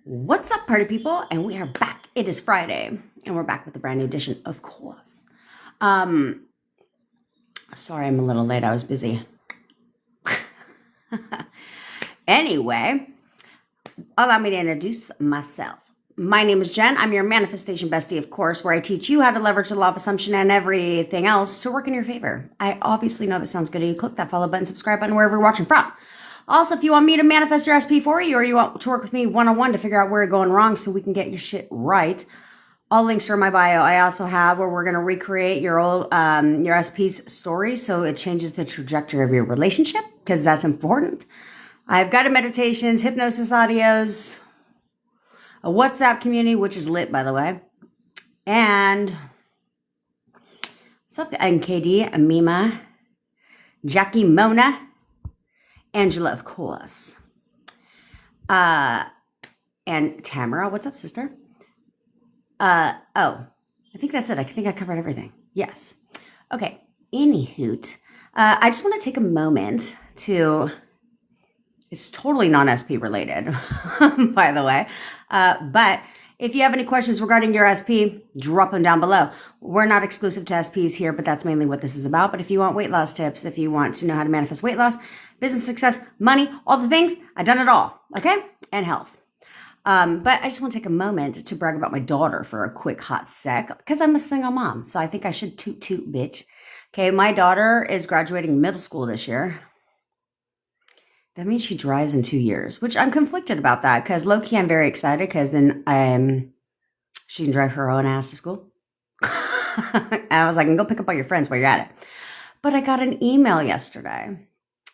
What's up, party people? And we are back. It is Friday, and we're back with a brand new edition, of course. Sorry I'm a little late. I was busy. Anyway, allow me to introduce myself. My name is Jen. I'm your manifestation bestie, of course, where I teach you how to leverage the law of assumption and everything else to work in your favor. I obviously know that sounds good. You click that follow button, subscribe button, wherever you're watching from. Also, if you want me to manifest your SP for you, or you want to work with me one-on-one to figure out where you're going wrong so we can get your shit right, all links are in my bio. I also have where we're going to recreate your old your SP's story so it changes the trajectory of your relationship, because that's important. I've guided meditations, hypnosis audios, a WhatsApp community, which is lit, by the way. And what's up, NKD, Amima, Jackie, Mona, Angela, of course. And Tamara, what's up, sister? I think that's it. I think I covered everything. Yes. Okay. Anyhoot. I just want to take a moment to, it's totally non-SP related, by the way. But if you have any questions regarding your SP, drop them down below. We're not exclusive to SPs here, but that's mainly what this is about. But if you want weight loss tips, if you want to know how to manifest weight loss, business success, money, all the things, I've done it all, okay? And health. But I just want to take a moment to brag about my daughter for a quick hot sec, because I'm a single mom, so I think I should toot toot, bitch. Okay, my daughter is graduating middle school this year. That means she drives in 2 years, which I'm conflicted about that, because low-key I'm very excited, because then she can drive her own ass to school. And I was like, go pick up all your friends while you're at it. But I got an email yesterday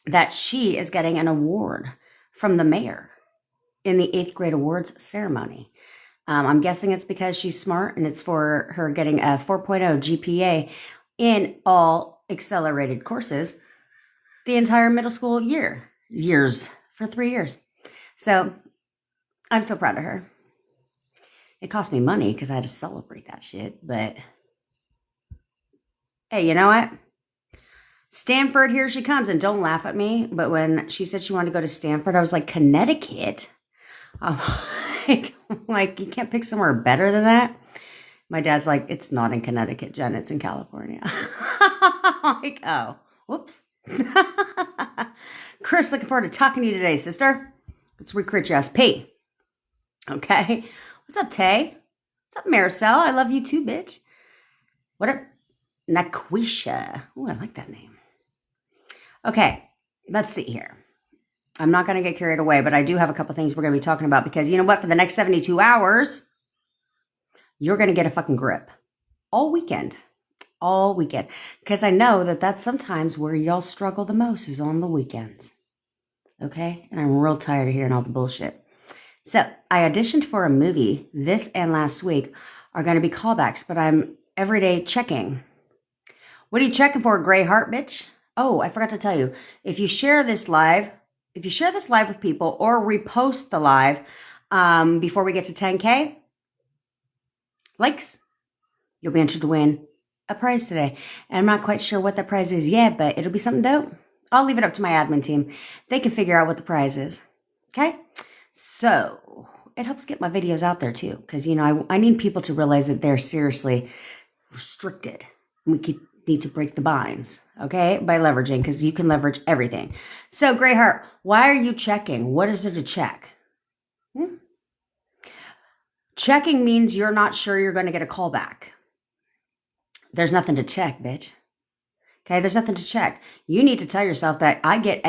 that she is getting an award from the mayor in the 8th grade awards ceremony. I'm guessing it's because she's smart, and it's for her getting a 4.0 GPA in all accelerated courses the entire middle school years for 3 years. So I'm so proud of her. It cost me money because I had to celebrate that shit, but hey, you know what? Stanford, here she comes. And don't laugh at me, but when she said she wanted to go to Stanford, I was like, Connecticut? I'm like, you can't pick somewhere better than that? My dad's like, it's not in Connecticut, Jen, it's in California. I'm like, oh, whoops. Chris, looking forward to talking to you today, sister. Let's recruit your SP. Okay. What's up, Tay? What's up, Maricel? I love you too, bitch. What up? Naquisha. Oh, I like that name. Okay, let's see here. I'm not going to get carried away, but I do have a couple things we're going to be talking about, because you know what? For the next 72 hours, you're going to get a fucking grip all weekend. All weekend. Because I know that that's sometimes where y'all struggle the most, is on the weekends. Okay? And I'm real tired of hearing all the bullshit. So I auditioned for a movie. This and last week are going to be callbacks, but I'm everyday checking. What are you checking for, gray heart, bitch? Oh, I forgot to tell you. If you share this live with people or repost the live before we get to 10K likes, you'll be entered to win a prize today. And I'm not quite sure what that prize is yet, but it'll be something dope. I'll leave it up to my admin team. They can figure out what the prize is. Okay? So it helps get my videos out there too, because, you know, I need people to realize that they're seriously restricted. We need to break the binds, okay, by leveraging, because you can leverage everything. So, Greyheart, why are you checking? What is there to check? Checking means you're not sure you're going to get a call back. There's nothing to check, bitch. Okay, there's nothing to check. You need to tell yourself that I get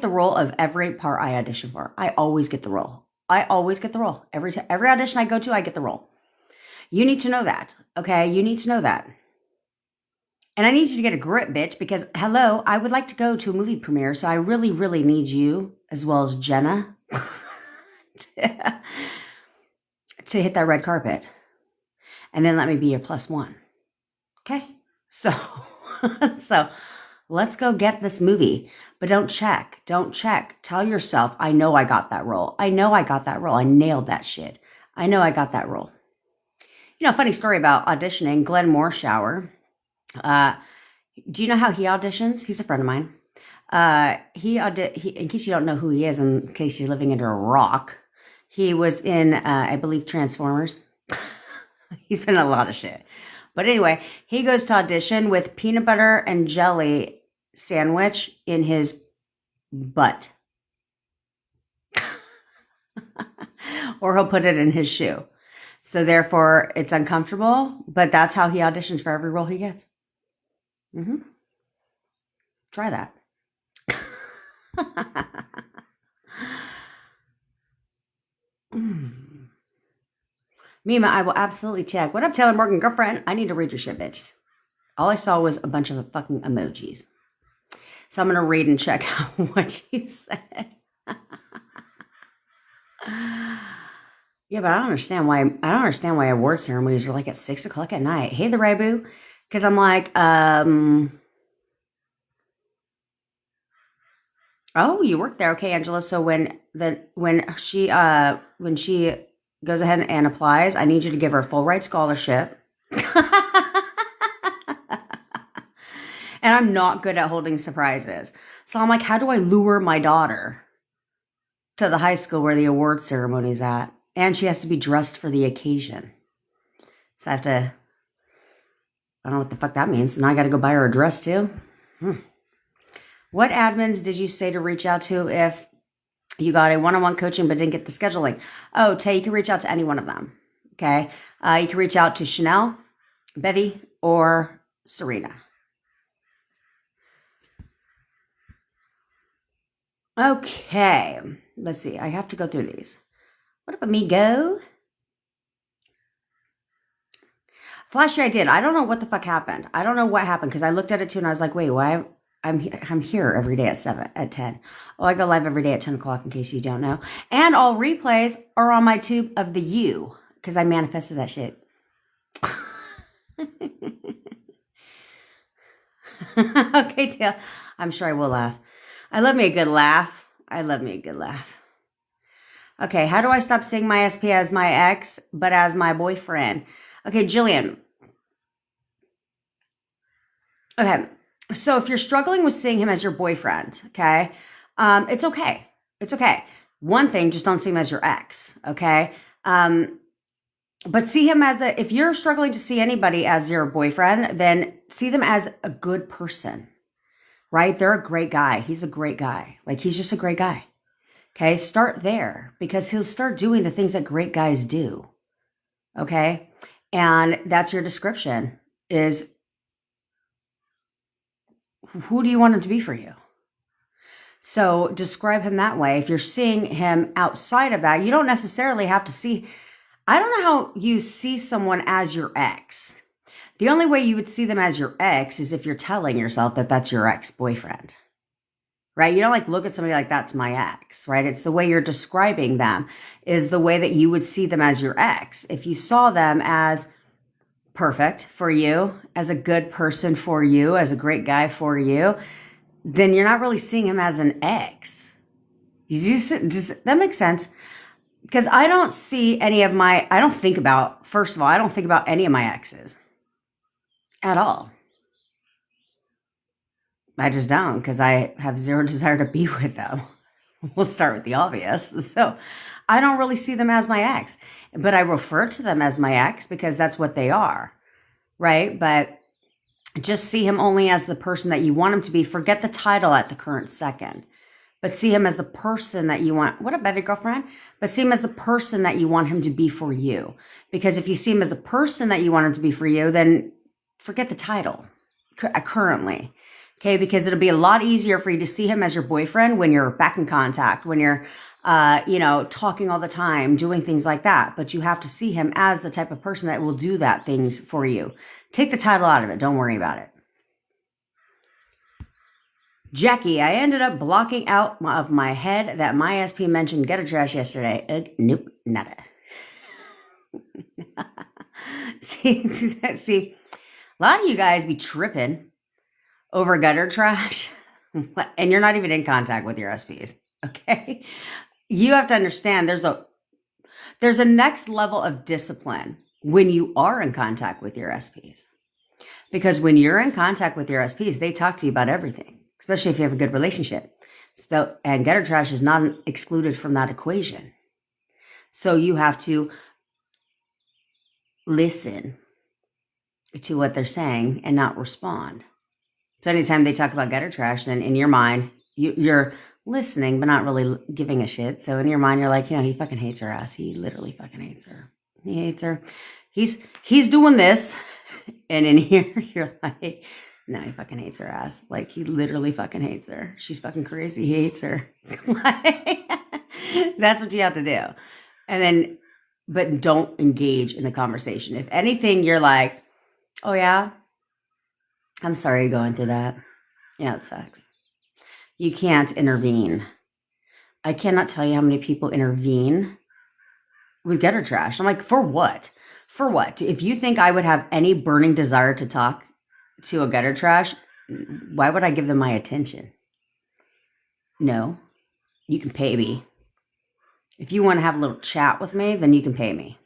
the role of every part I audition for. I always get the role. Every audition I go to, I get the role. You need to know that, okay? You need to know that. And I need you to get a grip, bitch, because, hello, I would like to go to a movie premiere, so I really, really need you, as well as Jenna, to hit that red carpet. And then let me be your +1, okay? So let's go get this movie. But don't check. Tell yourself, I know I got that role. I nailed that shit. I know I got that role. You know, funny story about auditioning. Glenn Morshower. Do you know how he auditions? He's a friend of mine. In case you don't know who he is, in case you're living under a rock, he was in, I believe, Transformers. He's been in a lot of shit. But anyway, he goes to audition with peanut butter and jelly sandwich in his butt. Or he'll put it in his shoe. So therefore, it's uncomfortable, but that's how he auditions for every role he gets. Try that. Mima, I will absolutely check. What up, Taylor Morgan, girlfriend? I need to read your shit, bitch. All I saw was a bunch of fucking emojis. So I'm going to read and check out what you said. Yeah, but I don't understand why award ceremonies are like at 6 o'clock at night. Hey, the Rabu. Because I'm like, oh, you work there. Okay, Angela. So when she goes ahead and applies, I need you to give her a full ride scholarship. And I'm not good at holding surprises. So I'm like, how do I lure my daughter to the high school where the award ceremony is at? And she has to be dressed for the occasion. So I don't know what the fuck that means. Now I got to go buy her a dress too. What admins did you say to reach out to if you got a one-on-one coaching but didn't get the scheduling? Oh, Tay, you can reach out to any one of them. Okay. You can reach out to Chanel, Bevy, or Serena. Okay. Let's see. I have to go through these. What up, amigo? Flashy, I did. I don't know what the fuck happened. I don't know what happened because I looked at it too and I was like, wait, why? I'm here every day at 10. Oh, I go live every day at 10 o'clock in case you don't know. And all replays are on my tube of the U because I manifested that shit. Okay, Tail. I'm sure I will laugh. I love me a good laugh. Okay, how do I stop seeing my SP as my ex, but as my boyfriend? Okay, Jillian. Okay, so if you're struggling with seeing him as your boyfriend, okay, it's okay. It's okay. One thing, just don't see him as your ex, okay? But see him as if you're struggling to see anybody as your boyfriend, then see them as a good person, right? They're a great guy. He's a great guy. Like, he's just a great guy. Okay, start there because he'll start doing the things that great guys do. Okay, and that's your description is who do you want him to be for you? So describe him that way. If you're seeing him outside of that, you don't necessarily have to see. I don't know how you see someone as your ex. The only way you would see them as your ex is if you're telling yourself that that's your ex-boyfriend. Right? You don't like look at somebody like that's my ex, right? It's the way you're describing them is the way that you would see them as your ex. If you saw them as perfect for you, as a good person for you, as a great guy for you, then you're not really seeing him as an ex. Does that make sense? Because I don't see I don't think about any of my exes at all. I just don't because I have zero desire to be with them. We'll start with the obvious. So I don't really see them as my ex, but I refer to them as my ex because that's what they are, right? But just see him only as the person that you want him to be. Forget the title at the current second, but see him as the person that you want. What up, baby girlfriend? But see him as the person that you want him to be for you. Because if you see him as the person that you want him to be for you, then forget the title currently. Okay, because it'll be a lot easier for you to see him as your boyfriend when you're back in contact, when you're, talking all the time, doing things like that. But you have to see him as the type of person that will do that things for you. Take the title out of it. Don't worry about it. Jackie, I ended up blocking out of my head that my SP mentioned gutter trash yesterday. Nope, nada. see, a lot of you guys be tripping over gutter trash, and you're not even in contact with your SPs, okay? You have to understand there's a next level of discipline when you are in contact with your SPs. Because when you're in contact with your SPs, they talk to you about everything. especially if you have a good relationship. So, and gutter trash is not excluded from that equation. So you have to listen to what they're saying and not respond. So anytime they talk about gutter trash, then in your mind, you're listening, but not really giving a shit. So in your mind, you're like, he fucking hates her ass. He literally fucking hates her. He hates her. He's doing this. And in here, you're like, no, he fucking hates her ass. Like, he literally fucking hates her. She's fucking crazy. He hates her. That's what you have to do. And then, but don't engage in the conversation. If anything, you're like, oh yeah, I'm sorry you're going through that. Yeah, it sucks. You can't intervene. I cannot tell you how many people intervene with gutter trash. I'm like, for what? For what? If you think I would have any burning desire to talk to a gutter trash, why would I give them my attention? No, you can pay me. If you want to have a little chat with me, then you can pay me.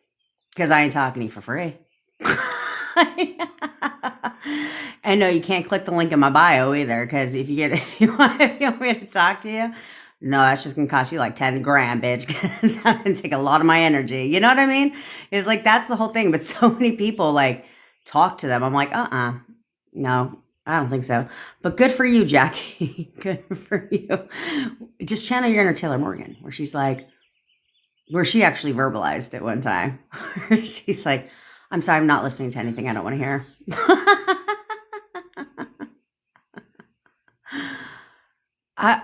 Because I ain't talking to you for free. And no, you can't click the link in my bio either, because if you want me to talk to you, no, that's just gonna cost you like 10 grand, bitch, because I'm gonna take a lot of my energy. You know what I mean? It's like, that's the whole thing. But so many people like talk to them. I'm like, no, I don't think so. But good for you, Jackie. Good for you. Just channel your inner Taylor Morgan, where she's like, where she actually verbalized it one time. She's like, I'm sorry, I'm not listening to anything I don't want to hear.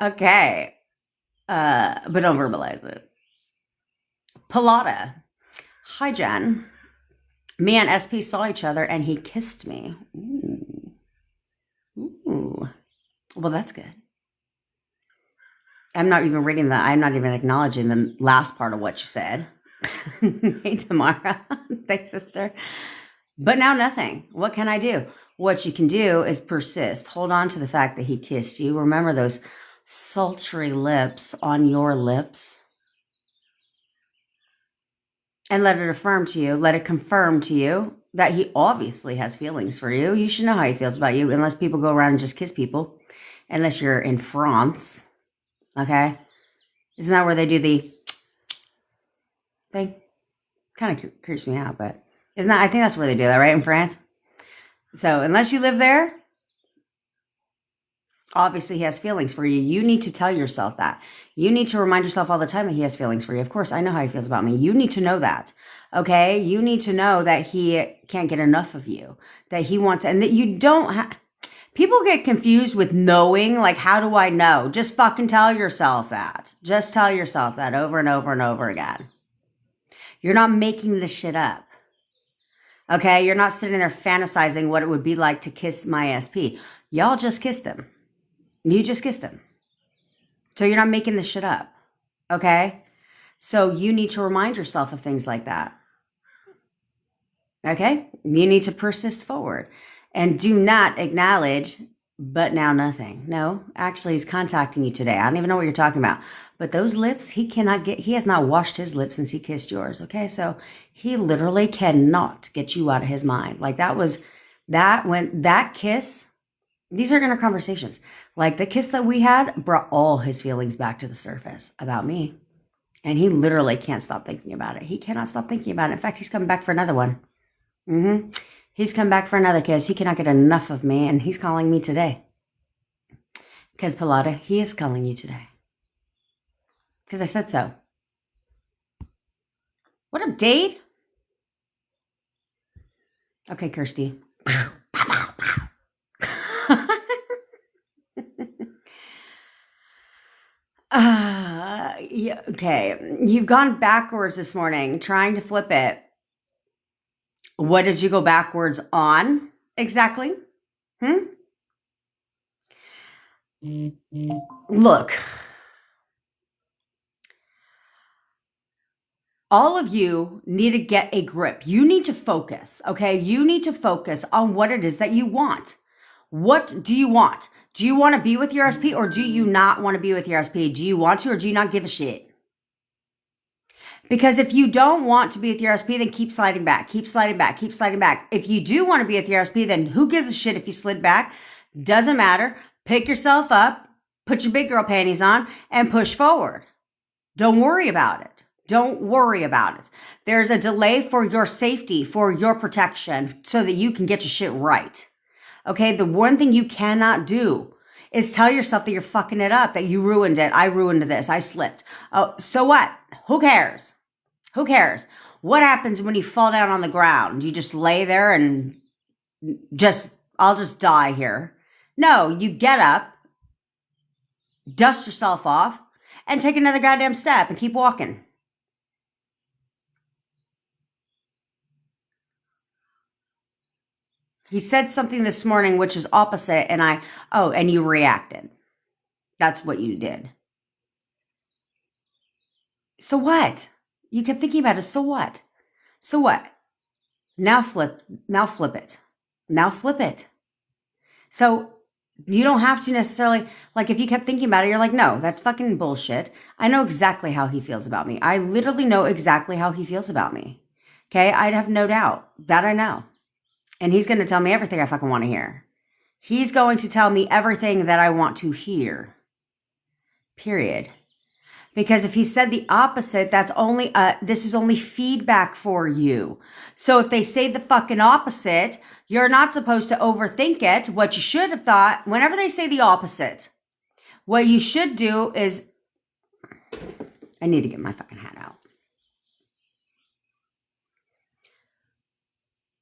Okay. But don't verbalize it. Pilata. Hi, Jen. Me and SP saw each other and he kissed me. Ooh. Well, that's good. I'm not even reading that. I'm not even acknowledging the last part of what you said. Hey, Tamara. Thanks, sister. But now nothing. What can I do? What you can do is persist. Hold on to the fact that he kissed you. Remember those sultry lips on your lips. And let it affirm to you, let it confirm to you that he obviously has feelings for you. You should know how he feels about you, unless people go around and just kiss people. Unless you're in France. Okay? Isn't that where they do the thing? Kind of creeps me out, but isn't that, I think that's where they do that, right? In France? So unless you live there, obviously he has feelings for you. You need to tell yourself that. You need to remind yourself all the time that he has feelings for you. Of course, I know how he feels about me. You need to know that. Okay? You need to know that he can't get enough of you. That he wants, and that you don't have. People get confused with knowing, like, how do I know? Just fucking tell yourself that. Just tell yourself that over and over and over again. You're not making this shit up. Okay? You're not sitting there fantasizing what it would be like to kiss my SP. Y'all just kissed him. You just kissed him. So you're not making this shit up. Okay? So you need to remind yourself of things like that. Okay? You need to persist forward. And do not acknowledge, but now nothing. No, actually he's contacting you today. I don't even know what you're talking about. But those lips, he has not washed his lips since he kissed yours. Okay? So he literally cannot get you out of his mind. Like when that kiss, these are inner conversations. Like the kiss that we had brought all his feelings back to the surface about me. And he literally can't stop thinking about it. He cannot stop thinking about it. In fact, he's coming back for another one. He's come back for another kiss. He cannot get enough of me, and he's calling me today. Because, Pilata, he is calling you today. Because I said so. What up, Dade? Okay, Kirsty. Yeah, okay. You've gone backwards this morning, trying to flip it. What did you go backwards on exactly? Look, all of you need to get a grip. You need to focus, okay? You need to focus on what it is that you want. What do you want? Do you want to be with your SP or do you not want to be with your SP? Do you want to or do you not give a shit? Because if you don't want to be with your SP, then keep sliding back, keep sliding back, keep sliding back. If you do want to be with your SP, then who gives a shit if you slid back? Doesn't matter. Pick yourself up, put your big girl panties on, and push forward. Don't worry about it. Don't worry about it. There's a delay for your safety, for your protection, so that you can get your shit right. Okay, the one thing you cannot do is tell yourself that you're fucking it up, that you ruined it. I ruined this. I slipped. Oh, so what? Who cares? Who cares? What happens when you fall down on the ground? You just lay there and I'll just die here. No, you get up, dust yourself off, and take another goddamn step and keep walking. He said something this morning which is opposite, and you reacted. That's what you did. So what? You kept thinking about it. So what? So what? Now flip it. Now flip it. So you don't have to necessarily, like, if you kept thinking about it, you're like, no, that's fucking bullshit. I know exactly how he feels about me. I literally know exactly how he feels about me. Okay? I'd have no doubt. That I know. And he's going to tell me everything I fucking want to hear. He's going to tell me everything that I want to hear. Period. Because if he said the opposite, this is only feedback for you. So if they say the fucking opposite, you're not supposed to overthink it. What you should have thought, whenever they say the opposite, what you should do is, I need to get my fucking hat out.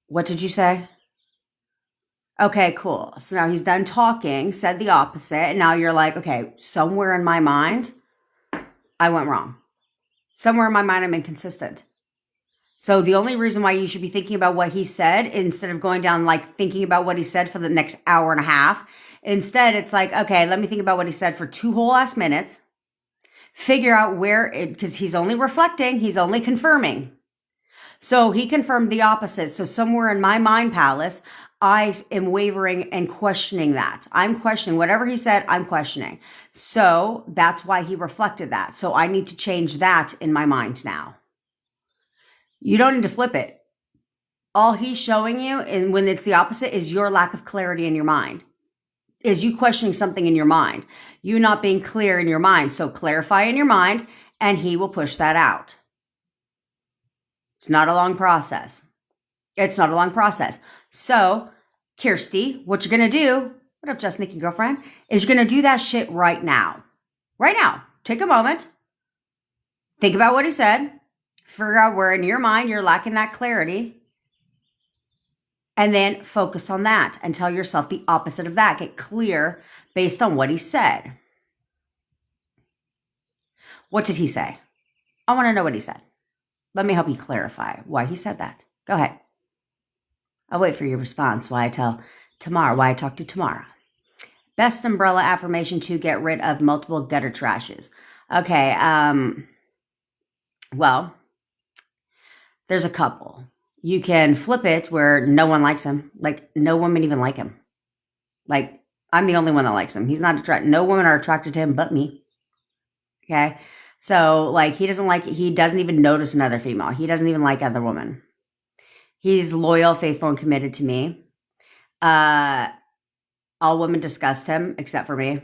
What did you say? Okay, cool. So now he's done talking, said the opposite, and now you're like, okay, somewhere in my mind, I went wrong. Somewhere in my mind, I'm inconsistent. So the only reason why you should be thinking about what he said, instead of going down like thinking about what he said for the next hour and a half, instead it's like, okay, let me think about what he said for 2 whole ass minutes, figure out because he's only reflecting, he's only confirming. So he confirmed the opposite. So somewhere in my mind palace, I am wavering and questioning that. I'm questioning whatever he said, I'm questioning. So that's why he reflected that. So I need to change that in my mind now. You don't need to flip it. All he's showing you, and when it's the opposite, is your lack of clarity in your mind. Is you questioning something in your mind. You not being clear in your mind. So clarify in your mind, and he will push that out. It's not a long process. It's not a long process. So, Kirsty, what you're going to do, what up, Just Nikki girlfriend, is you're going to do that shit right now. Right now. Take a moment. Think about what he said. Figure out where in your mind you're lacking that clarity. And then focus on that and tell yourself the opposite of that. Get clear based on what he said. What did he say? I want to know what he said. Let me help you clarify why he said that. Go ahead. I'll wait for your response while I tell Tamara why I talk to Tamara. Best umbrella affirmation to get rid of multiple gutter trashes. Okay, well, there's a couple. You can flip it where no one likes him. Like, no women even like him. Like, I'm the only one that likes him. He's not attracted. No women are attracted to him but me. Okay? So, like, he doesn't even notice another female. He doesn't even like other women. He's loyal, faithful, and committed to me. All women disgust him except for me.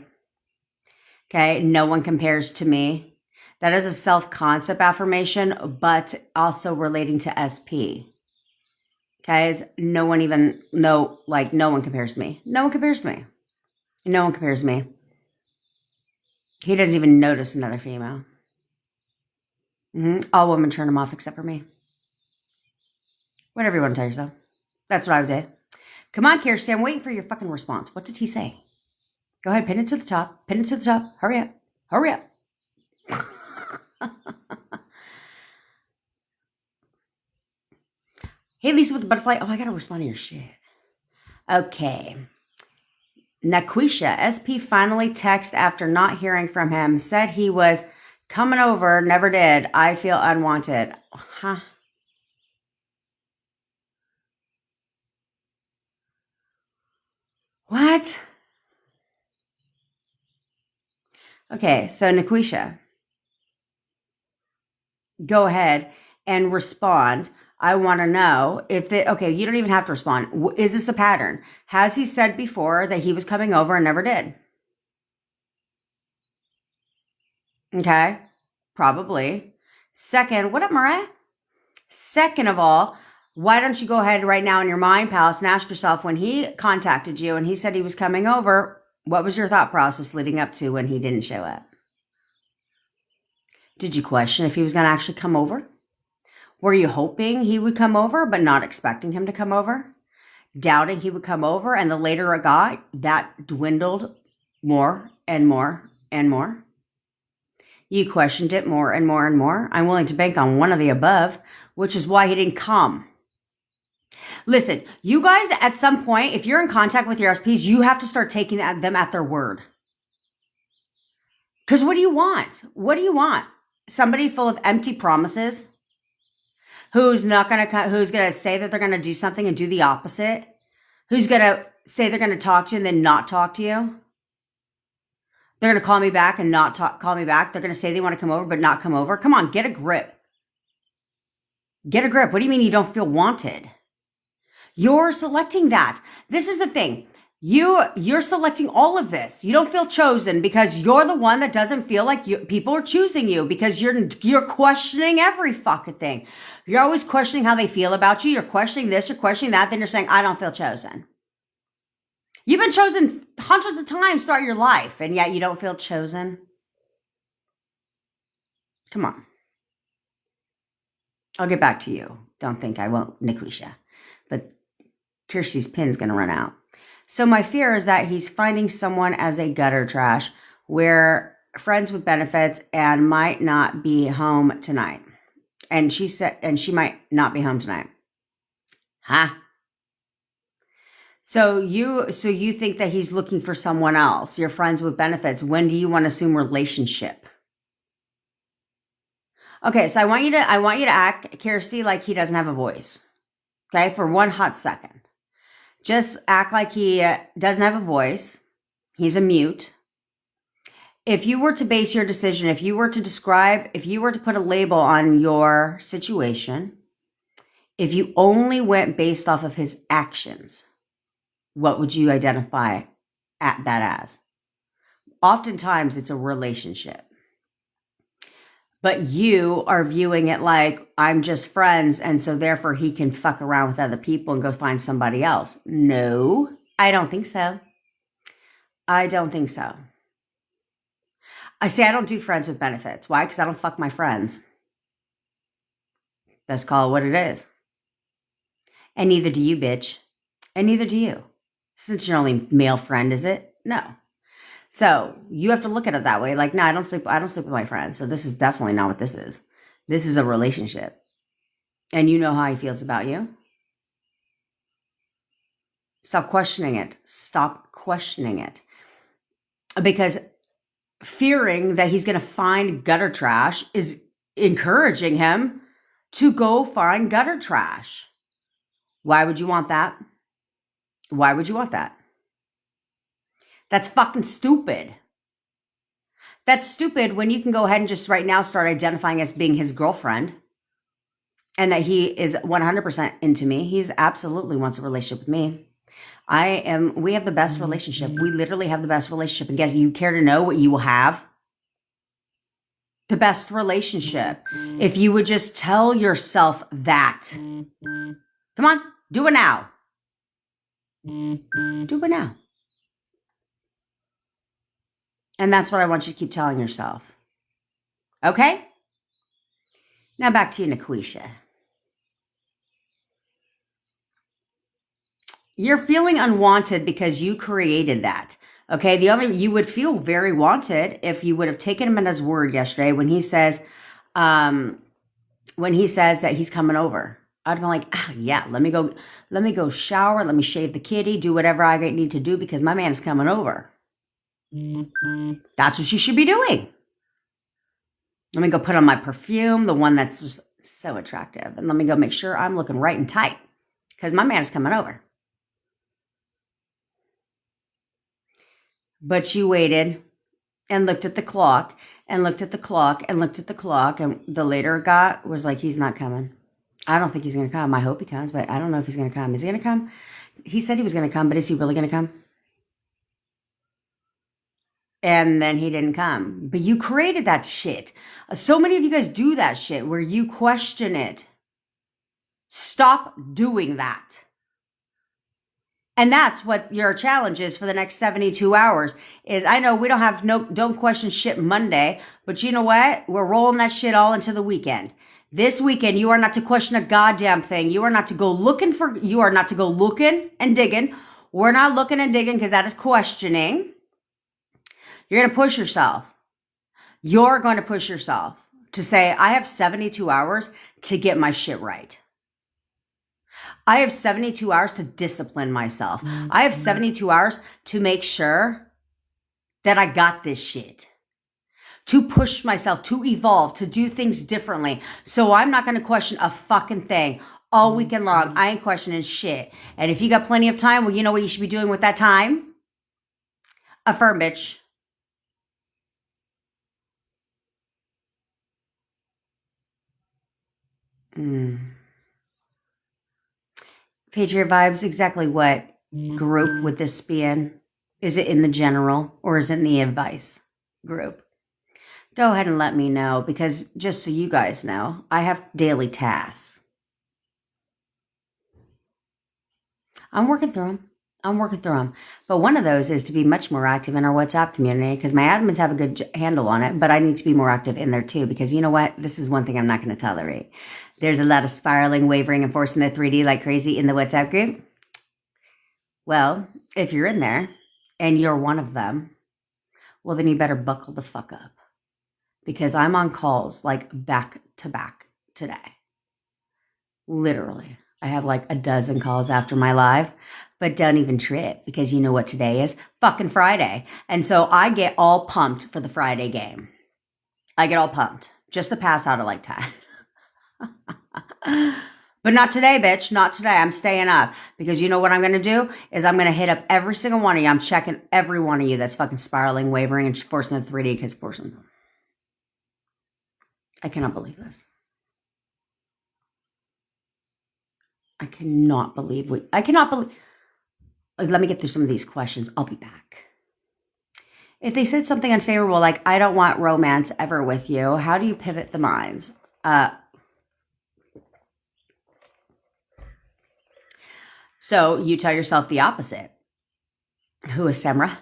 Okay? No one compares to me. That is a self-concept affirmation, but also relating to SP. Guys, no one compares to me. No one compares to me. No one compares to me. He doesn't even notice another female. All women turn him off except for me. Whatever you want to tell yourself. That's what I would do. Come on, Kirsty. I'm waiting for your fucking response. What did he say? Go ahead. Pin it to the top. Pin it to the top. Hurry up. Hurry up. Hey, Lisa with the butterfly. Oh, I got to respond to your shit. Okay. Naquisha, SP finally texted after not hearing from him. Said he was coming over. Never did. I feel unwanted. Huh? What? Okay, so Naquisha, go ahead and respond. I want to know if okay, you don't even have to respond. Is this a pattern? Has he said before that he was coming over and never did? Okay? Probably. Second, what up, Mariah? Second of all, why don't you go ahead right now in your mind palace and ask yourself, when he contacted you and he said he was coming over, what was your thought process leading up to when he didn't show up? Did you question if he was going to actually come over? Were you hoping he would come over but not expecting him to come over? Doubting he would come over, and the later it got, that dwindled more and more and more? You questioned it more and more and more. I'm willing to bank on one of the above, which is why he didn't come. Listen, you guys, at some point, if you're in contact with your SPs, you have to start taking them at their word. Because what do you want? What do you want? Somebody full of empty promises? Who's gonna say that they're gonna do something and do the opposite? Who's gonna say they're gonna talk to you and then not talk to you? They're gonna call me back and not call me back. They're gonna say they want to come over but not come over. Come on, get a grip. Get a grip. What do you mean you don't feel wanted? You're selecting that. This is the thing. You're selecting all of this. You don't feel chosen because you're the one that doesn't feel like people are choosing you, because you're questioning every fucking thing. You're always questioning how they feel about you. You're questioning this, you're questioning that. Then you're saying, I don't feel chosen. You've been chosen hundreds of times throughout your life, and yet you don't feel chosen. Come on. I'll get back to you. Don't think I won't, Nikwisha. But Kirsty's pin's going to run out. So my fear is that he's finding someone as a gutter trash, where friends with benefits and might not be home tonight. And she she might not be home tonight. Huh? So you think that he's looking for someone else. You're friends with benefits. When do you want to assume relationship? Okay, so I want you to act, Kirsty, like he doesn't have a voice. Okay, for one hot second. Just act like he doesn't have a voice. He's a mute. If you were to base your decision, if you were to put a label on your situation, if you only went based off of his actions, what would you identify that as? Oftentimes it's a relationship. But you are viewing it like, I'm just friends, and so therefore he can fuck around with other people and go find somebody else. No, I don't think so. I don't think so. I don't do friends with benefits. Why? Because I don't fuck my friends. Let's call it what it is. And neither do you, bitch. And neither do you. Since your only male friend, is it? No. So you have to look at it that way. Like, no, I don't sleep with my friends. So this is definitely not what this is. This is a relationship. And you know how he feels about you. Stop questioning it. Stop questioning it. Because fearing that he's going to find gutter trash is encouraging him to go find gutter trash. Why would you want that? Why would you want that? That's fucking stupid. That's stupid when you can go ahead and just right now start identifying as being his girlfriend, and that he is 100% into me. He's absolutely wants a relationship with me. We have the best relationship. We literally have the best relationship. And guess, you care to know what you will have? The best relationship. If you would just tell yourself that. Come on, do it now. Do it now. And that's what I want you to keep telling yourself. Okay? Now back to you, Nikwisha. You're feeling unwanted because you created that. Okay? You would feel very wanted if you would have taken him at his word yesterday when he says that he's coming over. I'd be like, yeah, let me go shower, let me shave the kitty, do whatever I need to do because my man is coming over. That's what you should be doing. Let me go put on my perfume, the one that's just so attractive. And let me go make sure I'm looking right and tight because my man is coming over. But you waited and looked at the clock and looked at the clock and looked at the clock. And the later it got was like, he's not coming. I don't think he's going to come. I hope he comes, but I don't know if he's going to come. Is he going to come? He said he was going to come, but is he really going to come? And then he didn't come. But you created that shit. So many of you guys do that shit where you question it. Stop doing that. And that's what your challenge is for the next 72 hours is I know we don't question shit Monday, but you know what? We're rolling that shit all into the weekend. This weekend, you are not to question a goddamn thing. You are not to go looking and digging. We're not looking and digging because that is questioning. You're going to push yourself. You're going to push yourself to say, I have 72 hours to get my shit right. I have 72 hours to discipline myself. I have 72 hours to make sure that I got this shit. To push myself, to evolve, to do things differently. So I'm not going to question a fucking thing all weekend long. I ain't questioning shit. And if you got plenty of time, well, you know what you should be doing with that time? Affirm, bitch. Patriot Vibes, exactly what group would this be in? Is it in the general or is it in the advice group? Go ahead and let me know because just so you guys know, I have daily tasks. I'm working through them. But one of those is to be much more active in our WhatsApp community because my admins have a good handle on it, but I need to be more active in there too because you know what? This is one thing I'm not going to tolerate. There's a lot of spiraling, wavering, and forcing the 3D like crazy in the WhatsApp group. Well, if you're in there and you're one of them, well, then you better buckle the fuck up because I'm on calls like back to back today. Literally. I have like a dozen calls after my live, but don't even trip because you know what today is? Fucking Friday. And so I get all pumped for the Friday game. I get all pumped just to pass out at like 10. But not today, bitch. Not today. I'm staying up because you know what I'm going to do is I'm going to hit up every single one of you. I'm checking every one of you that's fucking spiraling, wavering, and forcing the 3D because forcing them. I cannot believe this. I cannot believe. Let me get through some of these questions. I'll be back. If they said something unfavorable, like, I don't want romance ever with you, how do you pivot the minds? So you tell yourself the opposite. Who is Samra?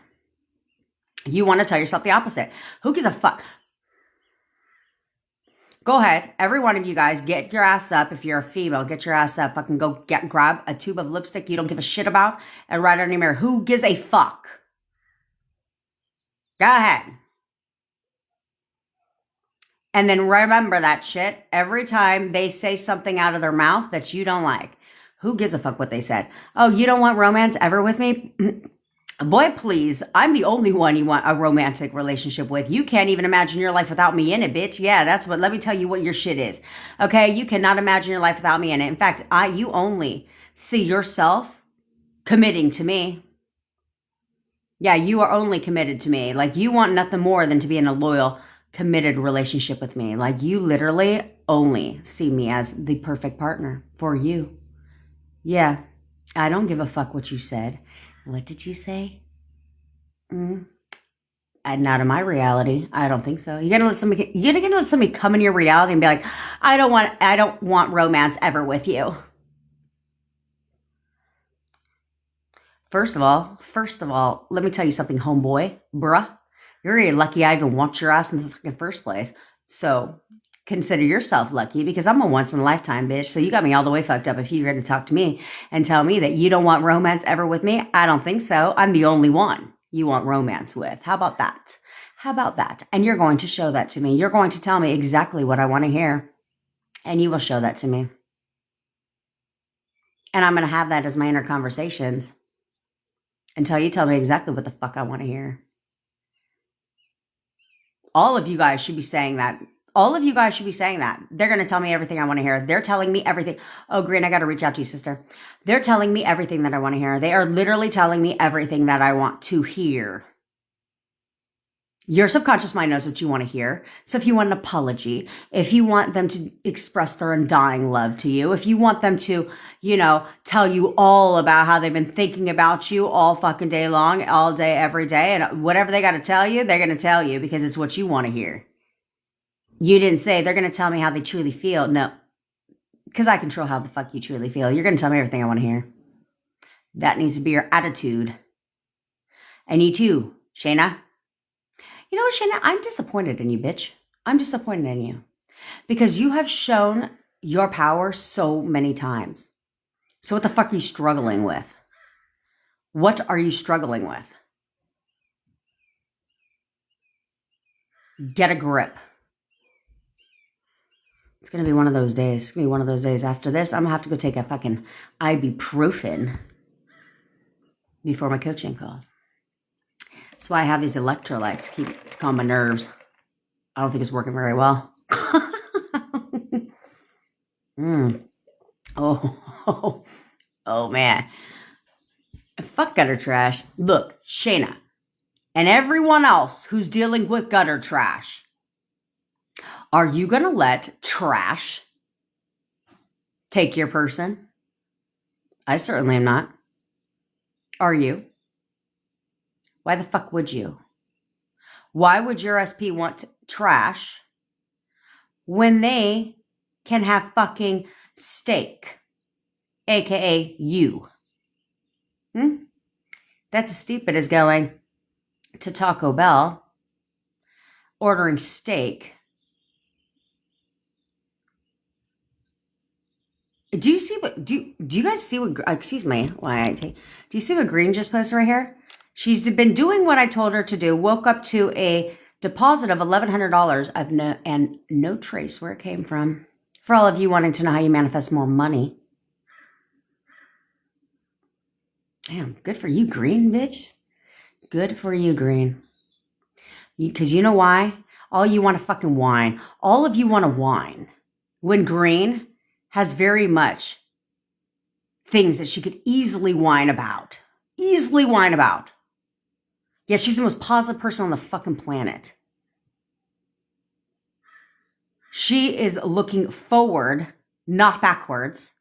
You want to tell yourself the opposite. Who gives a fuck? Go ahead. Every one of you guys, get your ass up. If you're a female, get your ass up. Fucking go grab a tube of lipstick you don't give a shit about and write it on your mirror. Who gives a fuck? Go ahead. And then remember that shit every time they say something out of their mouth that you don't like. Who gives a fuck what they said? Oh, you don't want romance ever with me? Boy, please. I'm the only one you want a romantic relationship with. You can't even imagine your life without me in it, bitch. Yeah, let me tell you what your shit is. Okay? You cannot imagine your life without me in it. In fact, you only see yourself committing to me. Yeah, you are only committed to me. Like, you want nothing more than to be in a loyal, committed relationship with me. Like, you literally only see me as the perfect partner for you. Yeah, I don't give a fuck what you said. What did you say? Not in my reality. I don't think so. You're gonna let somebody come in your reality and be like, I don't want romance ever with you. First of all, let me tell you something, homeboy, bruh. You're really lucky I even want your ass in the fucking first place. So consider yourself lucky because I'm a once in a lifetime bitch. So you got me all the way fucked up if you're going to talk to me and tell me that you don't want romance ever with me. I don't think so. I'm the only one you want romance with. How about that? How about that? And you're going to show that to me. You're going to tell me exactly what I want to hear. And you will show that to me. And I'm going to have that as my inner conversations until you tell me exactly what the fuck I want to hear. All of you guys should be saying that. They're going to tell me everything I want to hear. They're telling me everything. Oh, Green, I got to reach out to you, sister. They're telling me everything that I want to hear. They are literally telling me everything that I want to hear. Your subconscious mind knows what you want to hear. So if you want an apology, if you want them to express their undying love to you, if you want them to, tell you all about how they've been thinking about you all fucking day long, all day, every day, and whatever they got to tell you, they're going to tell you because it's what you want to hear. You didn't say they're going to tell me how they truly feel. No, because I control how the fuck you truly feel. You're going to tell me everything I want to hear. That needs to be your attitude. And you too, Shayna. You know what, Shayna? I'm disappointed in you, bitch. I'm disappointed in you. Because you have shown your power so many times. So what the fuck are you struggling with? What are you struggling with? Get a grip. It's going to be one of those days. It's going to be one of those days. After this, I'm going to have to go take a fucking ibuprofen before my coaching calls. That's why I have these electrolytes to calm my nerves. I don't think it's working very well. Oh, man. Fuck gutter trash. Look, Shayna, and everyone else who's dealing with gutter trash, are you going to let trash take your person? I certainly am not. Are you? Why the fuck would you? Why would your SP want trash when they can have fucking steak, aka you? That's as stupid as going to Taco Bell, ordering steak. Do you see what? Do you guys see what? Excuse me. Do you see what Green just posted right here? She's been doing what I told her to do. Woke up to a deposit of $1,100 and no trace where it came from. For all of you wanting to know how you manifest more money. Damn, good for you, Green, bitch. Good for you, Green. Because you know why? All you want to fucking whine. All of you want to whine. When Green has very much things that she could easily whine about. Easily whine about. Yeah, she's the most positive person on the fucking planet. She is looking forward, not backwards,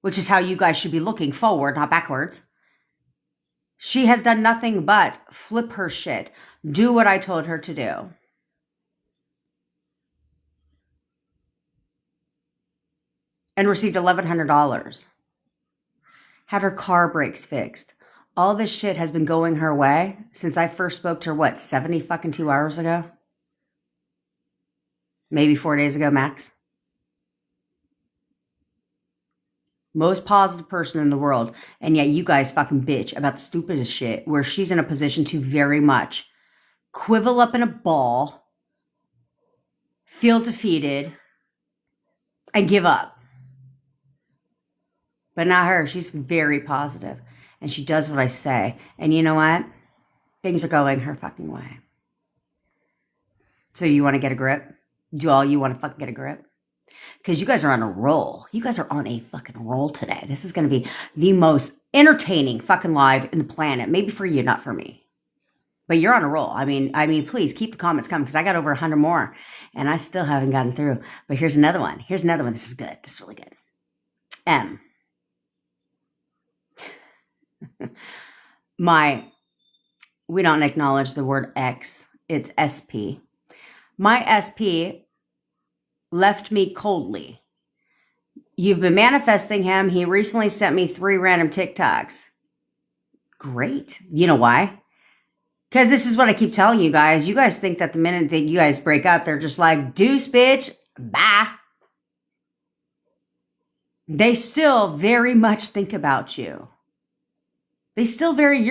which is how you guys should be looking forward, not backwards. She has done nothing but flip her shit, do what I told her to do. And received $1,100. Had her car brakes fixed. All this shit has been going her way since I first spoke to her, 70 fucking 2 hours ago? Maybe 4 days ago, max. Most positive person in the world. And yet you guys fucking bitch about the stupidest shit where she's in a position to very much quivel up in a ball, feel defeated, and give up. But not her. She's very positive. And she does what I say. And you know what? Things are going her fucking way. So you want to get a grip? Do all you want to fucking get a grip? Because you guys are on a roll. You guys are on a fucking roll today. This is going to be the most entertaining fucking live in the planet. Maybe for you, not for me. But you're on a roll. I mean, please keep the comments coming because I got over 100 more. And I still haven't gotten through. But here's another one. Here's another one. This is good. This is really good. M. We don't acknowledge the word X. It's SP. My SP left me coldly. You've been manifesting him. He recently sent me 3 random TikToks. Great. You know why? Because this is what I keep telling you guys. You guys think that the minute that you guys break up, they're just like, deuce, bitch, bye. They still very much think about you. You're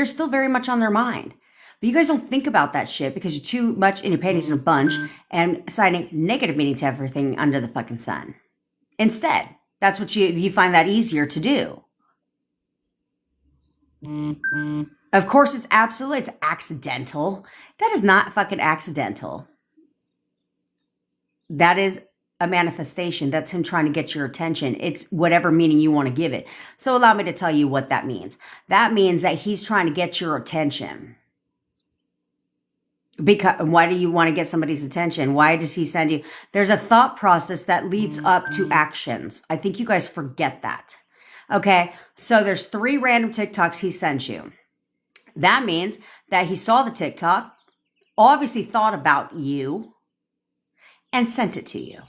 still very much on their mind. But you guys don't think about that shit because you're too much in your panties in a bunch and assigning negative meaning to everything under the fucking sun. Instead, that's what you find that easier to do. Of course, it's accidental. That is not fucking accidental. That is a manifestation. That's him trying to get your attention. It's whatever meaning you want to give it. So allow me to tell you what that means. That means that he's trying to get your attention. Because why do you want to get somebody's attention? Why does he send you? There's a thought process that leads up to actions. I think you guys forget that. Okay. So there's 3 random TikToks he sent you. That means that he saw the TikTok, obviously thought about you, and sent it to you.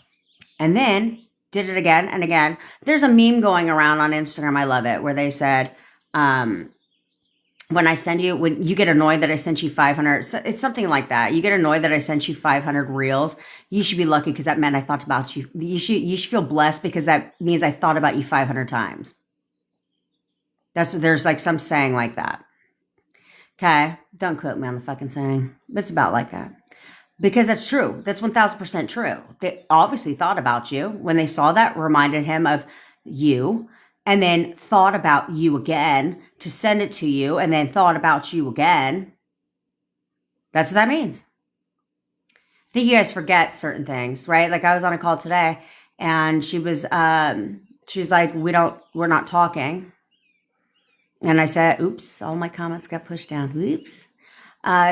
And then did it again and again. There's a meme going around on Instagram. I love it, where they said, when you get annoyed that I sent you 500, it's something like that. You get annoyed that I sent you 500 reels. You should be lucky because that meant I thought about you. You should feel blessed because that means I thought about you 500 times. There's like some saying like that. Okay. Don't quote me on the fucking saying. It's about like that. Because that's true. That's 1000% true. They obviously thought about you. When they saw that, reminded him of you, and then thought about you again to send it to you, and then thought about you again. That's what that means. I think you guys forget certain things, right? Like I was on a call today, and she's like, we're not talking. And I said, oops, all my comments got pushed down. Oops.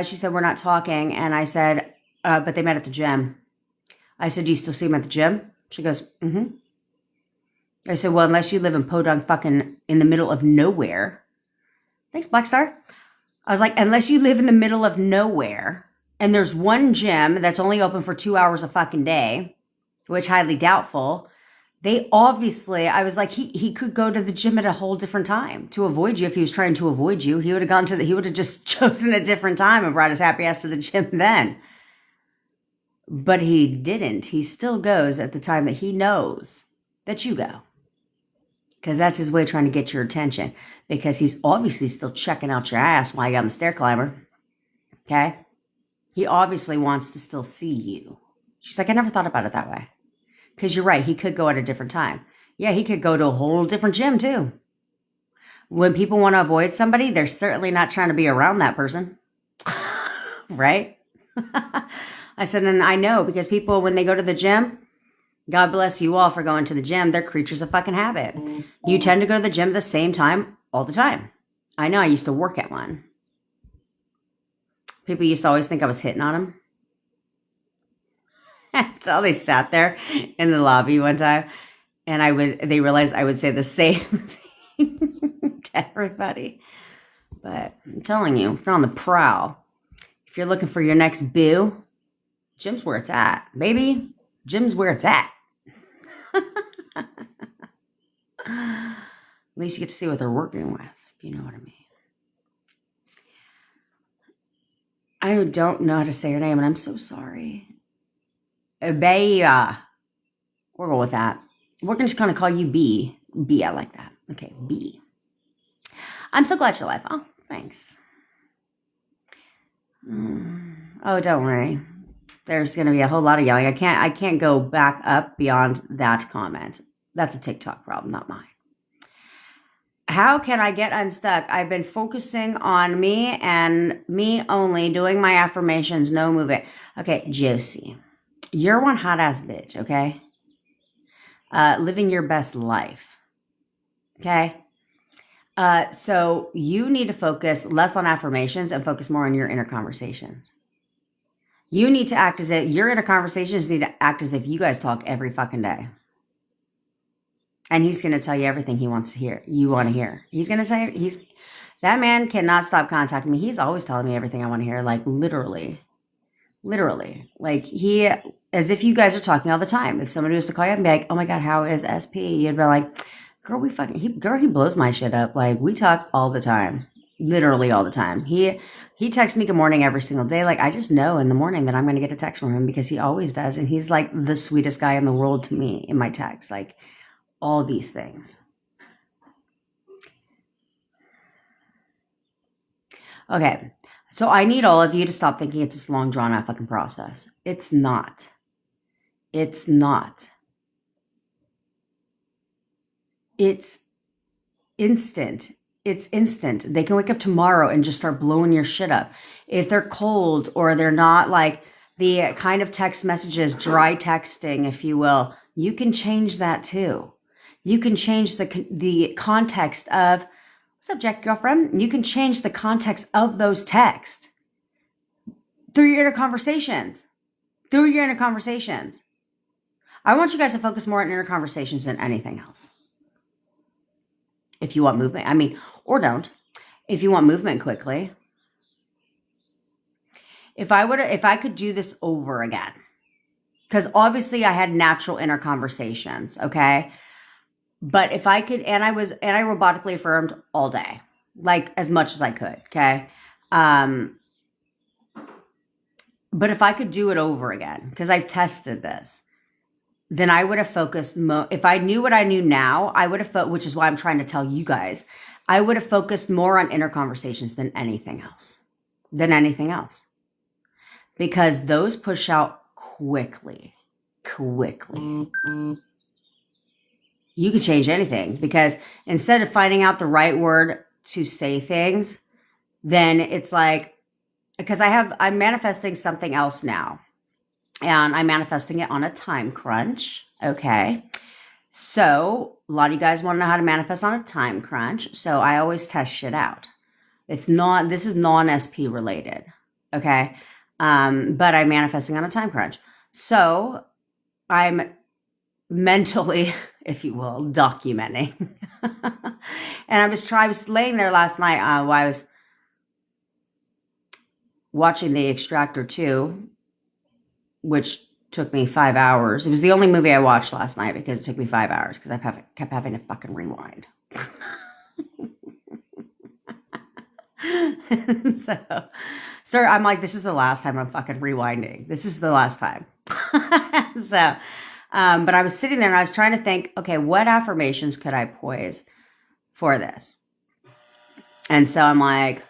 She said, we're not talking. And I said, but they met at the gym. I said, do you still see them at the gym? She goes, mm-hmm. I said, well, unless you live in Podunk fucking in the middle of nowhere. Thanks, Black Star. I was like, unless you live in the middle of nowhere and there's one gym that's only open for 2 hours a fucking day, which highly doubtful. They obviously, I was like, he could go to the gym at a whole different time to avoid you. If he was trying to avoid you, he would have just chosen a different time and brought his happy ass to the gym then. But he didn't. He still goes at the time that he knows that you go. Because that's his way of trying to get your attention. Because he's obviously still checking out your ass while you're on the stair climber. Okay? He obviously wants to still see you. She's like, I never thought about it that way. Because you're right. He could go at a different time. Yeah, he could go to a whole different gym too. When people want to avoid somebody, they're certainly not trying to be around that person. Right? I said, and I know because people, when they go to the gym, God bless you all for going to the gym. They're creatures of fucking habit. You tend to go to the gym at the same time all the time. I know I used to work at one. People used to always think I was hitting on them. Until they sat there in the lobby one time and they realized I would say the same thing to everybody. But I'm telling you, if you're on the prowl, if you're looking for your next boo, gym's where it's at. Baby, gym's where it's at. At least you get to see what they're working with, if you know what I mean. I don't know how to say her name, and I'm so sorry. Bea. We'll go with that. We're just going to call you B. B, I like that. Okay, B. I'm so glad you're alive. Oh, thanks. Oh, don't worry. There's going to be a whole lot of yelling. I can't go back up beyond that comment. That's a TikTok problem, not mine. How can I get unstuck? I've been focusing on me and me only, doing my affirmations, no moving. Okay, Josie, you're one hot ass bitch, okay? Living your best life, okay? So you need to focus less on affirmations and focus more on your inner conversations. You need to act as if your inner conversations need to act as if you guys talk every fucking day. And he's going to tell you everything he wants to hear. You want to hear. He's going to tell you, that man cannot stop contacting me. He's always telling me everything I want to hear. Like literally, like as if you guys are talking all the time. If somebody was to call you up and be like, oh my God, how is SP? You'd be like, girl, he blows my shit up. Like we talk all the time, literally all the time. He texts me good morning every single day. Like I just know in the morning that I'm going to get a text from him because he always does. And he's like the sweetest guy in the world to me in my text. Like, all these things. Okay, so I need all of you to stop thinking it's this long, drawn out fucking process. It's not. It's not. It's instant. It's instant. They can wake up tomorrow and just start blowing your shit up. If they're cold or they're not like the kind of text messages, dry texting, if you will, you can change that too. You can change the context of, what's up, Jack, girlfriend? You can change the context of those texts through your inner conversations. Through your inner conversations. I want you guys to focus more on inner conversations than anything else. If you want movement, I mean, or don't. If you want movement quickly. If I could do this over again, because obviously I had natural inner conversations, okay? But if I could, and I robotically affirmed all day, like as much as I could, okay? But if I could do it over again, because I've tested this, then I would have focused if I knew what I knew now, I would have which is why I'm trying to tell you guys, I would have focused more on inner conversations than anything else. Because those push out quickly. You could change anything, because instead of finding out the right word to say things, then it's like, because I'm manifesting something else now, and I'm manifesting it on a time crunch. Okay. So a lot of you guys want to know how to manifest on a time crunch. So I always test shit out. This is non-SP related. Okay. But I'm manifesting on a time crunch. So I'm mentally, if you will, documenting. And I was laying there last night while I was watching The Extractor 2, which took me 5 hours. It was the only movie I watched last night because it took me 5 hours because I kept having to fucking rewind. So I'm like, this is the last time I'm fucking rewinding. This is the last time. But I was sitting there and I was trying to think, okay, what affirmations could I poise for this? And so I'm like,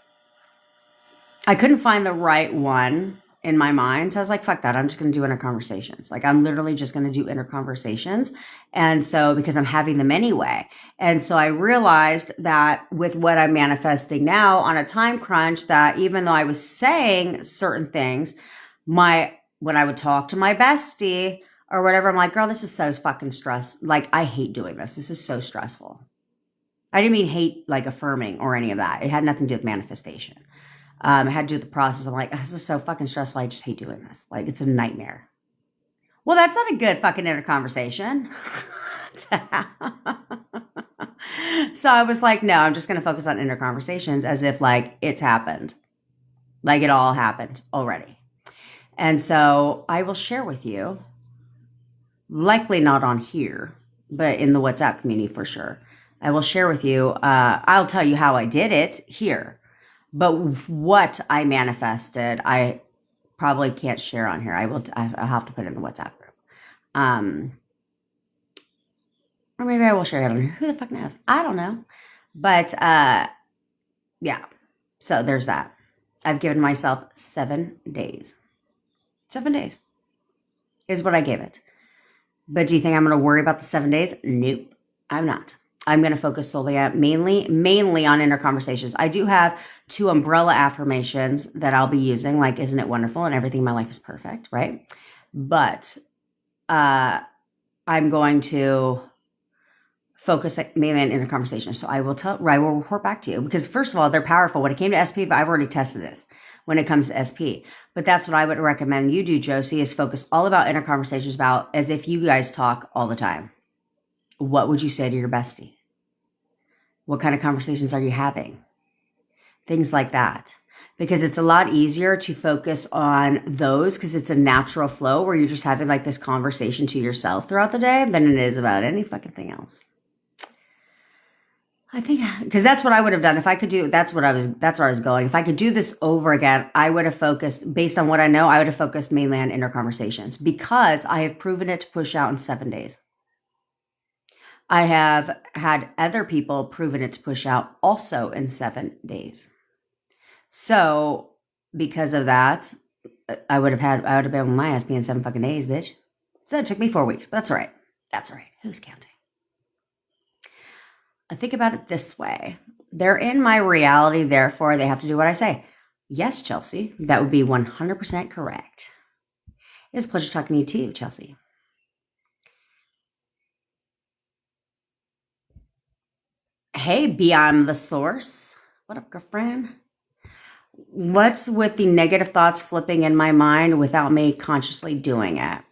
I couldn't find the right one in my mind. So I was like, fuck that. I'm just going to do inner conversations. Like, I'm literally just going to do inner conversations. And so, because I'm having them anyway. And so I realized that with what I'm manifesting now on a time crunch, that even though I was saying certain things, when I would talk to my bestie or whatever, I'm like, girl, this is so fucking stress. Like, I hate doing this. This is so stressful. I didn't mean hate like affirming or any of that. It had nothing to do with manifestation. It had to do with the process. I'm like, this is so fucking stressful. I just hate doing this. Like, it's a nightmare. Well, that's not a good fucking inner conversation. So I was like, no, I'm just going to focus on inner conversations as if like it's happened. Like it all happened already. And so I will share with you, likely not on here, but in the WhatsApp community for sure. I will share with you, I'll tell you how I did it here. But what I manifested, I probably can't share on here. I'll have to put it in the WhatsApp group. Or maybe I will share it on here. Who the fuck knows? I don't know. But yeah. So there's that. I've given myself 7 days. 7 days is what I gave it. But do you think I'm going to worry about the 7 days? Nope, I'm not. I'm going to focus solely on mainly on inner conversations. I do have 2 umbrella affirmations that I'll be using, like, isn't it wonderful and everything in my life is perfect, right? But I'm going to focus mainly on inner conversations. So I will report back to you, because first of all, they're powerful. When it came to SP, but I've already tested this when it comes to SP. But that's what I would recommend you do, Josie, is focus all about inner conversations, about as if you guys talk all the time. What would you say to your bestie? What kind of conversations are you having? Things like that. Because it's a lot easier to focus on those, because it's a natural flow where you're just having like this conversation to yourself throughout the day, than it is about any fucking thing else. I think, because that's what I would have done if I could do. That's where I was going. If I could do this over again, I would have focused, based on what I know, I would have focused mainly on inner conversations, because I have proven it to push out in 7 days. I have had other people proven it to push out also in 7 days. So because of that, I would have been on my ass in 7 fucking days, bitch. So it took me 4 weeks, but that's all right. That's all right. Who's counting? I think about it this way. They're in my reality, therefore they have to do what I say. Yes, Chelsea, that would be 100% correct. It was a pleasure talking to you too, Chelsea. Hey, Beyond the Source. What up, girlfriend? What's with the negative thoughts flipping in my mind without me consciously doing it?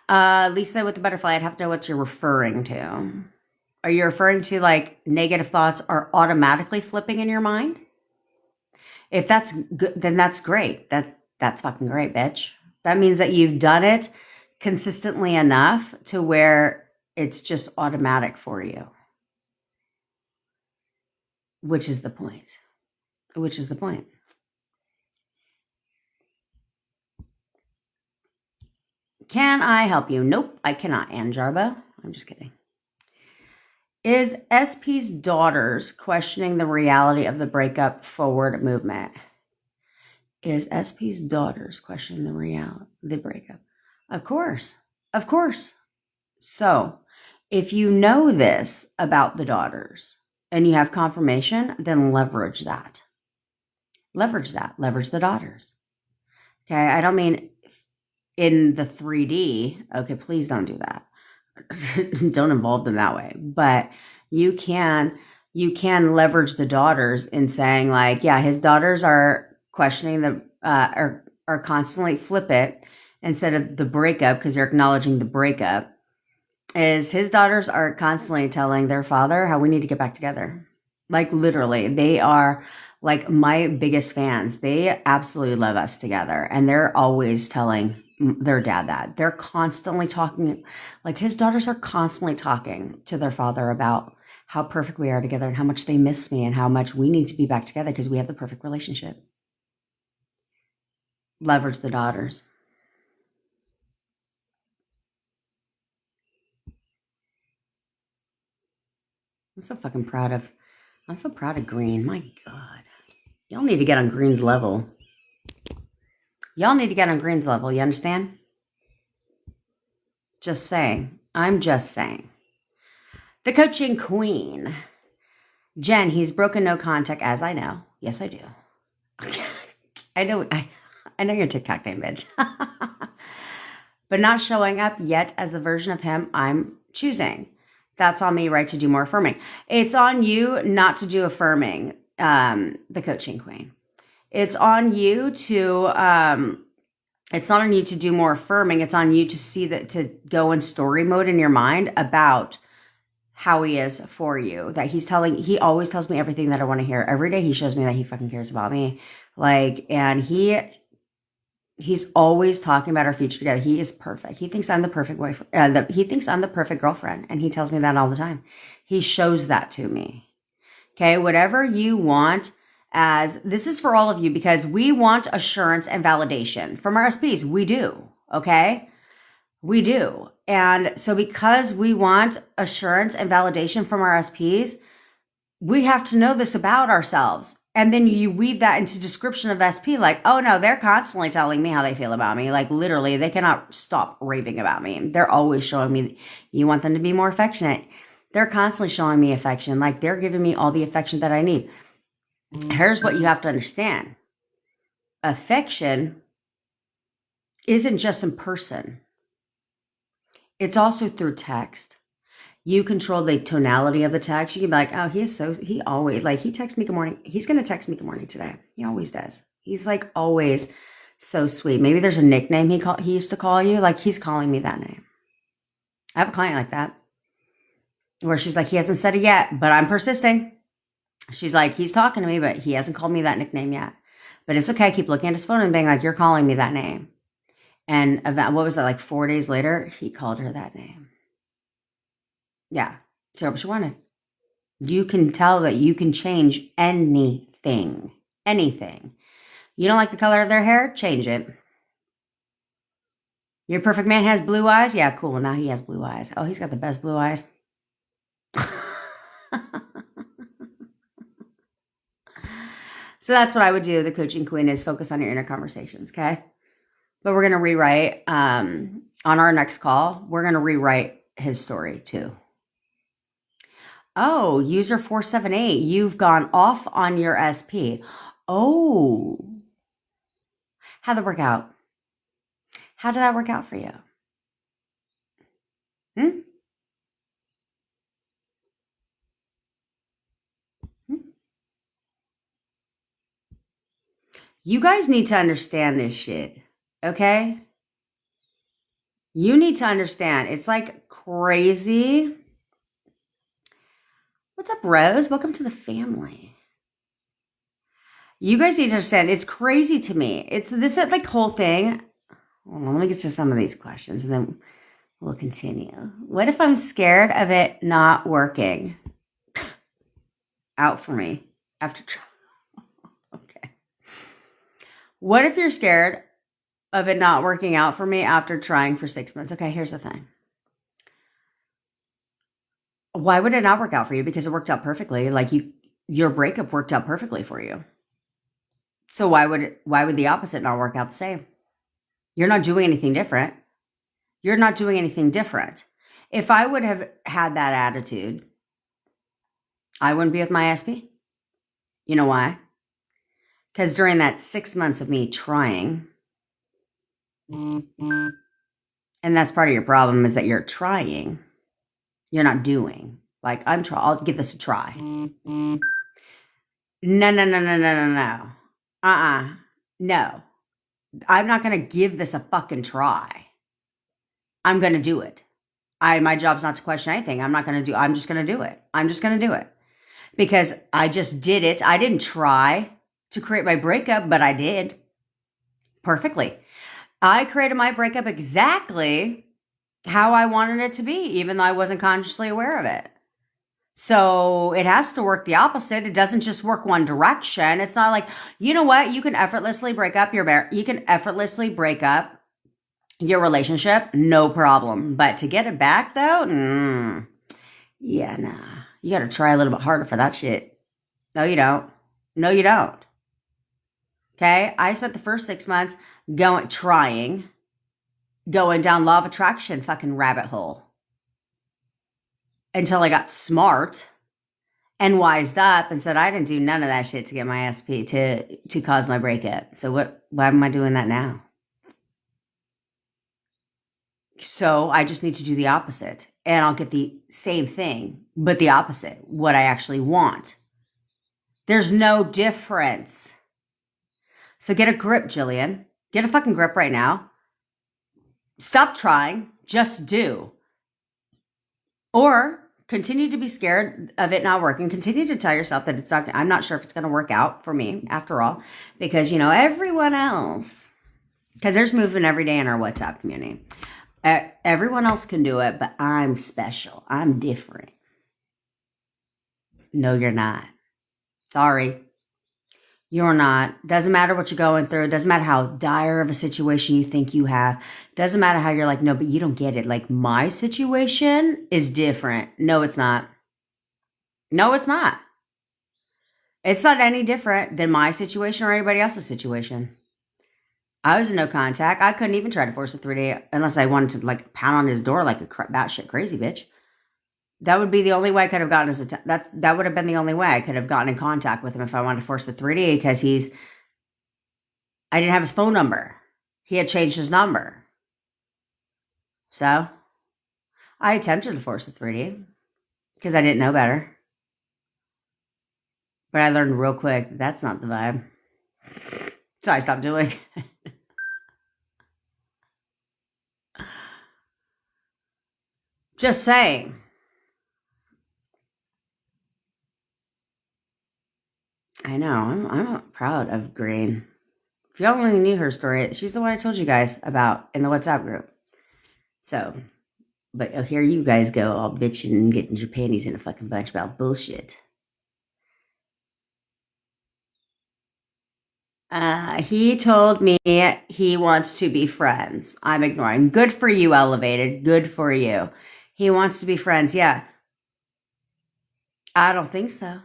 Lisa with the butterfly, I'd have to know what you're referring to. Are you referring to like negative thoughts are automatically flipping in your mind? If that's good, then that's great. That's fucking great, bitch. That means that you've done it consistently enough to where it's just automatic for you. Which is the point. Which is the point. Can I help you? Nope, I cannot, Ann Jarbo. I'm just kidding. Is SP's daughters questioning the reality of the breakup forward movement? Is SP's daughters questioning the reality of the breakup? Of course. Of course. So, if you know this about the daughters and you have confirmation, then leverage that. Leverage that. Leverage the daughters. Okay. I don't mean in the 3D. Okay. Please don't do that. Don't involve them that way. But you can leverage the daughters in saying like, yeah, his daughters are questioning the, are constantly flip it instead of the breakup because they're acknowledging the breakup. Is his daughters are constantly telling their father how we need to get back together. Like literally, they are like my biggest fans. They absolutely love us together. And they're always telling their dad that. They're constantly talking, like his daughters are constantly talking to their father about how perfect we are together and how much they miss me and how much we need to be back together because we have the perfect relationship. Leverage the daughters. I'm so proud of Green. My God. Y'all need to get on Green's level. Y'all need to get on Green's level. You understand? Just saying. I'm just saying. The coaching queen. Jen, he's broken no contact, as I know. Yes, I do. I know your TikTok name, bitch. But not showing up yet as the version of him I'm choosing. That's on me, right, to do more affirming. It's on you not to do affirming, the coaching queen. It's on you to, it's not on you to do more affirming. It's on you to see that, to go in story mode in your mind about how he is for you. That he always tells me everything that I want to hear. Every day he shows me that he fucking cares about me. Like, and he's always talking about our future together. He is perfect. He thinks I'm the perfect wife. He thinks I'm the perfect girlfriend. And he tells me that all the time. He shows that to me. Okay. Whatever you want, as this is for all of you, because we want assurance and validation from our SPs. We do. Okay. We do. And so because we want assurance and validation from our SPs, we have to know this about ourselves. And then you weave that into description of SP, like, oh no, they're constantly telling me how they feel about me. Like literally, they cannot stop raving about me. They're always showing me, you want them to be more affectionate. They're constantly showing me affection. Like they're giving me all the affection that I need. Here's what you have to understand. Affection isn't just in person. It's also through text. You control the tonality of the text. You can be like, oh, he always, like, he texts me good morning. He's going to text me good morning today. He always does. He's like always so sweet. Maybe there's a nickname he used to call you. Like he's calling me that name. I have a client like that where she's like, he hasn't said it yet, but I'm persisting. She's like, he's talking to me, but he hasn't called me that nickname yet. But it's okay. I keep looking at his phone and being like, you're calling me that name. And what was it, like 4 days later, he called her that name. Yeah. So what she wanted. You can tell that you can change anything. Anything. You don't like the color of their hair? Change it. Your perfect man has blue eyes? Yeah, cool. Now he has blue eyes. Oh, he's got the best blue eyes. So that's what I would do. The coaching queen is focus on your inner conversations, okay? But we're going to rewrite, on our next call, we're going to rewrite his story too. Oh, user 478, you've gone off on your SP. Oh, how'd that work out? How did that work out for you? Hmm? You guys need to understand this shit, okay? You need to understand. It's like crazy. What's up, Rose? Welcome to the family. You guys need to understand. It's crazy to me. It's this like whole thing. Hold on, let me get to some of these questions and then we'll continue. What if I'm scared of it not working out for me after okay. What if you're scared of it not working out for me after trying for 6 months? Okay, here's the thing. Why would it not work out for you? Because it worked out perfectly. Like your breakup worked out perfectly for you. So why would the opposite not work out the same? You're not doing anything different. You're not doing anything different. If I would have had that attitude, I wouldn't be with my SP. You know why? Because during that 6 months of me trying, and that's part of your problem is that you're trying, you're not doing. Like, I'll give this a try. No. No. I'm not going to give this a fucking try. I'm going to do it. My job's not to question anything. I'm just going to do it. I'm just going to do it. Because I just did it. I didn't try to create my breakup, but I did. Perfectly. I created my breakup exactly how I wanted it to be, even though I wasn't consciously aware of it. So it has to work the opposite. It doesn't just work one direction. It's not like, you know what? You can effortlessly break up your relationship, no problem. But to get it back though, yeah, nah. You got to try a little bit harder for that shit. No, you don't. No, you don't. Okay? I spent the first 6 months going down law of attraction fucking rabbit hole until I got smart and wised up and said I didn't do none of that shit to get my SP to cause my breakup. So why am I doing that now? So I just need to do the opposite and I'll get the same thing, but the opposite, what I actually want. There's no difference. So get a grip, Jillian. Get a fucking grip right now. Stop trying. Just do. Or continue to be scared of it not working. Continue to tell yourself that I'm not sure if it's going to work out for me after all. Because, everyone else, because there's movement every day in our WhatsApp community. Everyone else can do it, but I'm special. I'm different. No, you're not. Sorry. You're not. Doesn't matter what you're going through. Doesn't matter how dire of a situation you think you have. Doesn't matter how you're like, no, but you don't get it. Like, my situation is different. No, it's not. No, it's not. It's not any different than my situation or anybody else's situation. I was in no contact. I couldn't even try to force a 3-day unless I wanted to like pound on his door like a batshit crazy bitch. That would be the only way I could have gotten his that would have been the only way I could have gotten in contact with him if I wanted to force the 3D because I didn't have his phone number. He had changed his number. So I attempted to force the 3D because I didn't know better. But I learned real quick that's not the vibe. So I stopped doing it. Just saying. I know. I'm proud of Green. If y'all only knew her story, she's the one I told you guys about in the WhatsApp group. So, but here you guys go all bitching and getting your panties in a fucking bunch about bullshit. He told me he wants to be friends. I'm ignoring. Good for you, Elevated. Good for you. He wants to be friends. Yeah. I don't think so.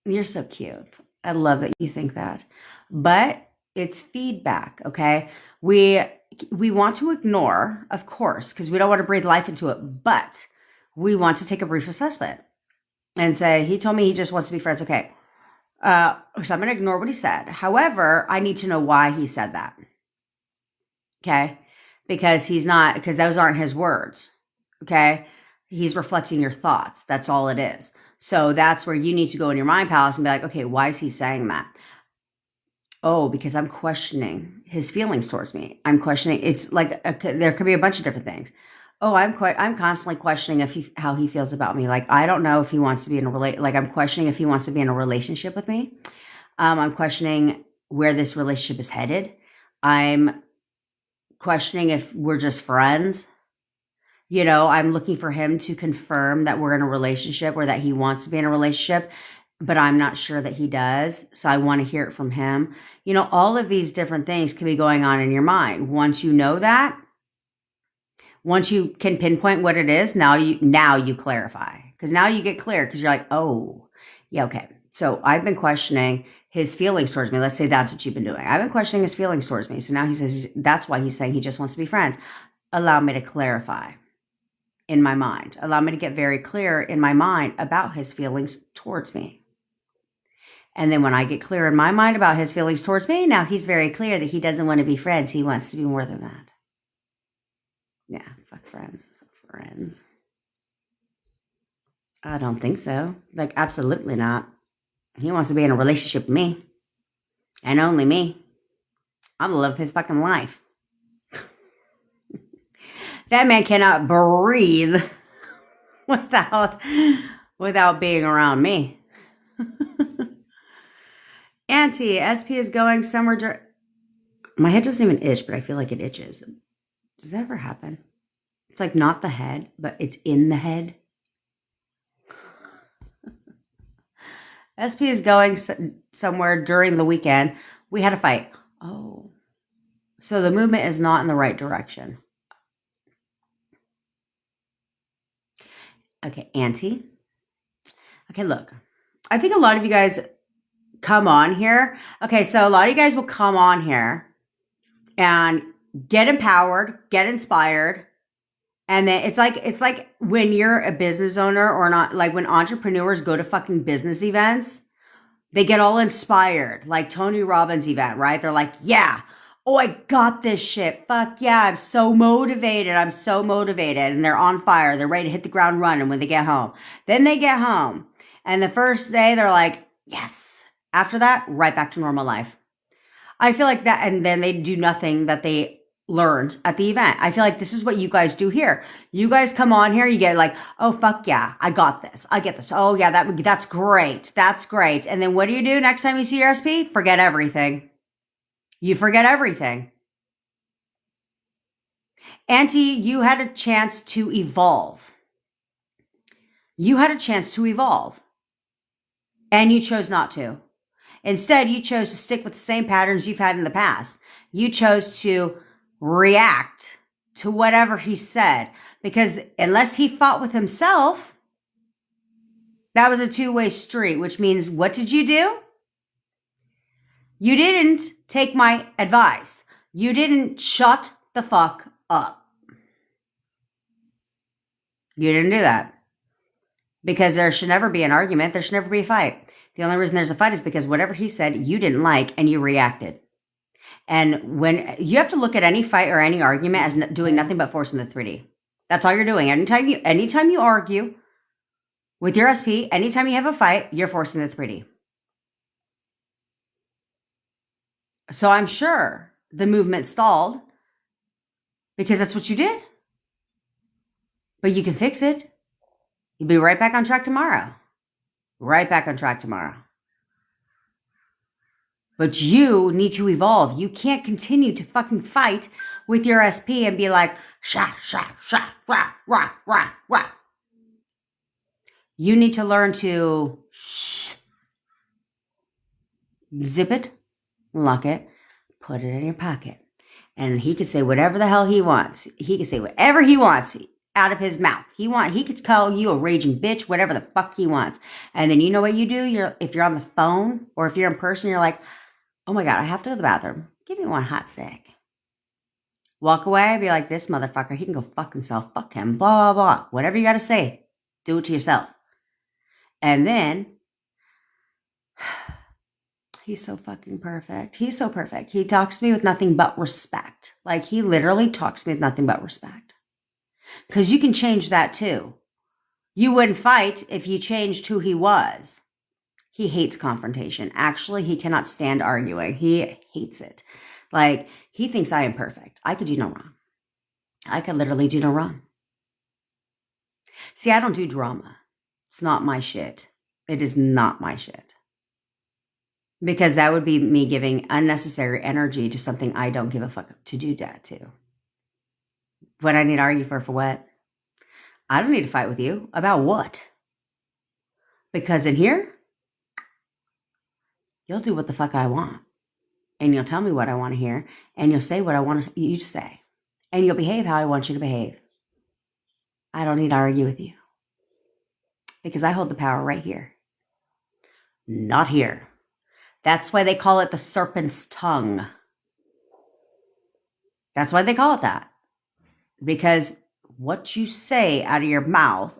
You're so cute. I love that you think that. But it's feedback, okay? We want to ignore, of course, because we don't want to breathe life into it, but we want to take a brief assessment and say, he told me he just wants to be friends. Okay. So I'm going to ignore what he said. However, I need to know why he said that. Okay? Because those aren't his words. Okay? He's reflecting your thoughts. That's all it is. So that's where you need to go in your mind palace and be like, okay, why is he saying that? Oh, because I'm questioning his feelings towards me. I'm questioning. It's like there could be a bunch of different things. Oh, I'm constantly questioning how he feels about me. Like I don't know if he wants to be in a like I'm questioning if he wants to be in a relationship with me. I'm questioning where this relationship is headed. I'm questioning if we're just friends. I'm looking for him to confirm that we're in a relationship or that he wants to be in a relationship, but I'm not sure that he does. So I want to hear it from him. All of these different things can be going on in your mind. Once you know that, once you can pinpoint what it is, now you clarify. Because now you get clear because you're like, oh, yeah, okay. So I've been questioning his feelings towards me. Let's say that's what you've been doing. I've been questioning his feelings towards me. So now he says that's why he's saying he just wants to be friends. Allow me to clarify in my mind. Allow me to get very clear in my mind about his feelings towards me. And then when I get clear in my mind about his feelings towards me, now he's very clear that he doesn't want to be friends. He wants to be more than that. Yeah, fuck friends. Fuck friends. I don't think so. Like, absolutely not. He wants to be in a relationship with me. And only me. I'm the love of his fucking life. That man cannot breathe without being around me. Auntie, SP is going somewhere. My head doesn't even itch, but I feel like it itches. Does that ever happen? It's like not the head, but it's in the head. SP is going somewhere during the weekend. We had a fight. Oh. So the movement is not in the right direction. Okay, Auntie. Okay, look. I think a lot of you guys come on here. Okay, so a lot of you guys will come on here and get empowered, get inspired. And then it's like when you're a business owner or not, like when entrepreneurs go to fucking business events, they get all inspired, like Tony Robbins event, right? They're like, yeah, oh, I got this shit. Fuck yeah, I'm so motivated. I'm so motivated. And they're on fire. They're ready to hit the ground running when they get home. Then they get home. And the first day, they're like, yes. After that, right back to normal life. I feel like that, and then they do nothing that they learned at the event. I feel like this is what you guys do here. You guys come on here, you get like, oh, fuck yeah, I got this. I get this. Oh, yeah, that's great. That's great. And then what do you do next time you see your SP? Forget everything. You forget everything. Auntie, you had a chance to evolve. You had a chance to evolve. And you chose not to. Instead, you chose to stick with the same patterns you've had in the past. You chose to react to whatever he said. Because unless he fought with himself, that was a two-way street, which means what did you do? You didn't take my advice. You didn't shut the fuck up. You didn't do that. Because there should never be an argument. There should never be a fight. The only reason there's a fight is because whatever he said, you didn't like and you reacted. And when you have to look at any fight or any argument as doing nothing but forcing the 3D. That's all you're doing. Anytime you argue with your SP, anytime you have a fight, you're forcing the 3D. So I'm sure the movement stalled because that's what you did. But you can fix it. You'll be right back on track tomorrow. Right back on track tomorrow. But you need to evolve. You can't continue to fucking fight with your SP and be like, sha, sha, sha, rah, rah, rah, rah. You need to learn to zip it, lock it, put it in your pocket. And he could say whatever the hell he wants. He could say whatever he wants out of his mouth. He could call you a raging bitch, whatever the fuck he wants. And then you know what you do? If you're on the phone or if you're in person, you're like, oh my God, I have to go to the bathroom. Give me one hot sec. Walk away, be like, this motherfucker, he can go fuck himself. Fuck him, blah, blah, blah. Whatever you got to say, do it to yourself. And then, he's so fucking perfect. He's so perfect. He talks to me with nothing but respect. Like, he literally talks to me with nothing but respect. Because you can change that too. You wouldn't fight if you changed who he was. He hates confrontation. Actually, he cannot stand arguing. He hates it. Like, he thinks I am perfect. I could do no wrong. I could literally do no wrong. See, I don't do drama. It's not my shit. It is not my shit. Because that would be me giving unnecessary energy to something I don't give a fuck to do that to. What I need to argue for what? I don't need to fight with you. About what? Because in here, you'll do what the fuck I want. And you'll tell me what I want to hear. And you'll say what I want you to say. And you'll behave how I want you to behave. I don't need to argue with you. Because I hold the power right here. Not here. That's why they call it the serpent's tongue. That's why they call it that. Because what you say out of your mouth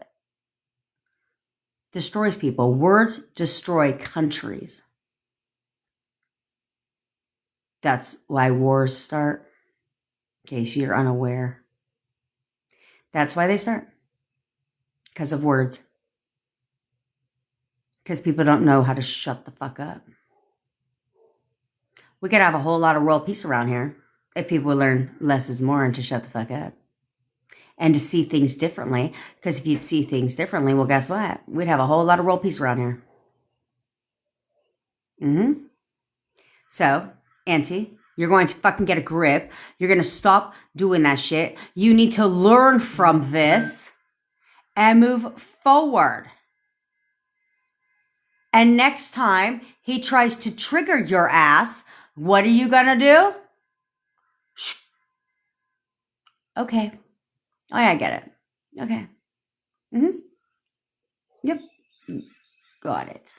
destroys people. Words destroy countries. That's why wars start. In case you're unaware. That's why they start. Because of words. Because people don't know how to shut the fuck up. We could have a whole lot of world peace around here if people would learn less is more and to shut the fuck up. And to see things differently. Because if you'd see things differently, well, guess what? We'd have a whole lot of world peace around here. So, Auntie, you're going to fucking get a grip. You're going to stop doing that shit. You need to learn from this and move forward. And next time he tries to trigger your ass, what are you going to do? Shh. Okay. Oh, yeah, I get it. Okay. Yep. Got it.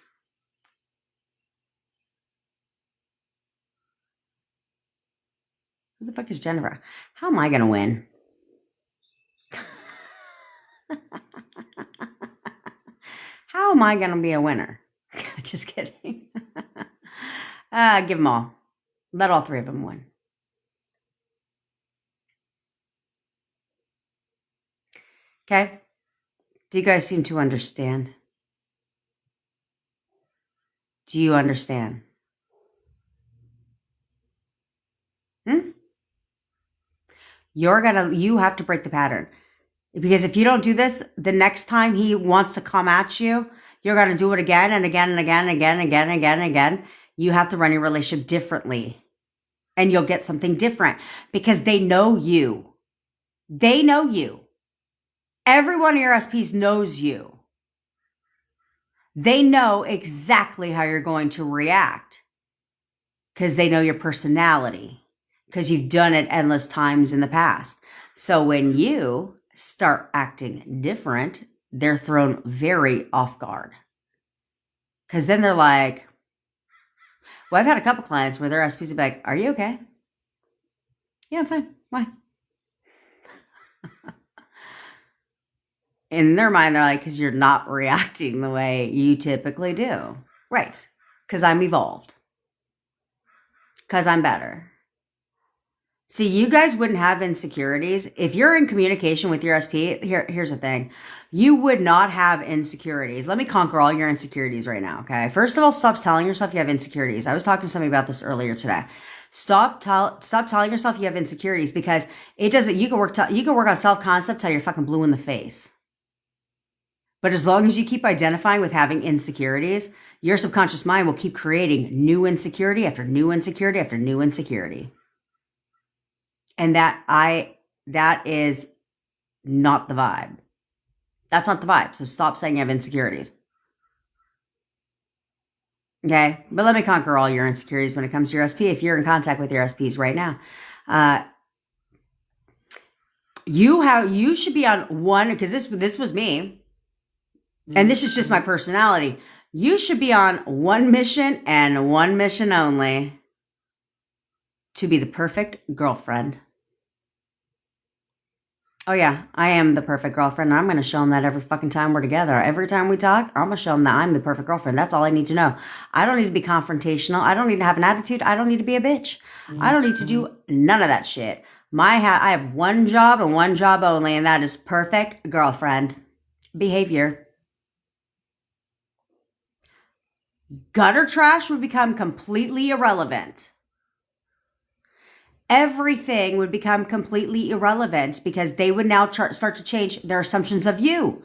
Who the fuck is Jennifer? How am I going to win? How am I going to be a winner? Just kidding. Give them all. Let all three of them win. Okay? Do you guys seem to understand? Do you understand? You have to break the pattern. Because if you don't do this, the next time he wants to come at you, you're going to do it again and again and again and again and again and again and again. You have to run your relationship differently. And you'll get something different. Because they know you. They know you. Every one of your SPs knows you. They know exactly how you're going to react. Because they know your personality. Because you've done it endless times in the past. So when you start acting different, they're thrown very off guard. Because then they're like, well, I've had a couple clients where their SPs are like, are you okay? Yeah, I'm fine. Why? In their mind, they're like, because you're not reacting the way you typically do. Right. Because I'm evolved. Because I'm better. See, you guys wouldn't have insecurities. If you're in communication with your SP, here's the thing. You would not have insecurities. Let me conquer all your insecurities right now, okay? First of all, stop telling yourself you have insecurities. I was talking to somebody about this earlier today. Stop telling yourself you have insecurities because it doesn't. You can work on self-concept till you're fucking blue in the face. But as long as you keep identifying with having insecurities, your subconscious mind will keep creating new insecurity after new insecurity after new insecurity. And that is not the vibe. That's not the vibe. So stop saying you have insecurities. Okay? But let me conquer all your insecurities when it comes to your SP. If you're in contact with your SPs right now, you should be on one, because this was me. And this is just my personality. You should be on one mission and one mission only. To be the perfect girlfriend. Oh yeah, I am the perfect girlfriend. And I'm going to show them that every fucking time we're together. Every time we talk, I'm going to show them that I'm the perfect girlfriend. That's all I need to know. I don't need to be confrontational. I don't need to have an attitude. I don't need to be a bitch. I don't need to do none of that shit. I have one job and one job only, and that is perfect girlfriend behavior. Gutter trash would become completely irrelevant. Everything would become completely irrelevant because they would now start to change their assumptions of you.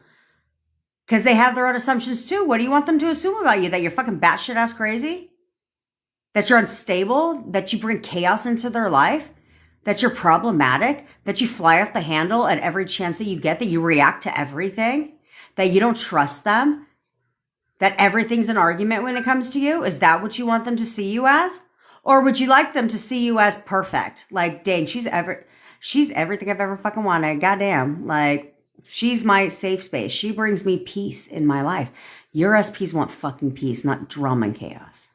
Because they have their own assumptions too. What do you want them to assume about you? That you're fucking batshit ass crazy? That you're unstable? That you bring chaos into their life? That you're problematic? That you fly off the handle at every chance that you get? That you react to everything? That you don't trust them? That everything's an argument when it comes to you? Is that what you want them to see you as? Or would you like them to see you as perfect? Like, dang, she's everything I've ever fucking wanted. Goddamn. Like, she's my safe space. She brings me peace in my life. Your SPs want fucking peace, not drama and chaos.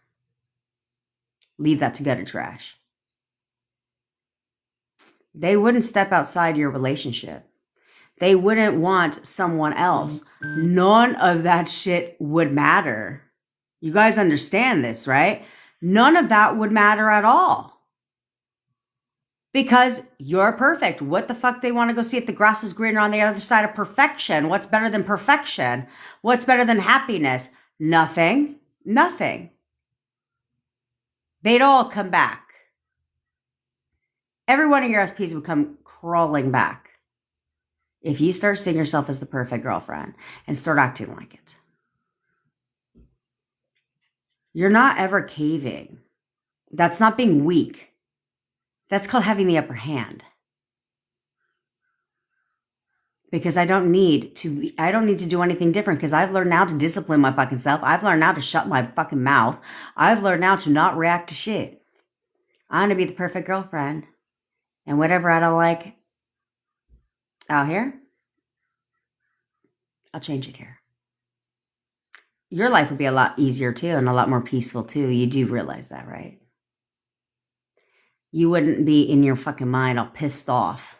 Leave that to gutter trash. They wouldn't step outside your relationship. They wouldn't want someone else. None of that shit would matter. You guys understand this, right? None of that would matter at all. Because you're perfect. What the fuck they want to go see if the grass is greener on the other side of perfection? What's better than perfection? What's better than happiness? Nothing. Nothing. They'd all come back. Every one of your SPs would come crawling back if you start seeing yourself as the perfect girlfriend and start acting like it. You're not ever caving. That's not being weak. That's called having the upper hand. Because I don't need to do anything different because I've learned now to discipline my fucking self. I've learned now to shut my fucking mouth. I've learned now to not react to shit. I'm going to be the perfect girlfriend. And whatever I don't like out here, I'll change it here. Your life would be a lot easier too and a lot more peaceful too. You do realize that, right? You wouldn't be in your fucking mind all pissed off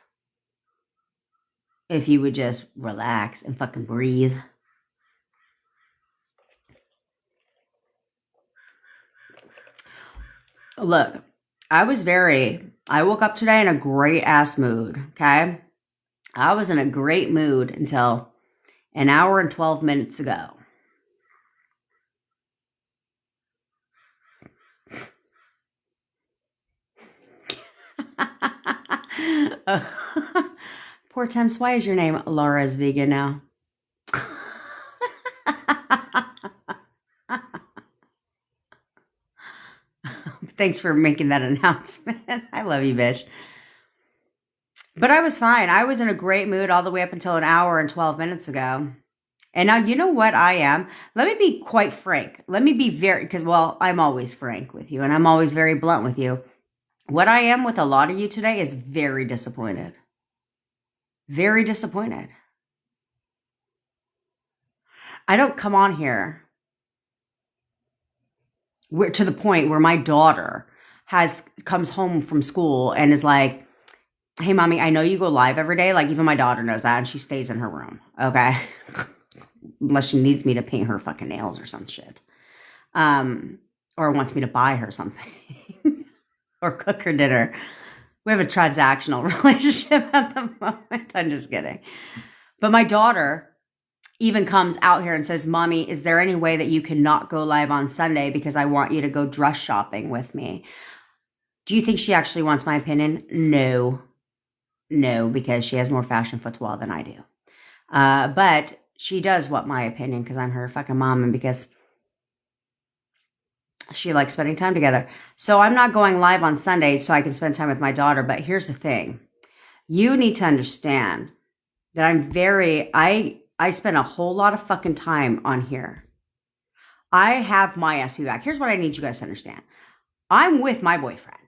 if you would just relax and fucking breathe. Look, I woke up today in a great ass mood, okay? I was in a great mood until an hour and 12 minutes ago. Poor Temps, why is your name Laura's vegan now? Thanks for making that announcement. I love you, bitch. But I was fine. I was in a great mood all the way up until an hour and 12 minutes ago. And now you know what I am? Let me be quite frank. Let me be because, well, I'm always frank with you and I'm always very blunt with you. What I am with a lot of you today is very disappointed. Very disappointed. I don't come on here to the point where my daughter comes home from school and is like, hey, mommy, I know you go live every day. Like, even my daughter knows that, and she stays in her room, okay? Unless she needs me to paint her fucking nails or some shit. Or wants me to buy her something. Or cook her dinner. We have a transactional relationship at the moment. I'm just kidding. But my daughter even comes out here and says, Mommy, is there any way that you cannot go live on Sunday because I want you to go dress shopping with me? Do you think she actually wants my opinion? No, because she has more fashion footwear than I do. But she does want my opinion because I'm her fucking mom and because she likes spending time together. So I'm not going live on Sunday so I can spend time with my daughter. But here's the thing. You need to understand that I spend a whole lot of fucking time on here. I have my SP back. Here's what I need you guys to understand. I'm with my boyfriend.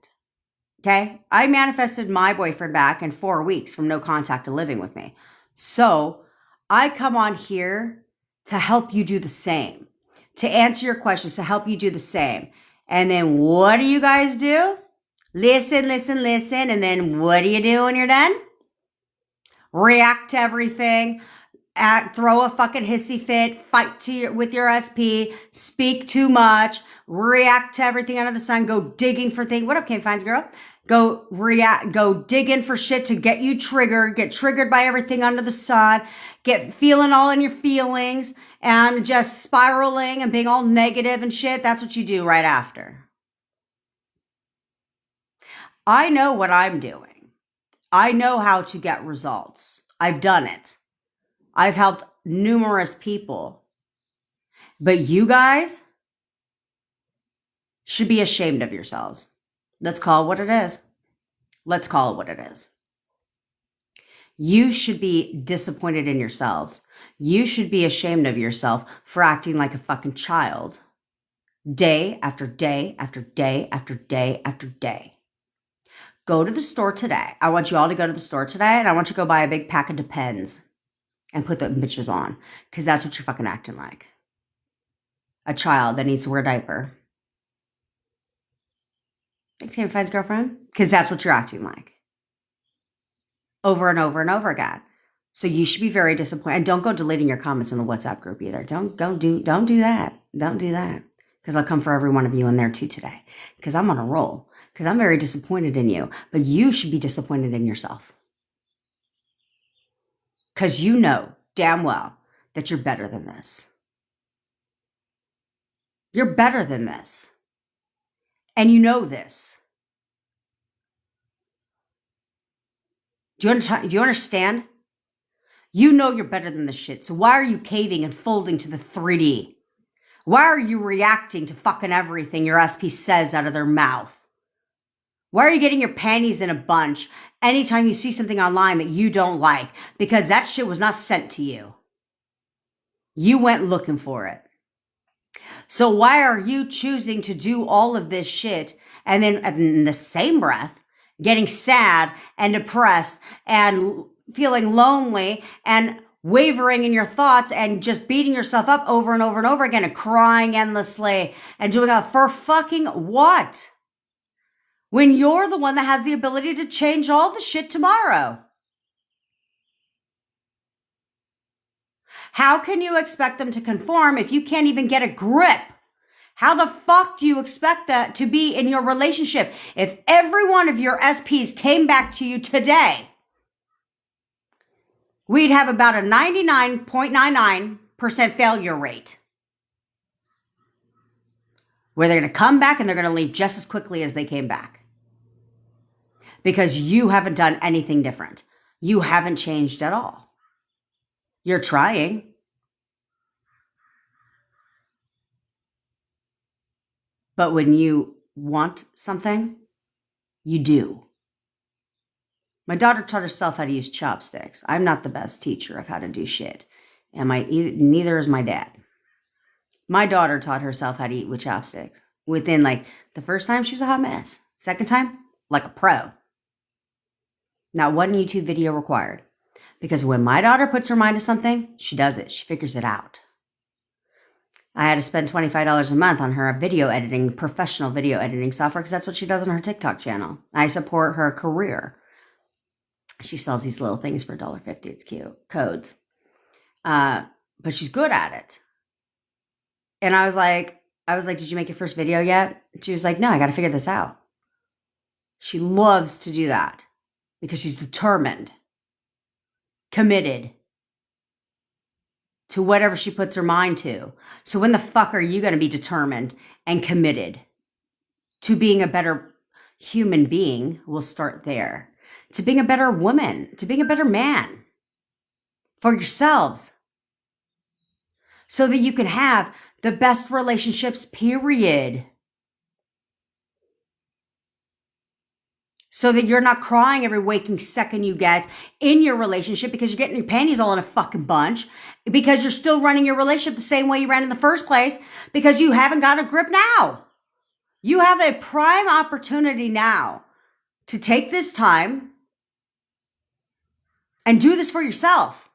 Okay? I manifested my boyfriend back in 4 weeks from no contact to living with me. So I come on here to help you do the same. To answer your questions, to help you do the same. And then what do you guys do? Listen. And then what do you do when you're done? React to everything. Throw a fucking hissy fit. Fight with your SP. Speak too much. React to everything under the sun. Go digging for things. What up, Kim Fines girl? Go react, go dig in for shit to get you triggered, get triggered by everything under the sun, get feeling all in your feelings and just spiraling and being all negative and shit. That's what you do right after. I know what I'm doing. I know how to get results. I've done it. I've helped numerous people. But you guys should be ashamed of yourselves. Let's call it what it is. Let's call it what it is. You should be disappointed in yourselves. You should be ashamed of yourself for acting like a fucking child. Day after day after day after day after day. Go to the store today. I want you all to go to the store today and I want you to go buy a big pack of Depends and put them bitches on because that's what you're fucking acting like. A child that needs to wear a diaper. Thanks, Kevin finds girlfriend. Because that's what you're acting like. Over and over and over again. So you should be very disappointed. And don't go deleting your comments in the WhatsApp group either. Don't do that. Don't do that. Because I'll come for every one of you in there too today. Because I'm on a roll. Because I'm very disappointed in you. But you should be disappointed in yourself. Because you know damn well that you're better than this. You're better than this. And you know this. Do you understand? You know you're better than this shit. So why are you caving and folding to the 3D? Why are you reacting to fucking everything your SP says out of their mouth? Why are you getting your panties in a bunch anytime you see something online that you don't like? Because that shit was not sent to you. You went looking for it. So why are you choosing to do all of this shit and then in the same breath getting sad and depressed and feeling lonely and wavering in your thoughts and just beating yourself up over and over and over again and crying endlessly and doing that for fucking what? When you're the one that has the ability to change all the shit tomorrow. How can you expect them to conform if you can't even get a grip? How the fuck do you expect that to be in your relationship? If every one of your SPs came back to you today, we'd have about a 99.99% failure rate. Where they're going to come back and they're going to leave just as quickly as they came back. Because you haven't done anything different. You haven't changed at all. You're trying. But when you want something, you do. My daughter taught herself how to use chopsticks. I'm not the best teacher of how to do shit. And neither is my dad. My daughter taught herself how to eat with chopsticks. Within the first time, she was a hot mess. Second time, like a pro. Not one YouTube video required. Because when my daughter puts her mind to something, she does it. She figures it out. I had to spend $25 a month on her professional video editing software because that's what she does on her TikTok channel. I support her career. She sells these little things for $1.50. It's cute. Codes. But she's good at it. And I was like, did you make your first video yet? She was like, no, I got to figure this out. She loves to do that because she's determined, committed to whatever she puts her mind to. So when the fuck are you going to be determined and committed to being a better human being? We'll start there. To being a better woman, to being a better man for yourselves. So that you can have the best relationships, period. So that you're not crying every waking second you get in your relationship because you're getting your panties all in a fucking bunch, because you're still running your relationship the same way you ran in the first place, because you haven't got a grip now. You have a prime opportunity now to take this time and do this for yourself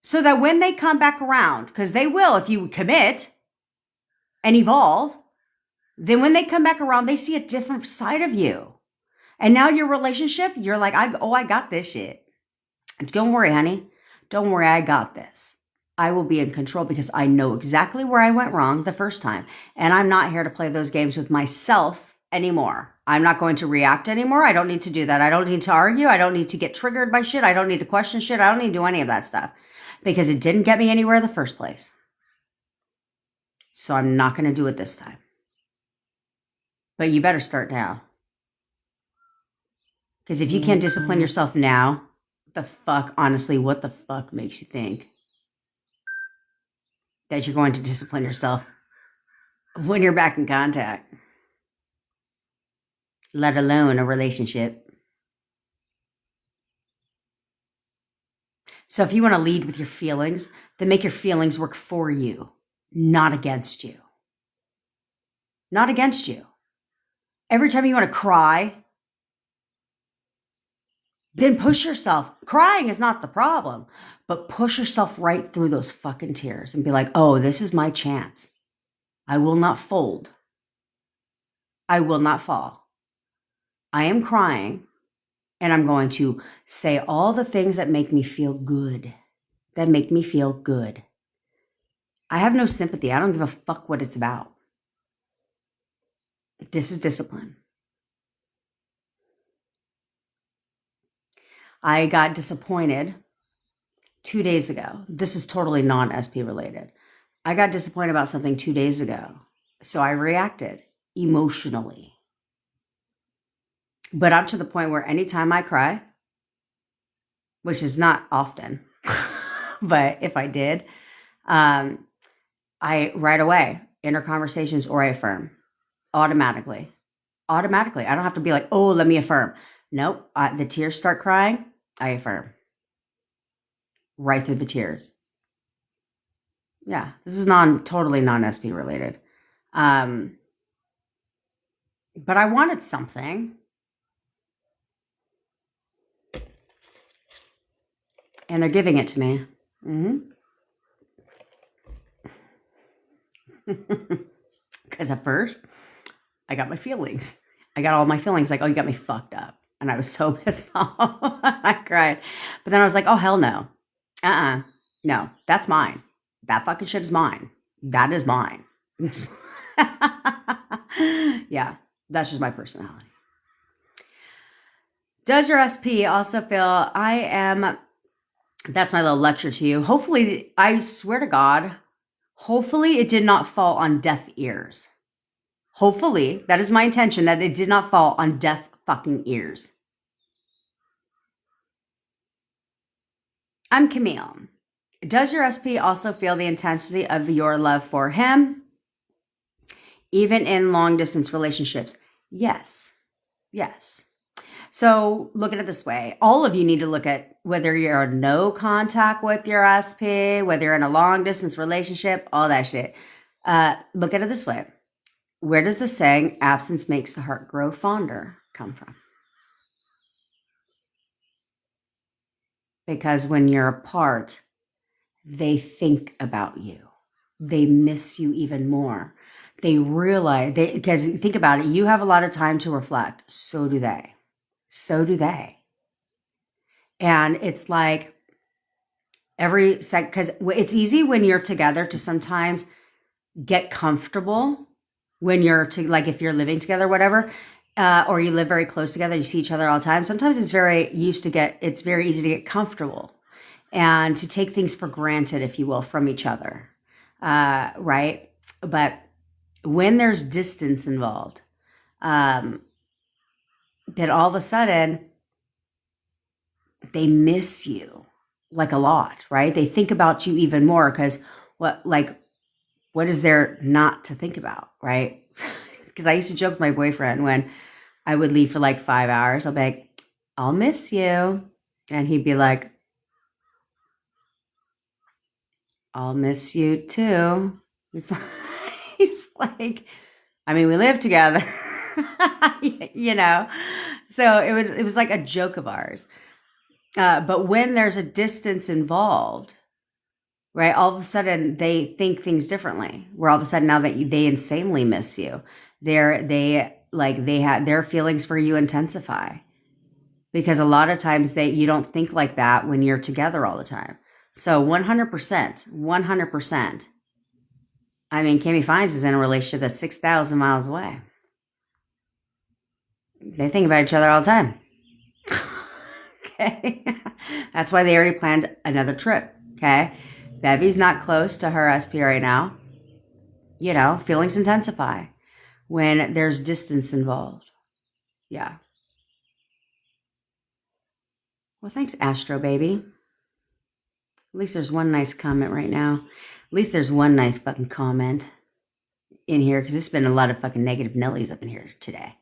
so that when they come back around, because they will if you commit and evolve, then when they come back around, they see a different side of you. And now your relationship, you're like, I got this shit. Don't worry, honey. Don't worry, I got this. I will be in control because I know exactly where I went wrong the first time. And I'm not here to play those games with myself anymore. I'm not going to react anymore. I don't need to do that. I don't need to argue. I don't need to get triggered by shit. I don't need to question shit. I don't need to do any of that stuff because it didn't get me anywhere in the first place. So I'm not going to do it this time. But you better start now. Because if you can't discipline yourself now, honestly, what the fuck makes you think that you're going to discipline yourself when you're back in contact? Let alone a relationship. So if you want to lead with your feelings, then make your feelings work for you, not against you. Not against you. Every time you want to cry, then push yourself. Crying is not the problem, but push yourself right through those fucking tears and be like, oh, this is my chance. I will not fold. I will not fall. I am crying, and I'm going to say all the things that make me feel good, that make me feel good. I have no sympathy. I don't give a fuck what it's about. This is discipline. I got disappointed 2 days ago. This is totally non-SP related. I got disappointed about something 2 days ago. So I reacted emotionally. But I'm to the point where anytime I cry, which is not often, but if I did, I right away enter conversations or I affirm automatically. I don't have to be like, oh, let me affirm. Nope. The tears start crying. I affirm. Right through the tears. Yeah, this was totally non-SP related. But I wanted something. And they're giving it to me. Because at first, I got my feelings. I got all my feelings like, oh, you got me fucked up. And I was so pissed off. I cried. But then I was like, oh, hell no. No, that's mine. That fucking shit is mine. That is mine. Yeah, that's just my personality. Does your SP also feel that's my little lecture to you. Hopefully, I swear to God, hopefully it did not fall on deaf ears. Hopefully, that is my intention, that it did not fall on deaf fucking ears. I'm Camille. Does your SP also feel the intensity of your love for him, even in long distance relationships? Yes. So look at it this way. All of you need to look at whether you're in no contact with your SP, whether you're in a long distance relationship, all that shit. Look at it this way. Where does the saying, absence makes the heart grow fonder, come from? Because when you're apart, they think about you. They miss you even more. They realize, because think about it, you have a lot of time to reflect. So do they. And it's like because it's easy when you're together to sometimes get comfortable when if you're living together, whatever, or you live very close together, you see each other all the time. Sometimes it's very easy to get comfortable and to take things for granted, if you will, from each other. Right. But when there's distance involved, then all of a sudden they miss you like a lot, right? They think about you even more because what is there not to think about, right? Because I used to joke with my boyfriend when I would leave for like 5 hours. I'll be like, I'll miss you. And he'd be like, I'll miss you too. He's like, I mean, we live together, So it was like a joke of ours. But when there's a distance involved, right, all of a sudden they think things differently. Where all of a sudden now that they insanely miss you, their feelings for you intensify. Because a lot of times you don't think like that when you're together all the time. So 100%. I mean, Cami Fines is in a relationship that's 6,000 miles away. They think about each other all the time. Okay. That's why they already planned another trip. Okay. Bevy's not close to her SP right now. You know, feelings intensify when there's distance involved. Yeah. Well, thanks, Astro Baby. At least there's one nice comment right now. At least there's one nice fucking comment in here, because there's been a lot of fucking negative Nellies up in here today.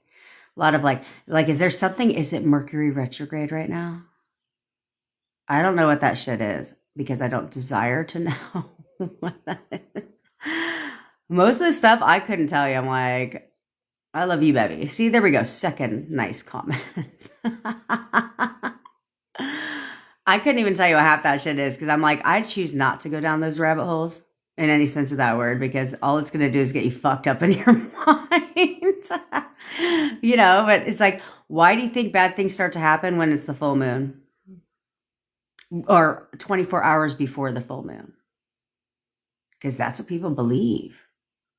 A lot of like, is there something? Is it Mercury retrograde right now? I don't know what that shit is, because I don't desire to know what that is. Most of the stuff I couldn't tell you. I'm like, I love you, baby. See, there we go. Second nice comment. I couldn't even tell you what half that shit is, because I'm like, I choose not to go down those rabbit holes in any sense of that word, because all it's going to do is get you fucked up in your mind. You know, but it's like, why do you think bad things start to happen when it's the full moon? Or 24 hours before the full moon? Because that's what people believe.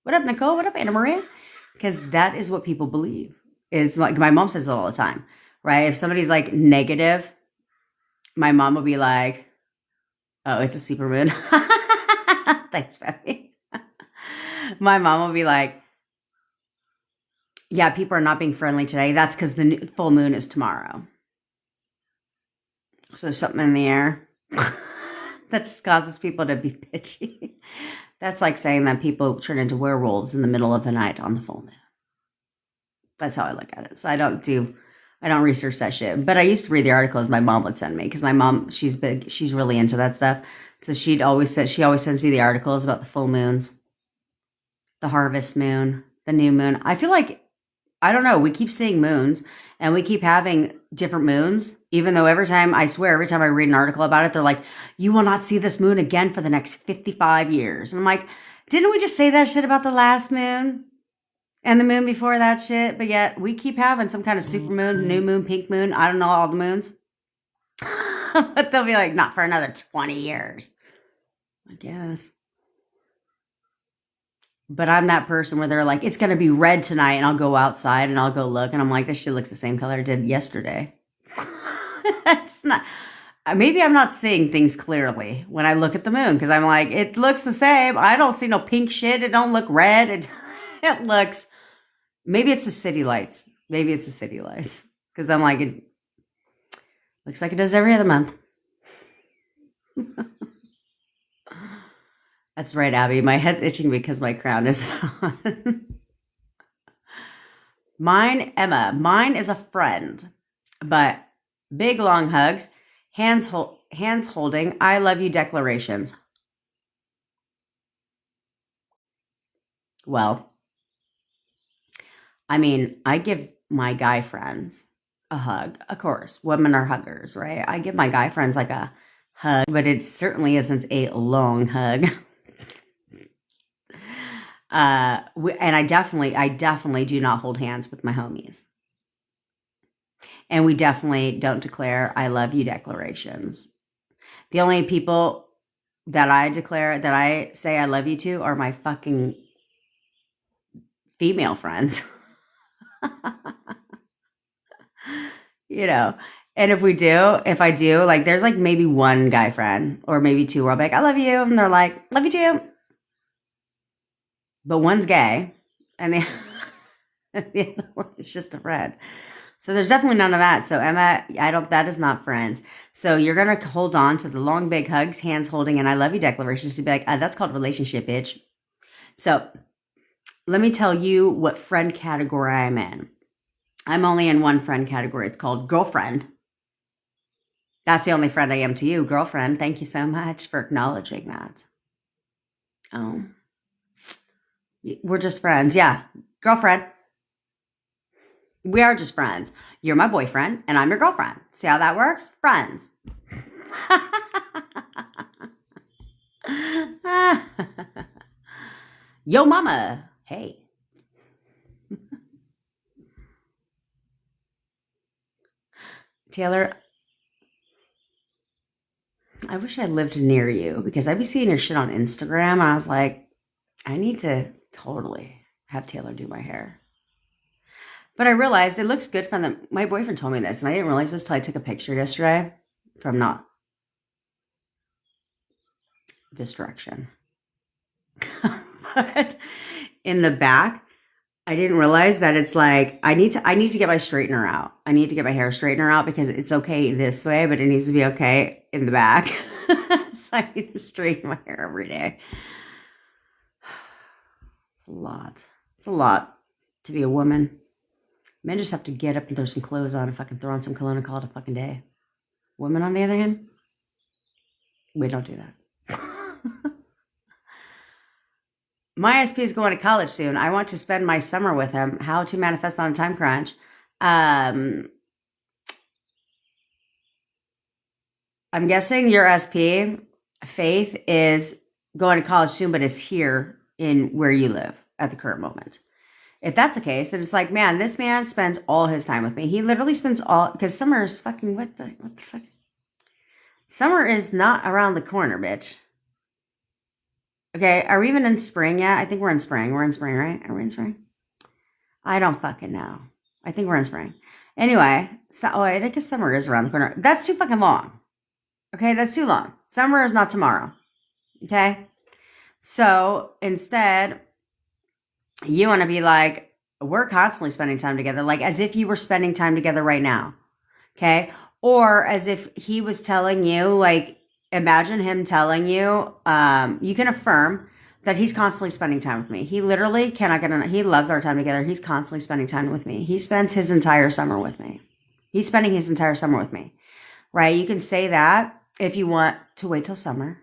What up, Nicole? What up, Anna Maria? Because that is what people believe. Is like, my mom says it all the time, right? If somebody's like negative, my mom will be like, oh, it's a supermoon. Thanks, baby. My mom will be like, yeah, people are not being friendly today. That's because the full moon is tomorrow. So there's something in the air that just causes people to be bitchy. That's like saying that people turn into werewolves in the middle of the night on the full moon. That's how I look at it. So I don't research that shit. But I used to read the articles my mom would send me, because my mom, she's big, she's really into that stuff. So she always sends me the articles about the full moons, the harvest moon, the new moon. I feel like, I don't know, we keep seeing moons and we keep having different moons, even though every time I read an article about it, they're like, you will not see this moon again for the next 55 years. And I'm like, didn't we just say that shit about the last moon and the moon before that shit? But yet we keep having some kind of super moon, new moon, pink moon. I don't know all the moons. But they'll be like, not for another 20 years, I guess. But I'm that person where they're like, it's going to be red tonight, and I'll go outside and I'll go look, and I'm like, this shit looks the same color it did yesterday. It's not. Maybe I'm not seeing things clearly when I look at the moon, because I'm like, it looks the same. I don't see no pink shit. It don't look red. It looks. Maybe it's the city lights. Because I'm like, it looks like it does every other month. That's right, Abby. My head's itching because my crown is on. Emma. Mine is a friend, but big long hugs, hands holding, I love you declarations. Well, I mean, I give my guy friends a hug. Of course, women are huggers, right? I give my guy friends like a hug, but it certainly isn't a long hug. And I definitely do not hold hands with my homies. And we definitely don't declare I love you declarations. The only people that I say I love you to are my fucking female friends. You know, and if I do, like, there's like maybe one guy friend or maybe two where I'll be like, I love you. And they're like, love you too. But one's gay, and the other one is just a friend. So there's definitely none of that. So Emma, that is not friends. So you're going to hold on to the long, big hugs, hands holding, and I love you declarations to be like, that's called relationship, bitch. So let me tell you what friend category I'm in. I'm only in one friend category. It's called girlfriend. That's the only friend I am to you, girlfriend. Thank you so much for acknowledging that. Oh. We're just friends. Yeah. Girlfriend. We are just friends. You're my boyfriend and I'm your girlfriend. See how that works? Friends. Yo mama. Hey. Taylor, I wish I lived near you, because I'd be seeing your shit on Instagram and I was like, I need to totally have Taylor do my hair. But I realized it looks good from them. My boyfriend told me this, and I didn't realize this till I took a picture yesterday from not this direction. But in the back, I didn't realize that it's like I need to get my straightener out. I need to get my hair straightener out because it's okay this way, but it needs to be okay in the back. So I need to straighten my hair every day. It's a lot. It's a lot to be a woman. Men just have to get up and throw some clothes on and fucking throw on some cologne and call it a fucking day. Women, on the other hand, we don't do that. My SP is going to college soon. I want to spend my summer with him. How to manifest on a time crunch. I'm guessing your SP, Faith, is going to college soon, but is here in where you live at the current moment. If that's the case, then it's like, man, this man spends all his time with me. He literally spends all, because summer is fucking, what the fuck? Summer is not around the corner, bitch. Okay, are we even in spring yet? I think we're in spring. We're in spring, right? Are we in spring? I don't fucking know. I think we're in spring. Anyway, so I guess summer is around the corner. That's too fucking long. Okay, that's too long. Summer is not tomorrow. Okay? So instead, you want to be like, we're constantly spending time together, like as if you were spending time together right now. Okay? Or as if he was telling you, like, imagine him telling you, you can affirm that he's constantly spending time with me. He literally cannot get enough. He loves our time together. He's constantly spending time with me. He spends his entire summer with me. He's spending his entire summer with me, right? You can say that if you want to wait till summer.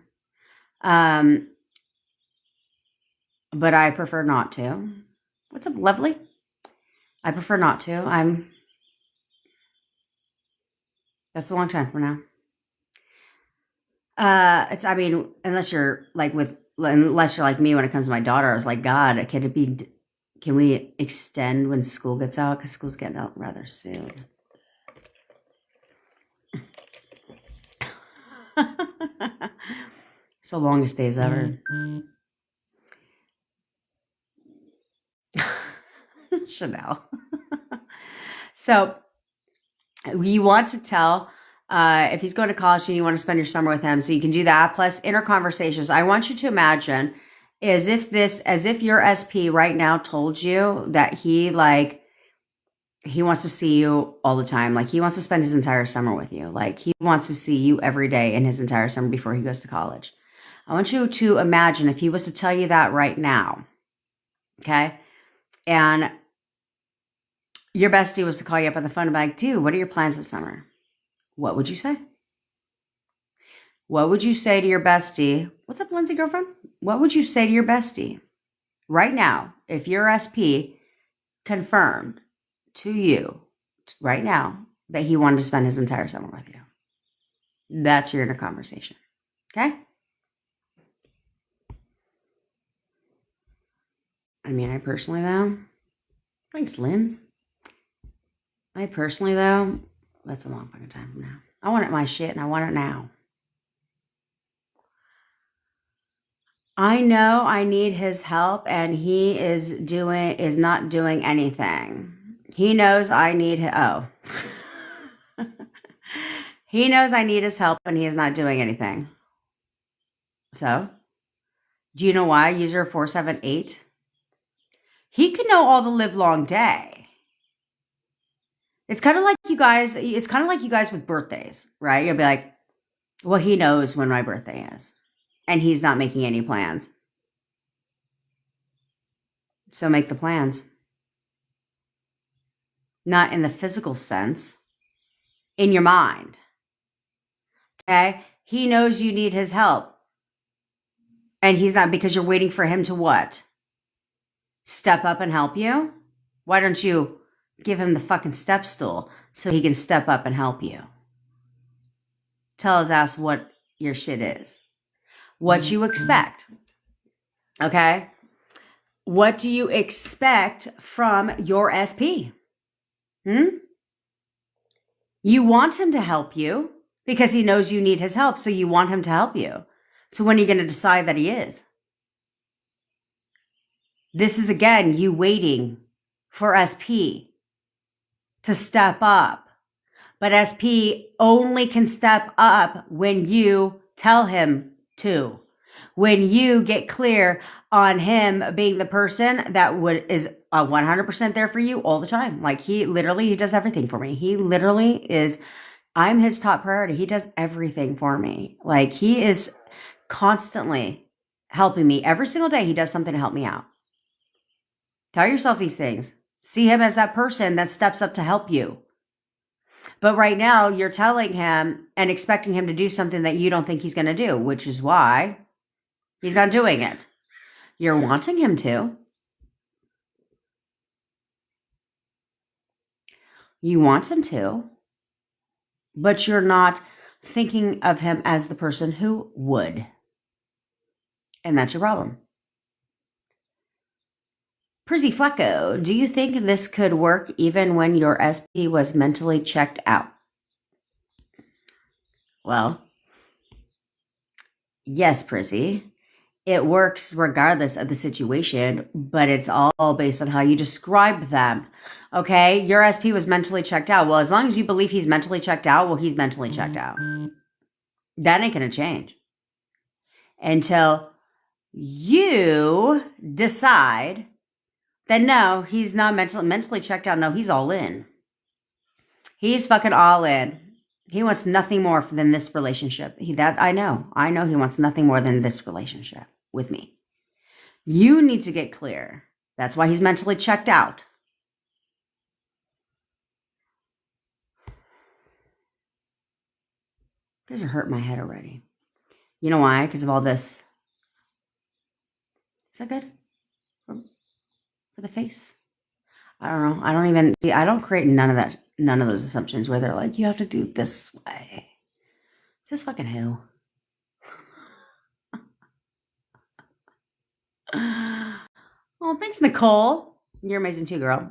But I prefer not to. What's up, lovely? I prefer not to. That's a long time from now. I mean, unless you're like me when it comes to my daughter, I was like, God, can we extend when school gets out? Because school's getting out rather soon. So longest days ever. Chanel. So you want to tell, if he's going to college and you want to spend your summer with him, so you can do that. Plus inner conversations. I want you to imagine as if your SP right now told you that he wants to see you all the time. Like he wants to spend his entire summer with you. Like he wants to see you every day in his entire summer before he goes to college. I want you to imagine if he was to tell you that right now. Okay. And your bestie was to call you up on the phone and be like, dude, what are your plans this summer? What would you say? What would you say to your bestie? What's up, Lindsay, girlfriend? What would you say to your bestie right now if your SP confirmed to you right now that he wanted to spend his entire summer with you? That's your inner conversation. Okay? I mean, I personally, though, thanks, Lynn. That's a long fucking time from now. I want it my shit and I want it now. I know I need his help and he is not doing anything. He knows I need he knows I need his help and he is not doing anything. So, do you know why? User 478. He could know all the live long day. It's kind of like you guys with birthdays, right? You'll be like, well, he knows when my birthday is. And he's not making any plans. So make the plans. Not in the physical sense. In your mind. Okay? He knows you need his help. And he's not, because you're waiting for him to what? Step up and help you? Why don't you give him the fucking step stool so he can step up and help you? Tell his ass what your shit is. What you expect. Okay? What do you expect from your SP? You want him to help you because he knows you need his help, so you want him to help you. So when are you going to decide that he is? This is, again, you waiting for SP to step up. But SP only can step up when you tell him to. When you get clear on him being the person that is 100% there for you all the time. Like he does everything for me. He literally is, I'm his top priority. He does everything for me. Like he is constantly helping me. Every single day he does something to help me out. Tell yourself these things. See him as that person that steps up to help you. But right now you're telling him and expecting him to do something that you don't think he's going to do, which is why he's not doing it. You're wanting him to. You want him to, but you're not thinking of him as the person who would. And that's your problem. Prizzy Flecko, do you think this could work even when your SP was mentally checked out? Well, yes, Prizzy. It works regardless of the situation, but it's all based on how you describe them. Okay? Your SP was mentally checked out. Well, as long as you believe he's mentally checked out, well, he's mentally checked out. That ain't going to change until you decide that no, he's not mentally checked out. No, he's all in. He's fucking all in. He wants nothing more than this relationship. I know he wants nothing more than this relationship with me. You need to get clear. That's why he's mentally checked out. You guys are hurting my head already. You know why? Because of all this. Is that good? For the face? I don't know. I don't create none of those assumptions where they're like, you have to do it this way. Is this fucking who? Oh, thanks, Nicole. You're amazing too, girl.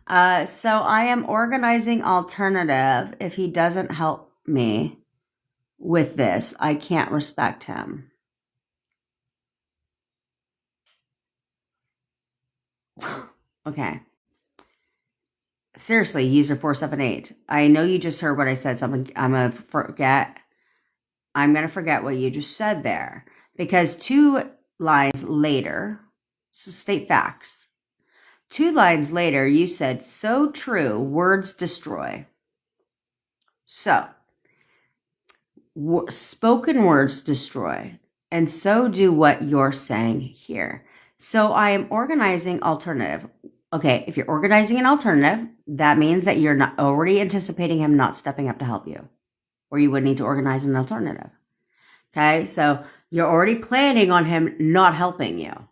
So I am organizing alternative. If he doesn't help me with this, I can't respect him. Okay. Seriously, user 478. I know you just heard what I said, so I'm going to forget. I'm going to forget what you just said there. Because 2 lines later, so state facts. 2 lines later, you said, so true, words destroy. So, spoken words destroy, and so do what you're saying here. So I am organizing alternative. Okay, if you're organizing an alternative, that means that you're not already anticipating him not stepping up to help you, or you would need to organize an alternative. Okay, so you're already planning on him not helping you,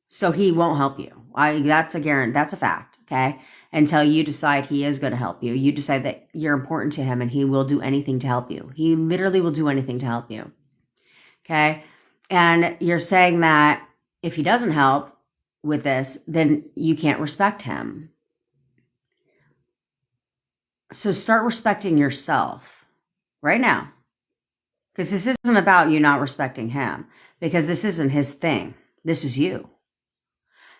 so he won't help you. That's a guarantee. That's a fact. Okay, until you decide he is going to help you. You decide that you're important to him, and he will do anything to help you. He literally will do anything to help you. Okay, and you're saying that if he doesn't help with this, then you can't respect him. So start respecting yourself right now. Because this isn't about you not respecting him. Because this isn't his thing. This is you.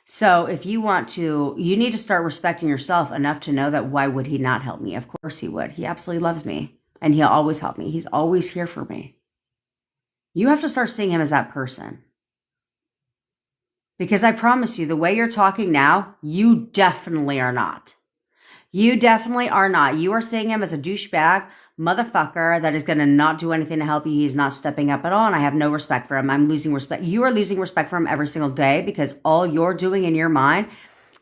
So if you want to, you need to start respecting yourself enough to know that why would he not help me? Of course he would. He absolutely loves me. And he'll always help me. He's always here for me. You have to start seeing him as that person. Because I promise you, the way you're talking now, you definitely are not. You definitely are not. You are seeing him as a douchebag motherfucker that is going to not do anything to help you. He's not stepping up at all, and I have no respect for him. I'm losing respect. You are losing respect for him every single day because all you're doing in your mind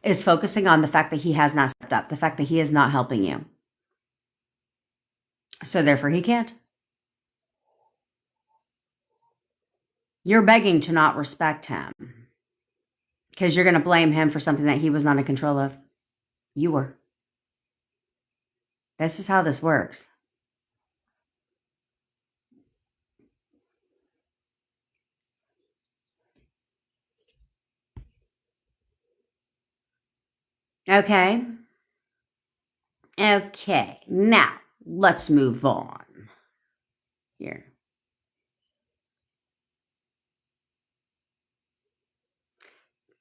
is focusing on the fact that he has not stepped up, the fact that he is not helping you. So therefore, he can't. You're begging to not respect him because you're going to blame him for something that he was not in control of. You were. This is how this works. Okay. Okay. Now, let's move on here.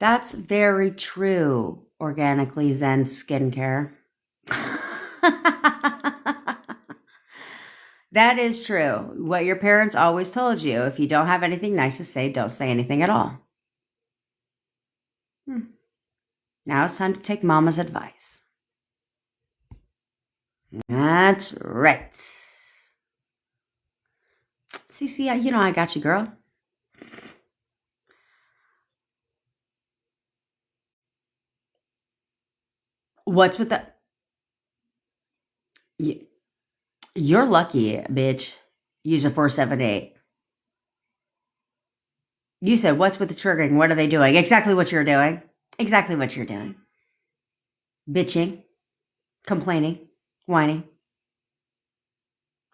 That's very true. organically zen skincare. That is true. What your parents always told you, if you don't have anything nice to say, don't say anything at all. Now it's time to take mama's advice. That's right. See, I got you, girl. What's with the... You're lucky, bitch. Use a 478. You said, what's with the triggering? What are they doing? Exactly what you're doing. Exactly what you're doing. Bitching, complaining, whining.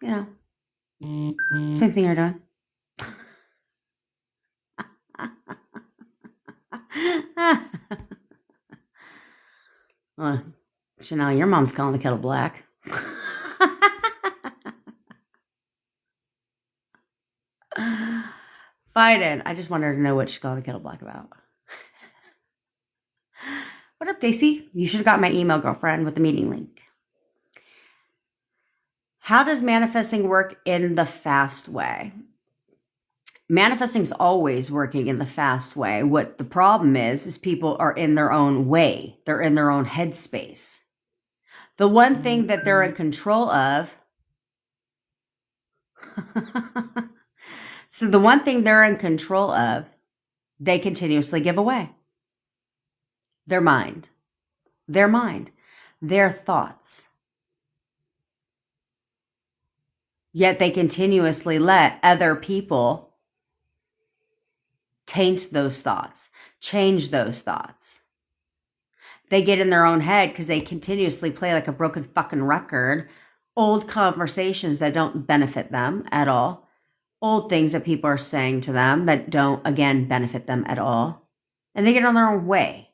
Same thing you're doing. Chanel, your mom's calling the kettle black. Biden, I just wanted her to know what she's calling the kettle black about. What up, Daisy? You should have got my email, girlfriend, with the meeting link. How does manifesting work in the fast way? Manifesting is always working in the fast way. What the problem is people are in their own way. They're in their own headspace. The one thing that they're in control of. So the one thing they're in control of, they continuously give away. Their mind, their thoughts. Yet they continuously let other people taint those thoughts, change those thoughts. They get in their own head because they continuously play like a broken fucking record, old conversations that don't benefit them at all, old things that people are saying to them that don't, again, benefit them at all. And they get on their own way.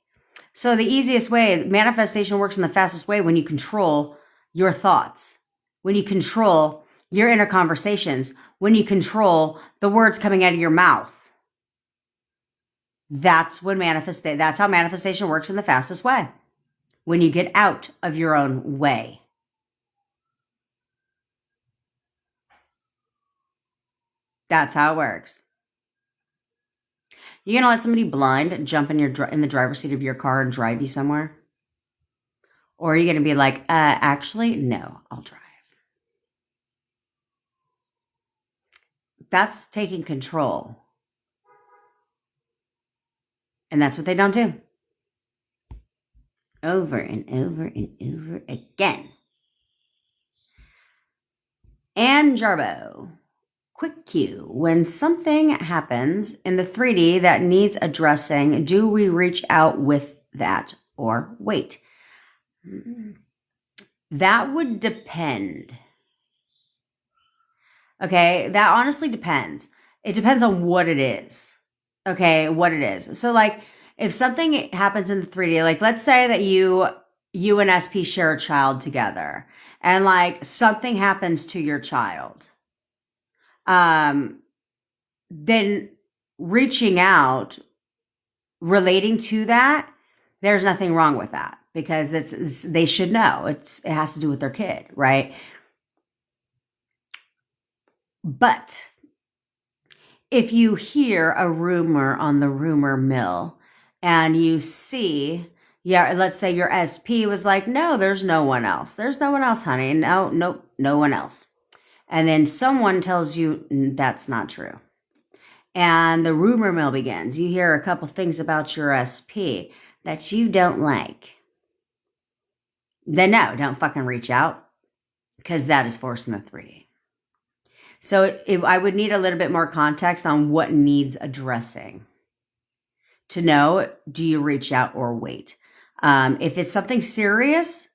So the easiest way, manifestation works in the fastest way when you control your thoughts, when you control your inner conversations, when you control the words coming out of your mouth. That's how manifestation works in the fastest way. When you get out of your own way. That's how it works. You gonna let somebody blind jump in the driver's seat of your car and drive you somewhere? Or are you gonna be like, actually, no, I'll drive. That's taking control. And that's what they don't do. Over and over and over again. And Jarbo. Quick cue. When something happens in the 3D that needs addressing, do we reach out with that or wait? That would depend. Okay, that honestly depends. It depends on what it is. Okay, what it is. So like if something happens in the 3D, like let's say that you and SP share a child together and like something happens to your child. Then reaching out, relating to that, there's nothing wrong with that because they should know it has to do with their kid, right? But if you hear a rumor on the rumor mill and you see, let's say your SP was like, no, there's no one else. There's no one else, honey. No one else. And then someone tells you that's not true. And the rumor mill begins. You hear a couple things about your SP that you don't like. Then no, don't fucking reach out because that is forcing the 3D. So I would need a little bit more context on what needs addressing to know, do you reach out or wait? If it's something serious,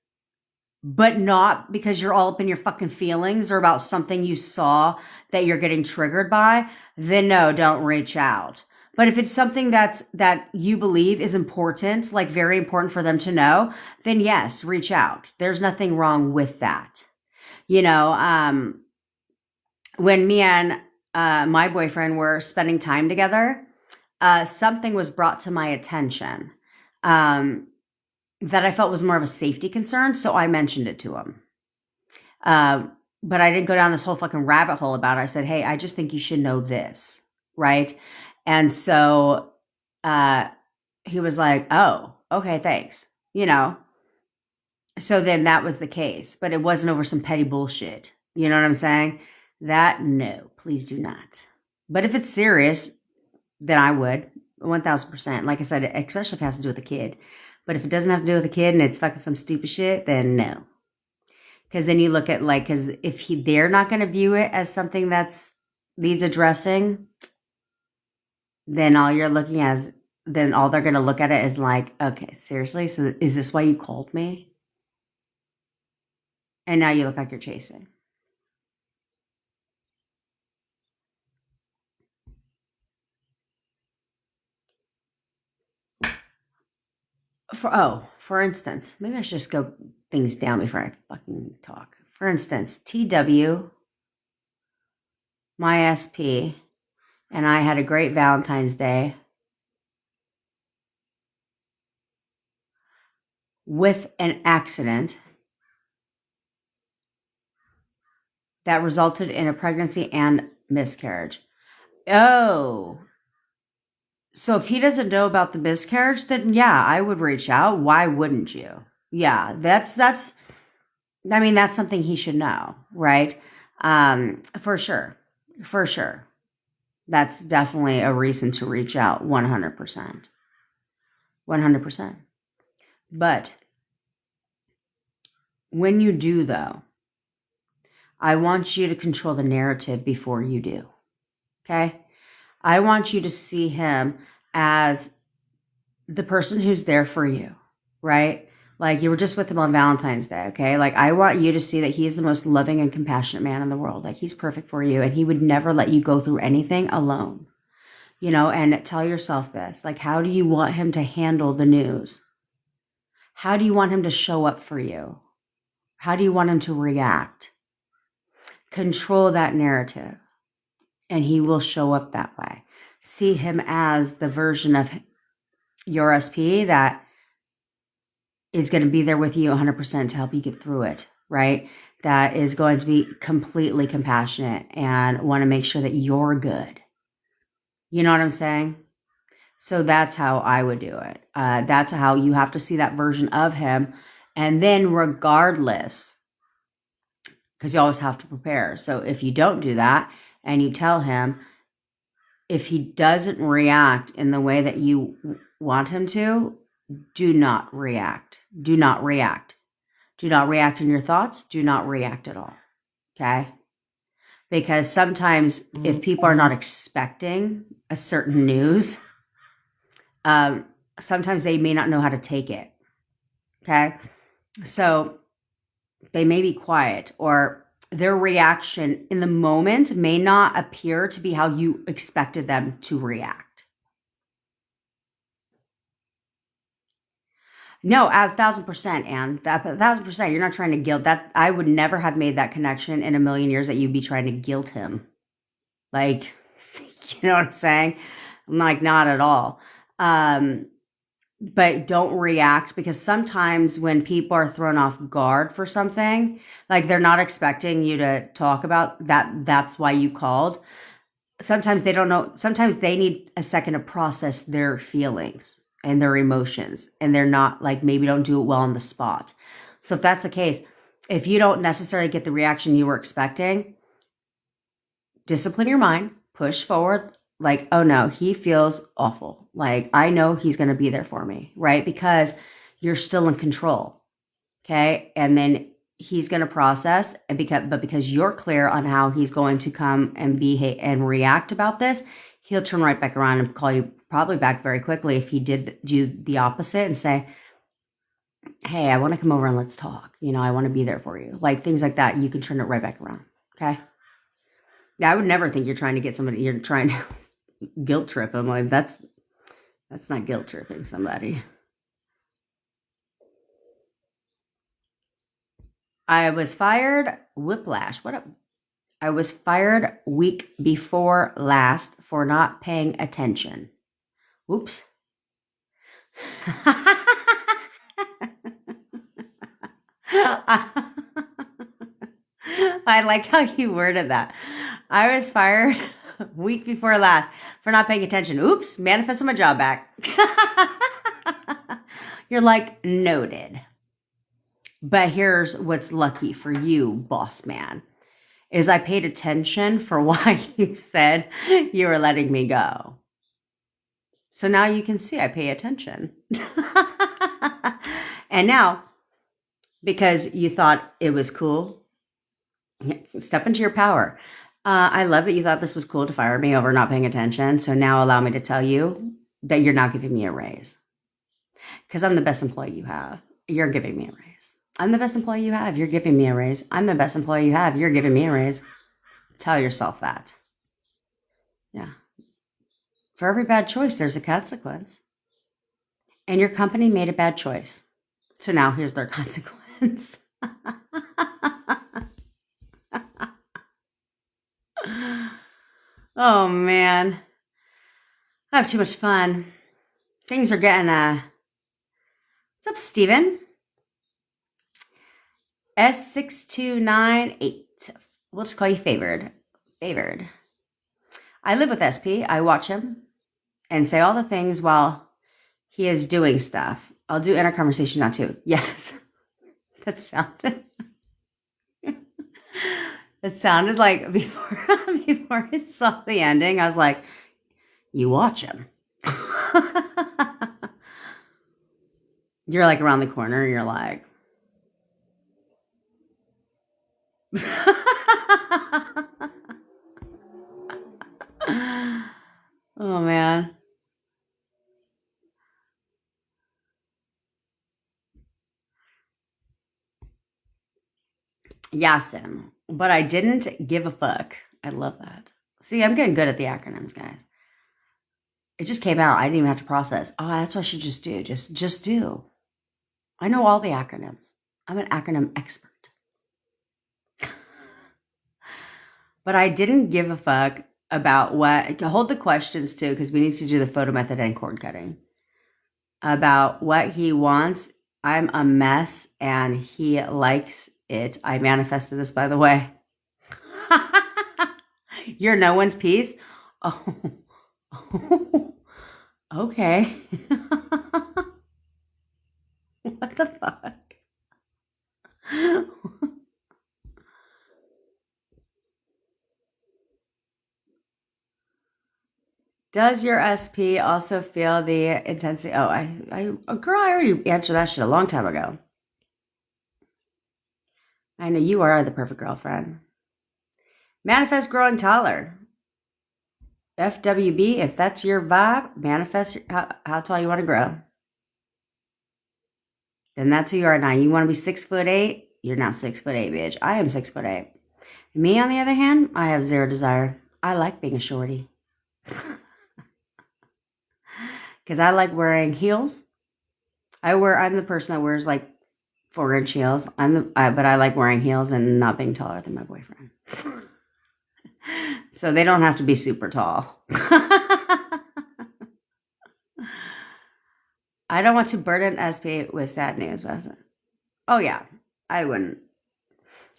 but not because you're all up in your fucking feelings or about something you saw that you're getting triggered by, then no, don't reach out. But if it's something that you believe is important, like very important for them to know, then yes, reach out. There's nothing wrong with that. When me and my boyfriend were spending time together, something was brought to my attention. that I felt was more of a safety concern. So I mentioned it to him. But I didn't go down this whole fucking rabbit hole about it. I said, hey, I just think you should know this. Right. And so he was like, oh, okay, thanks. So then that was the case, but it wasn't over some petty bullshit. You know what I'm saying? That, no, please do not. But if it's serious, then I would 1000%. Like I said, especially if it has to do with a kid. But if it doesn't have to do with a kid and it's fucking some stupid shit, then no. Because then you look at because if they're not going to view it as something that's needs addressing, then all they're going to look at it is like, okay, seriously? So is this why you called me? And now you look like you're chasing. For instance, maybe I should just go things down before I fucking talk. For instance, TW, my SP, and I had a great Valentine's Day with an accident that resulted in a pregnancy and miscarriage. Oh, so if he doesn't know about the miscarriage, then yeah, I would reach out. Why wouldn't you? Yeah, that's something he should know, right? For sure. For sure. That's definitely a reason to reach out 100%. 100%. But when you do, though, I want you to control the narrative before you do. Okay? I want you to see him as the person who's there for you, right? Like you were just with him on Valentine's Day, okay? Like I want you to see that he is the most loving and compassionate man in the world. Like he's perfect for you and he would never let you go through anything alone. And tell yourself this, like how do you want him to handle the news? How do you want him to show up for you? How do you want him to react? Control that narrative and he will show up that way. See him as the version of your SP that is going to be there with you 100% to help you get through it, right? That is going to be completely compassionate and want to make sure that you're good. You know what I'm saying? So that's how I would do it. That's how you have to see that version of him. And then regardless, because you always have to prepare. So if you don't do that and you tell him, if he doesn't react in the way that you want him to, do not react. Do not react. Do not react in your thoughts. Do not react at all. Okay? Because sometimes if people are not expecting a certain news, sometimes they may not know how to take it. Okay? So they may be quiet or their reaction in the moment may not appear to be how you expected them to react. No, 1,000%, Anne. 1,000%. You're not trying to guilt that. I would never have made that connection in a million years that you'd be trying to guilt him. Like, you know what I'm saying? I'm like, not at all. But don't react because sometimes when people are thrown off guard for something, like they're not expecting you to talk about that, that's why you called. Sometimes they don't know. Sometimes they need a second to process their feelings and their emotions, and they're not like maybe don't do it well on the spot. So if that's the case, if you don't necessarily get the reaction you were expecting, discipline your mind, push forward. Like, oh no, he feels awful. Like, I know he's going to be there for me, right? Because you're still in control. Okay. And then he's going to process but because you're clear on how he's going to come and behave and react about this, he'll turn right back around and call you probably back very quickly if he did do the opposite and say, hey, I want to come over and let's talk. I want to be there for you. Like things like that. You can turn it right back around. Okay. Yeah. I would never think you're trying to get somebody, you're trying to guilt trip him. Like that's not guilt tripping somebody. I was fired, whiplash. What up? I was fired week before last for not paying attention. Oops. I like how you worded that. I was fired week before last for not paying attention. Oops, manifested my job back. You're like, noted. But here's what's lucky for you, boss man, is I paid attention for why you said you were letting me go. So now you can see I pay attention. And now, because you thought it was cool, step into your power. I love that you thought this was cool to fire me over not paying attention. So now allow me to tell you that you're not giving me a raise. Because I'm the best employee you have. You're giving me a raise. I'm the best employee you have. You're giving me a raise. I'm the best employee you have. You're giving me a raise. Tell yourself that. Yeah. For every bad choice, there's a consequence. And your company made a bad choice. So now here's their consequence. Oh, man. I have too much fun. Things are getting, what's up, Steven? S6298. We'll just call you favored. Favored. I live with SP. I watch him and say all the things while he is doing stuff. I'll do inner conversation now too. Yes. That sounded like before I saw the ending, I was like, you watch him. You're like around the corner, you're like oh man. Yasin. But I didn't give a fuck. I love that. See, I'm getting good at the acronyms, guys. It just came out. I didn't even have to process. Oh, that's what I should just do. Just do. I know all the acronyms. I'm an acronym expert. But I didn't give a fuck about what, hold the questions too, because we need to do the photo method and cord cutting. About what he wants. I'm a mess and he likes it. I manifested this, by the way. You're no one's piece? Oh, okay. What the fuck? Does your SP also feel the intensity? Oh, girl, I already answered that shit a long time ago. I know you are the perfect girlfriend. Manifest growing taller. FWB, if that's your vibe, manifest how tall you want to grow. And that's who you are now. You want to be 6'8"? You're now 6'8", bitch. I am 6'8". Me, on the other hand, I have zero desire. I like being a shorty. Because I like wearing heels. I'm the person that wears like 4-inch heels. But I like wearing heels and not being taller than my boyfriend. So they don't have to be super tall. I don't want to burden SP with sad news, was it? Oh yeah, I wouldn't.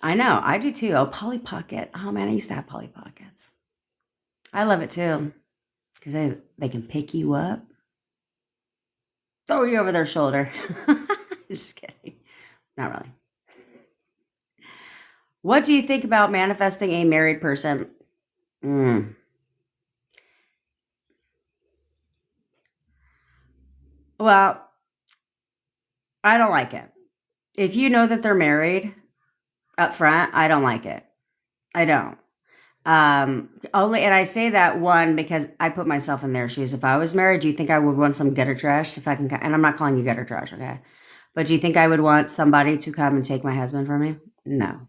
I know, I do too. Oh, Polly Pocket. Oh man, I used to have Polly Pockets. I love it too. Because they can pick you up, throw you over their shoulder. Just kidding. Not really. What do you think about manifesting a married person? Well, I don't like it. If you know that they're married up front, I don't like it. I don't. Only, and I say that one because I put myself in their shoes. If I was married, do you think I would want some gutter trash? If I can, and I'm not calling you gutter trash, okay? But do you think I would want somebody to come and take my husband from me? No.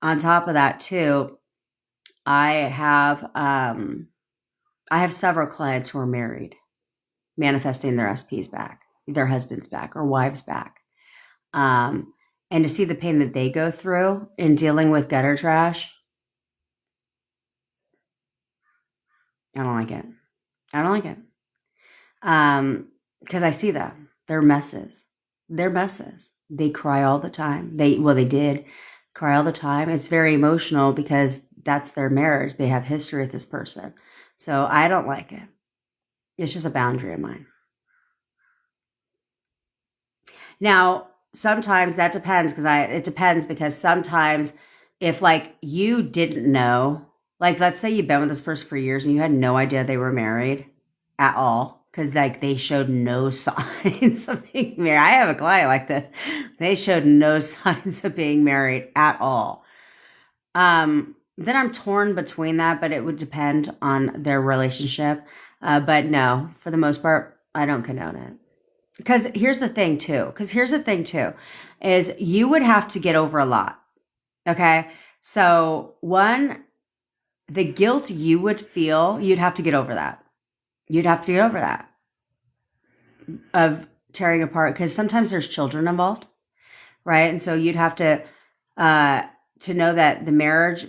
On top of that, too, I have several clients who are married, manifesting their SPs back, their husbands back, or wives back. And to see the pain that they go through in dealing with gutter trash, I don't like it. I don't like it. Because I see that. They're messes. They're messes. They cry all the time. They did cry all the time. It's very emotional because that's their marriage. They have history with this person. So I don't like it. It's just a boundary of mine. Now, sometimes that depends it depends because sometimes if like you didn't know, like let's say you've been with this person for years and you had no idea they were married at all because like they showed no signs of being married. I have a client like this. They showed no signs of being married at all. Then I'm torn between that, but it would depend on their relationship. But no, for the most part, I don't condone it. Because here's the thing too. Is you would have to get over a lot. Okay. So one, the guilt you would feel, you'd have to get over that. You'd have to get over that of tearing apart because sometimes there's children involved, right? And so you'd have to know that the marriage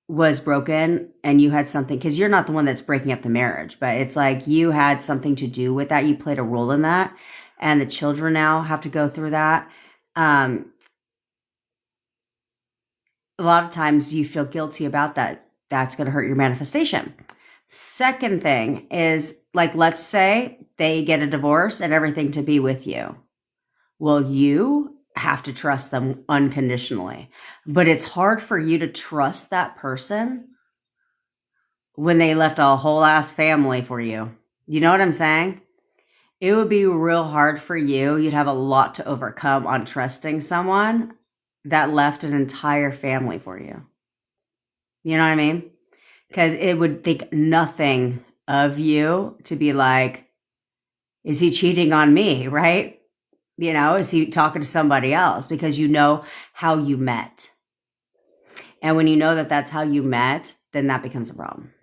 was broken and you had something because you're not the one that's breaking up the marriage, but it's like you had something to do with that. You played a role in that, and the children now have to go through that. A lot of times you feel guilty about that. That's going to hurt your manifestation. Second thing is like, let's say they get a divorce and everything to be with you. Well, you have to trust them unconditionally, but it's hard for you to trust that person when they left a whole ass family for you. You know what I'm saying? It would be real hard for you. You'd have a lot to overcome on trusting someone that left an entire family for you. You know what I mean? Because it would think nothing of you to be like, is he cheating on me, right? You know, is he talking to somebody else? Because you know how you met. And when you know that that's how you met, then that becomes a problem.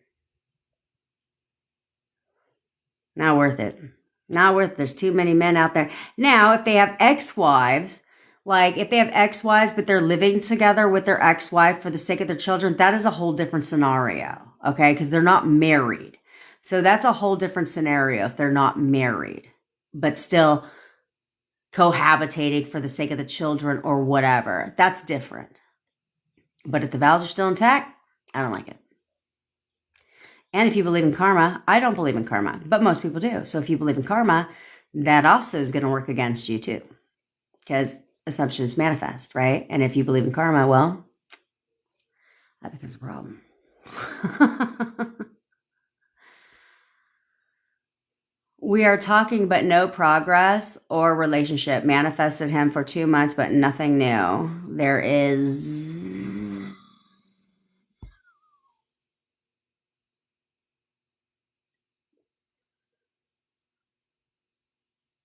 Not worth it. Not worth it. There's too many men out there. Now, if they have ex-wives, like if they have ex-wives, but they're living together with their ex-wife for the sake of their children, that is a whole different scenario, okay? Because they're not married. So that's a whole different scenario if they're not married, but still cohabitating for the sake of the children or whatever. That's different. But if the vows are still intact, I don't like it. And if you believe in karma, I don't believe in karma, but most people do. So if you believe in karma, that also is going to work against you too, because assumptions manifest, right? And if you believe in karma, well, that becomes a problem. We are talking, but no progress or relationship. Manifested him for 2 months, but nothing new. There is...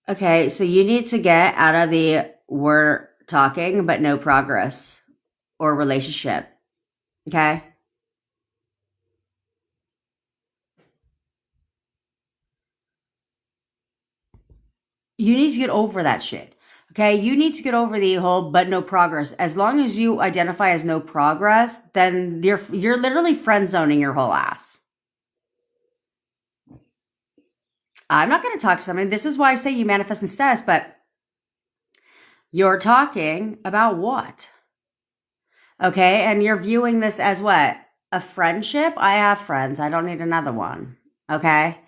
Okay, so you need to get out of the we're talking, but no progress or relationship. Okay? You need to get over that shit. Okay? You need to get over the whole but no progress. As long as you identify as no progress, then you're literally friend zoning your whole ass. I'm not going to talk to somebody. This is why I say you manifest in status, but you're talking about what? Okay, and you're viewing this as what? A friendship? I have friends. I don't need another one. Okay?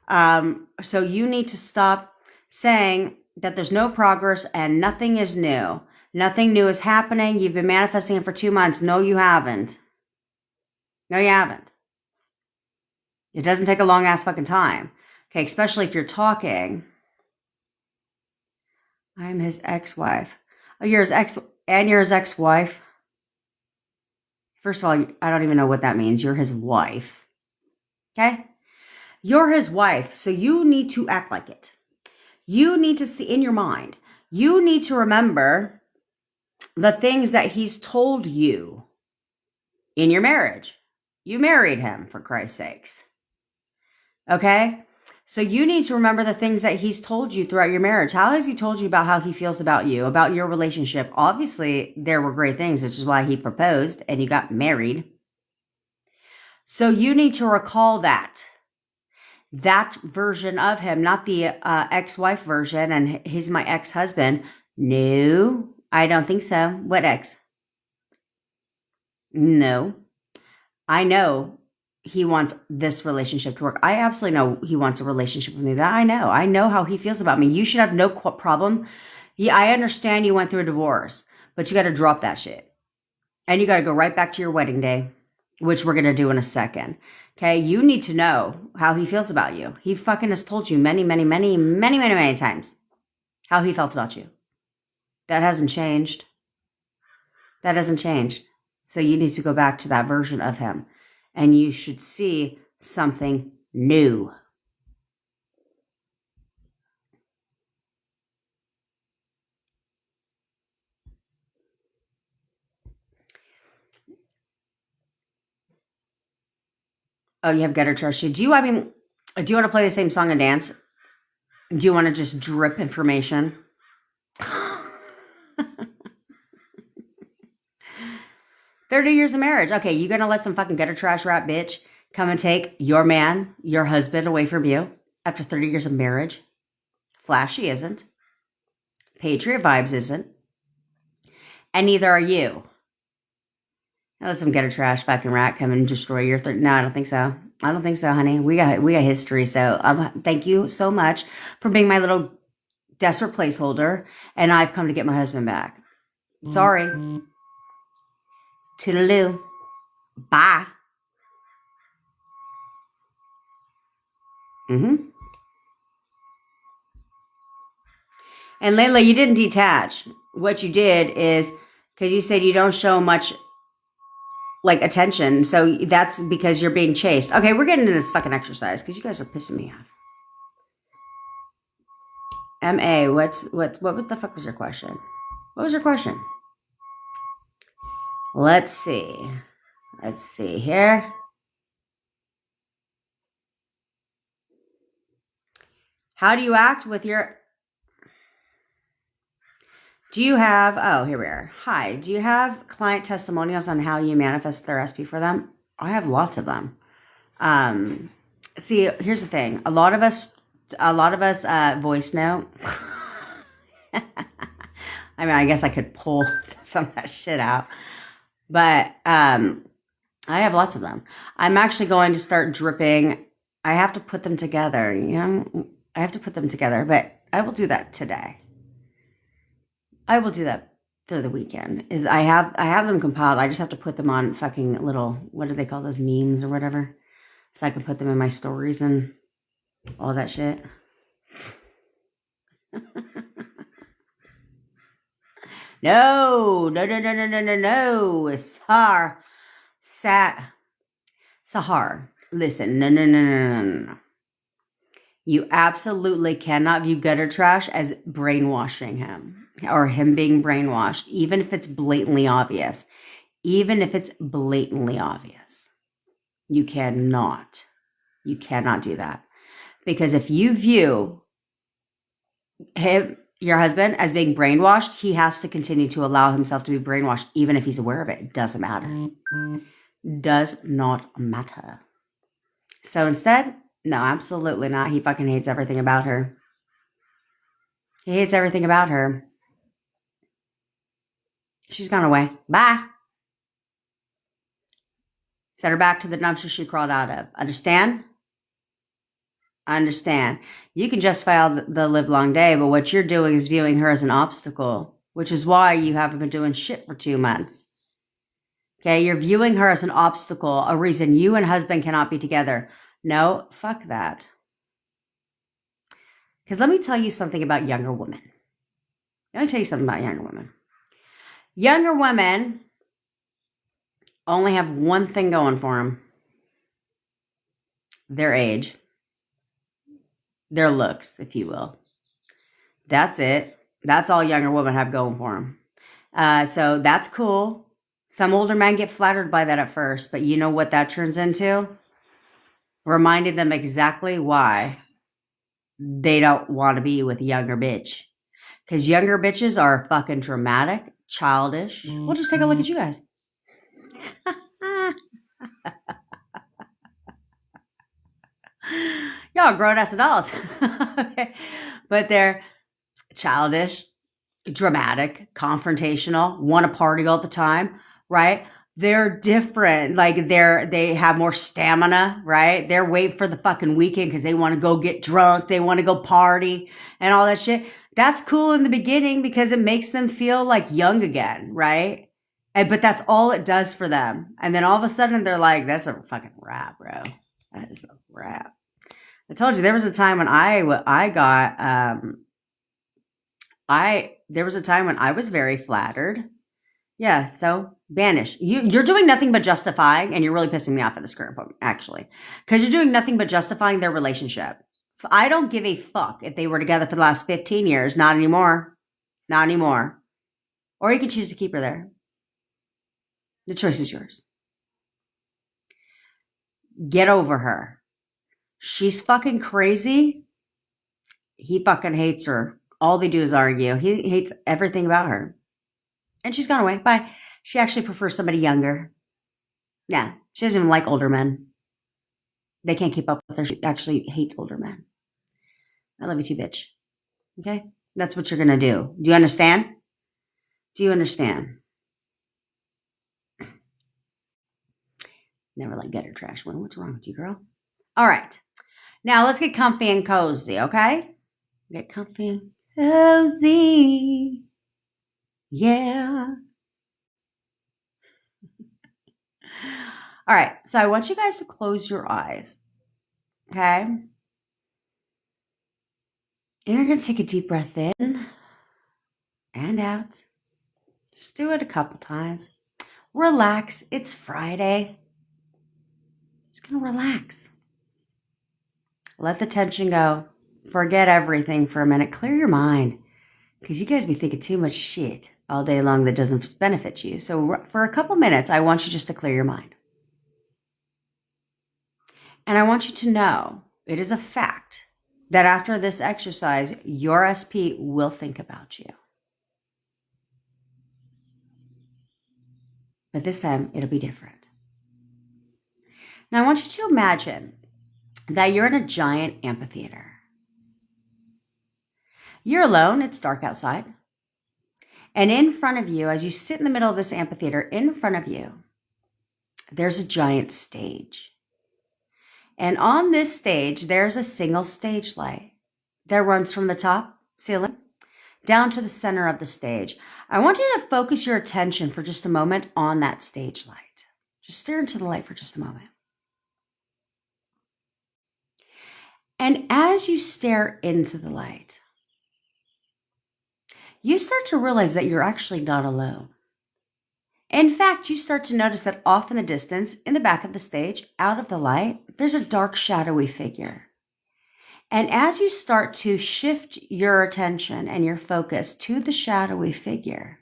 So you need to stop saying that there's no progress and nothing is new. Nothing new is happening. You've been manifesting it for 2 months. No, you haven't. No, you haven't. It doesn't take a long ass fucking time. Okay, especially if you're talking. I'm his ex-wife. Oh, you're his ex-wife. First of all, I don't even know what that means. You're his wife. Okay? You're his wife, so you need to act like it. You need to see in your mind. You need to remember the things that he's told you in your marriage. You married him, for Christ's sakes. Okay? So you need to remember the things that he's told you throughout your marriage. How has he told you about how he feels about you, about your relationship? Obviously, there were great things, which is why he proposed and you got married. So you need to recall that version of him, not the ex-wife version and he's my ex-husband. No, I don't think so. What ex? No, I know he wants this relationship to work. I absolutely know he wants a relationship with me. That I know. I know how he feels about me. You should have no problem. Yeah, I understand you went through a divorce, but you got to drop that shit. And you got to go right back to your wedding day, which we're going to do in a second. Okay. You need to know how he feels about you. He fucking has told you many, many, many, many, many, many times how he felt about you. That hasn't changed. That hasn't changed. So you need to go back to that version of him and you should see something new. Oh, you have gutter trust you. Do you want to play the same song and dance? Do you want to just drip information? 30 years of marriage. Okay, you gonna let some fucking gutter trash rat bitch come and take your man, your husband away from you after 30 years of marriage? Flashy isn't. Patriot vibes isn't. And neither are you. Now let some gutter trash fucking rat come and destroy your No, I don't think so. I don't think so, honey. We got history. So thank you so much for being my little desperate placeholder. And I've come to get my husband back. Sorry. Toodaloo. Bye. And Layla, you didn't detach. What you did is, because you said you don't show much like attention, so that's because you're being chased. Okay, we're getting into this fucking exercise because you guys are pissing me off. MA, what the fuck was your question? What was your question? Let's see. Let's see here. How do you act with your... Do you have... Oh, here we are. Hi. Do you have client testimonials on how you manifest their SP for them? I have lots of them. See, here's the thing. A lot of us voice note. I mean, I guess I could pull some of that shit out. But I have lots of them. I'm actually going to start dripping. I have to put them together, you know? I have to put them together, but I will do that today. I will do that through the weekend. I have them compiled. I just have to put them on fucking little, what do they call those, memes or whatever? So I can put them in my stories and all that shit. No. Sahar. Listen, no. You absolutely cannot view gutter trash as brainwashing him or him being brainwashed, even if it's blatantly obvious. Even if it's blatantly obvious. You cannot do that. Because if you view him, your husband, as being brainwashed, he has to continue to allow himself to be brainwashed, even if he's aware of it. It doesn't matter. Does not matter. So instead, no, absolutely not. He fucking hates everything about her. He hates everything about her. She's gone away. Bye. Set her back to the dumpster she crawled out of. Understand? Understand. You can justify all the live long day, but what you're doing is viewing her as an obstacle, which is why you haven't been doing shit for 2 months. Okay, you're viewing her as an obstacle, a reason you and husband cannot be together. No, fuck that. Because let me tell you something about younger women. Younger women only have one thing going for them. Their age. Their looks, if you will. That's it. That's all younger women have going for them. So that's cool. Some older men get flattered by that at first, but you know what that turns into? Reminding them exactly why they don't want to be with a younger bitch. Because younger bitches are fucking dramatic, childish. We'll just take a look at you guys. Y'all grown-ass adults. Okay. But they're childish, dramatic, confrontational, want to party all the time, right? They're different. Like they have more stamina, right? They're waiting for the fucking weekend because they want to go get drunk. They want to go party and all that shit. That's cool in the beginning because it makes them feel like young again, right? But that's all it does for them. And then all of a sudden they're like, that's a fucking wrap, bro. That is a wrap. I told you there was a time when I got there was a time when I was very flattered. Yeah, so banish. You're doing nothing but justifying, and you're really pissing me off at this current point, actually. Because you're doing nothing but justifying their relationship. I don't give a fuck if they were together for the last 15 years. Not anymore. Not anymore. Or you can choose to keep her there. The choice is yours. Get over her. She's fucking crazy. He fucking hates her. All they do is argue. He hates everything about her. And she's gone away. Bye. She actually prefers somebody younger. Yeah. She doesn't even like older men. They can't keep up with her. She actually hates older men. I love you too, bitch. Okay? That's what you're going to do. Do you understand? Do you understand? Never like gutter trash. What's wrong with you, girl? All right. Now let's get comfy and cozy, okay? Get comfy and cozy. Yeah. All right. So I want you guys to close your eyes. Okay? And you're going to take a deep breath in and out. Just do it a couple times. Relax. It's Friday. Just going to relax. Let the tension go. Forget everything for a minute. Clear your mind. Because you guys be thinking too much shit all day long that doesn't benefit you. So for a couple minutes, I want you just to clear your mind. And I want you to know it is a fact that after this exercise, your SP will think about you. But this time, it'll be different. Now, I want you to imagine that you're in a giant amphitheater. You're alone. It's dark outside. And in front of you, as you sit in the middle of this amphitheater, in front of you, there's a giant stage. And on this stage, there's a single stage light that runs from the top ceiling down to the center of the stage. I want you to focus your attention for just a moment on that stage light. Just stare into the light for just a moment. And as you stare into the light, you start to realize that you're actually not alone. In fact, you start to notice that off in the distance, in the back of the stage, out of the light, there's a dark, shadowy figure. And as you start to shift your attention and your focus to the shadowy figure,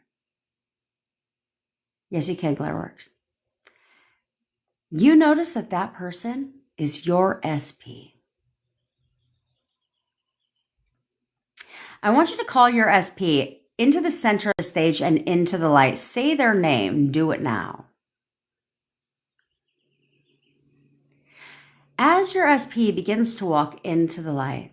yes, you can, Glitterworks, you notice that that person is your SP. I want you to call your SP into the center of the stage and into the light. Say their name. Do it now. As your SP begins to walk into the light,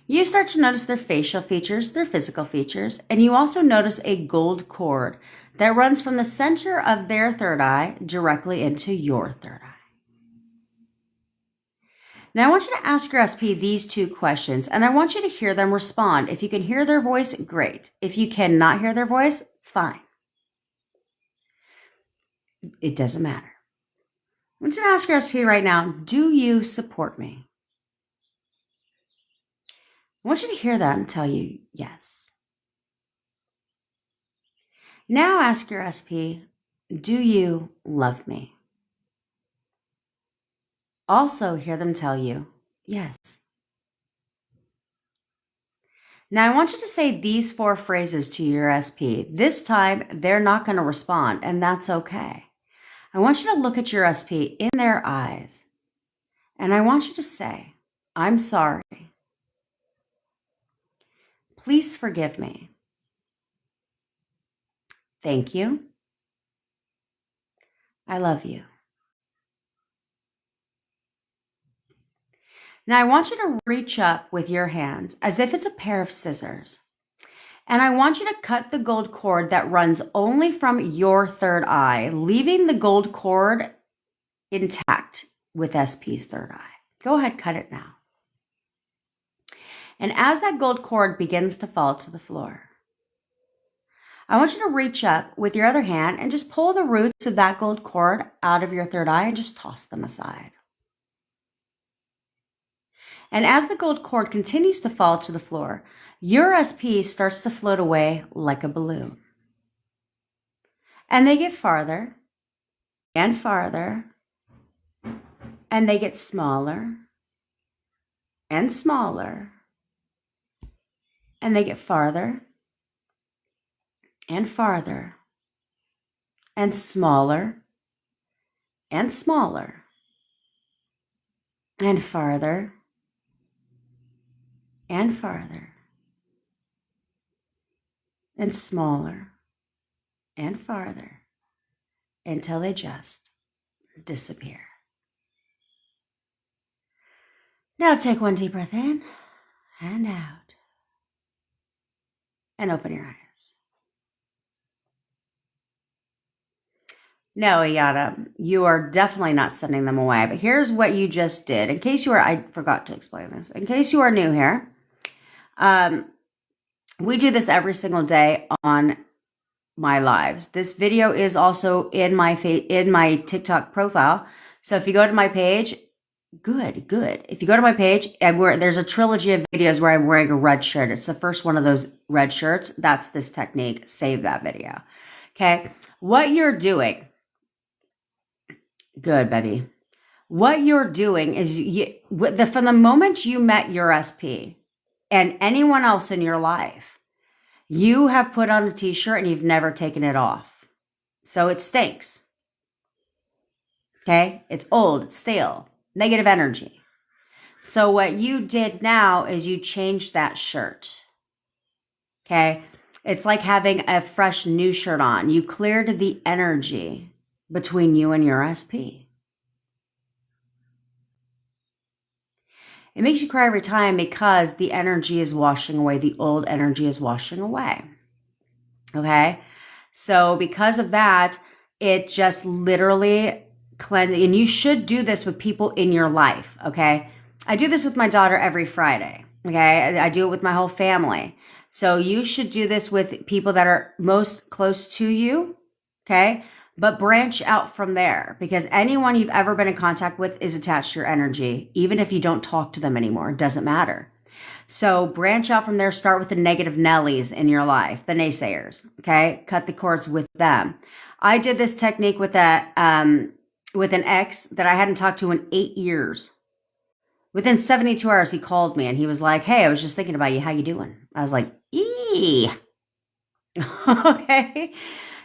you start to notice their facial features, their physical features, and you also notice a gold cord that runs from the center of their third eye directly into your third eye. Now, I want you to ask your SP these two questions, and I want you to hear them respond. If you can hear their voice, great. If you cannot hear their voice, it's fine. It doesn't matter. I want you to ask your SP right now, do you support me? I want you to hear them tell you yes. Now ask your SP, do you love me? Also hear them tell you yes. Now I want you to say these 4 phrases to your SP. This time they're not going to respond, and that's okay. I want you to look at your SP in their eyes, and I want you to say, I'm sorry. Please forgive me. Thank you. I love you. Now I want you to reach up with your hands as if it's a pair of scissors. And I want you to cut the gold cord that runs only from your third eye, leaving the gold cord intact with SP's third eye. Go ahead, cut it now. And as that gold cord begins to fall to the floor, I want you to reach up with your other hand and just pull the roots of that gold cord out of your third eye and just toss them aside. And as the gold cord continues to fall to the floor, your SP starts to float away like a balloon. And they get farther and farther, and they get smaller and smaller, and they get farther and farther, and smaller and smaller, and farther and farther, and smaller and farther, until they just disappear. Now take one deep breath in and out, and open your eyes. No, Yada, you are definitely not sending them away. But here's what you just did. In case you are, I forgot to explain this. In case you are new here, we do this every single day on my lives. This video is also in my TikTok profile. So if you go to my page, good. If you go to my page, there's a trilogy of videos where I'm wearing a red shirt. It's the first one of those red shirts. That's this technique. Save that video. Okay. What you're doing. Good, baby. What you're doing is from the moment you met your SP and anyone else in your life, you have put on a t-shirt and you've never taken it off. So it stinks. Okay? It's old, it's stale, negative energy. So what you did now is you changed that shirt. Okay? It's like having a fresh new shirt on. You cleared the energy between you and your SP. It makes you cry every time because the energy is washing away. The old energy is washing away. Okay? So because of that, it just literally cleanses. And you should do this with people in your life. Okay? I do this with my daughter every Friday. Okay? I do it with my whole family. So you should do this with people that are most close to you. Okay? But branch out from there, because anyone you've ever been in contact with is attached to your energy. Even if you don't talk to them anymore, it doesn't matter. So branch out from there. Start with the negative Nellies in your life, the naysayers. Okay. Cut the cords with them. I did this technique with an ex that I hadn't talked to in 8 years. Within 72 hours, he called me and he was like, "Hey, I was just thinking about you. How you doing?" I was like, "Eee." Okay.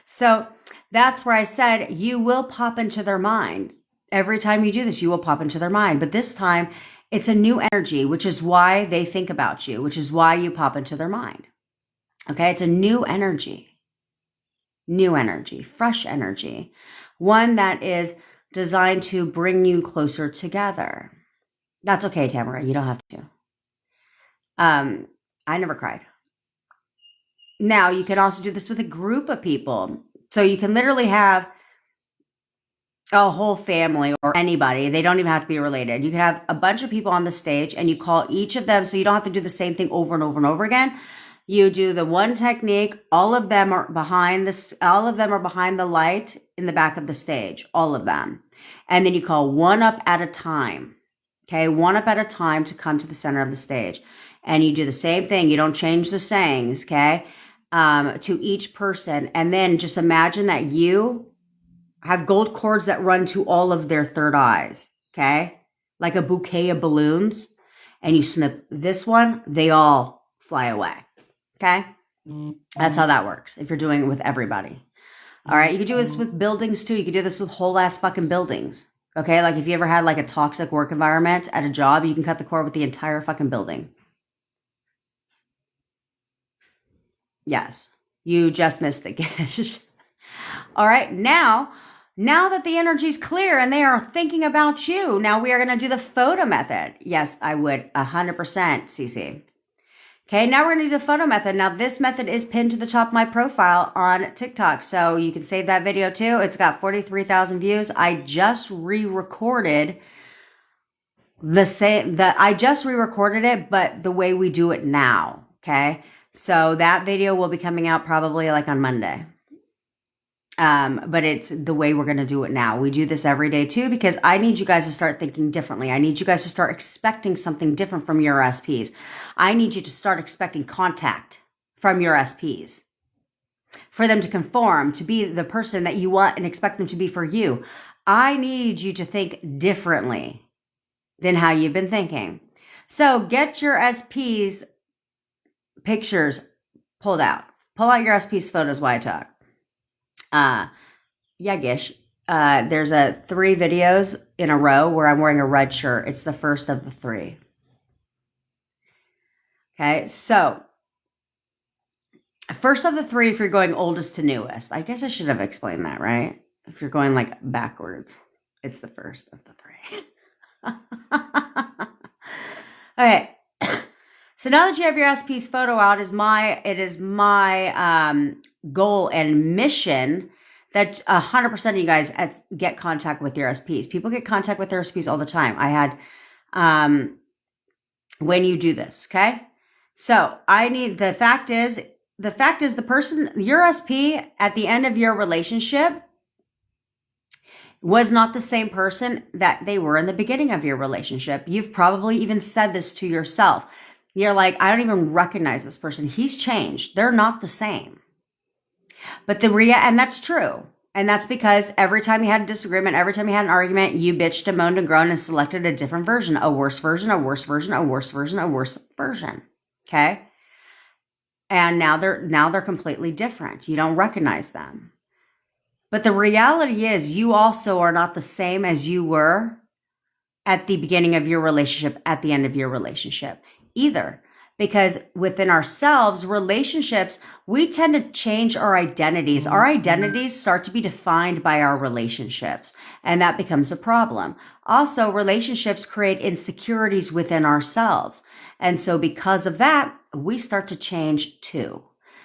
So that's where I said you will pop into their mind. Every time you do this, you will pop into their mind. But this time, it's a new energy, which is why they think about you, which is why you pop into their mind. Okay? It's a new energy, fresh energy, one that is designed to bring you closer together. That's okay, Tamara. You don't have to. I never cried. Now, you can also do this with a group of people. So you can literally have a whole family or anybody. They don't even have to be related. You can have a bunch of people on the stage and you call each of them. So you don't have to do the same thing over and over and over again. You do the one technique. All of them are behind the light in the back of the stage. All of them. And then you call one up at a time. Okay. One up at a time to come to the center of the stage. And you do the same thing. You don't change the sayings. Okay. To each person. And then just imagine that you have gold cords that run to all of their third eyes. Okay. Like a bouquet of balloons. And you snip this one, they all fly away. Okay. That's how that works. If you're doing it with everybody. All right. You could do this with buildings too. You could do this with whole ass fucking buildings. Okay. Like if you ever had like a toxic work environment at a job, you can cut the cord with the entire fucking building. Yes, you just missed it. All right, now that the energy is clear and they are thinking about you, now we are going to do the photo method. Yes, I would 100%, Cece. Okay, now we're going to do the photo method. Now, this method is pinned to the top of my profile on TikTok, so you can save that video too. It's got 43,000 views. I just re-recorded it, but the way we do it now. Okay, so that video will be coming out probably like on Monday. But it's the way we're going to do it now. We do this every day too, because I need you guys to start thinking differently. I need you guys to start expecting something different from your SPs. I need you to start expecting contact from your SPs for them to conform, to be the person that you want and expect them to be for you. I need you to think differently than how you've been thinking. So get your SPs pictures pulled out. Pull out your SPs photos while I talk. Yeah, Gish. There's 3 videos in a row where I'm wearing a red shirt. It's the first of the 3. Okay, so first of the 3, if you're going oldest to newest. I guess I should have explained that, right? If you're going like backwards, it's the first of the 3. Okay. So now that you have your SP's photo out, it is my goal and mission that 100% of you guys get contact with your SPs. People get contact with their SPs all the time. I had, when you do this, okay? So the fact is the person, your SP at the end of your relationship was not the same person that they were in the beginning of your relationship. You've probably even said this to yourself. You're like, I don't even recognize this person. He's changed. They're not the same. But and that's true. And that's because every time you had a disagreement, every time you had an argument, you bitched and moaned and groaned and selected a different version, a worse version, a worse version, a worse version, a worse version. Okay? And now they're completely different. You don't recognize them. But the reality is you also are not the same as you were at the beginning of your relationship, at the end of your relationship either. Because within ourselves, relationships, we tend to change our identities. Our identities start to be defined by our relationships, and that becomes a problem. Also, relationships create insecurities within ourselves. And so because of that, we start to change too.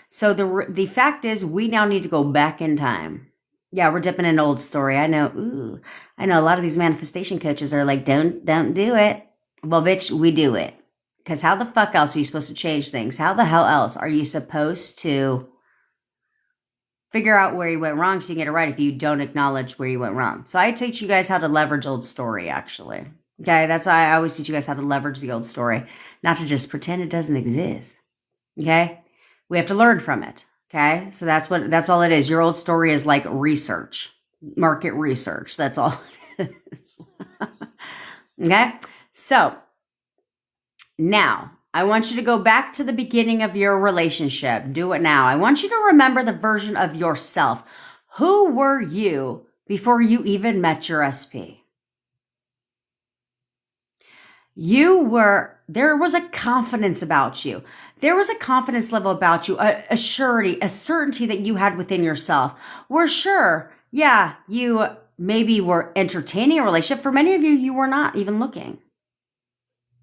So the fact is, we now need to go back in time. Yeah, we're dipping in an old story. I know a lot of these manifestation coaches are like, don't do it. Well, bitch, we do it. Because how the fuck else are you supposed to change things? How the hell else are you supposed to figure out where you went wrong so you can get it right if you don't acknowledge where you went wrong? So I teach you guys how to leverage old story, actually. Okay, that's why I always teach you guys how to leverage the old story, not to just pretend it doesn't exist. Okay? We have to learn from it. Okay? So that's all it is. Your old story is like research, market research. That's all it is. Okay? So now, I want you to go back to the beginning of your relationship. Do it now. I want you to remember the version of yourself. Who were you before you even met your SP? There was a confidence about you. There was a confidence level about you, a surety, a certainty that you had within yourself. We're sure, yeah, you maybe were entertaining a relationship. For many of you, you were not even looking.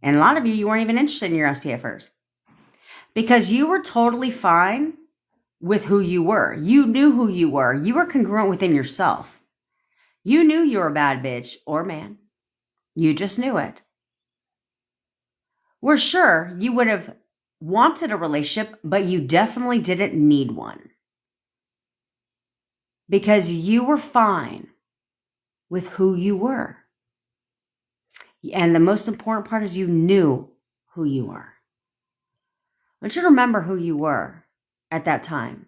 And a lot of you weren't even interested in your SP at first. Because you were totally fine with who you were. You knew who you were. You were congruent within yourself. You knew you were a bad bitch or man. You just knew it. We're sure you would have wanted a relationship, but you definitely didn't need one. Because you were fine with who you were. And the most important part is you knew who you were. I want you to remember who you were at that time.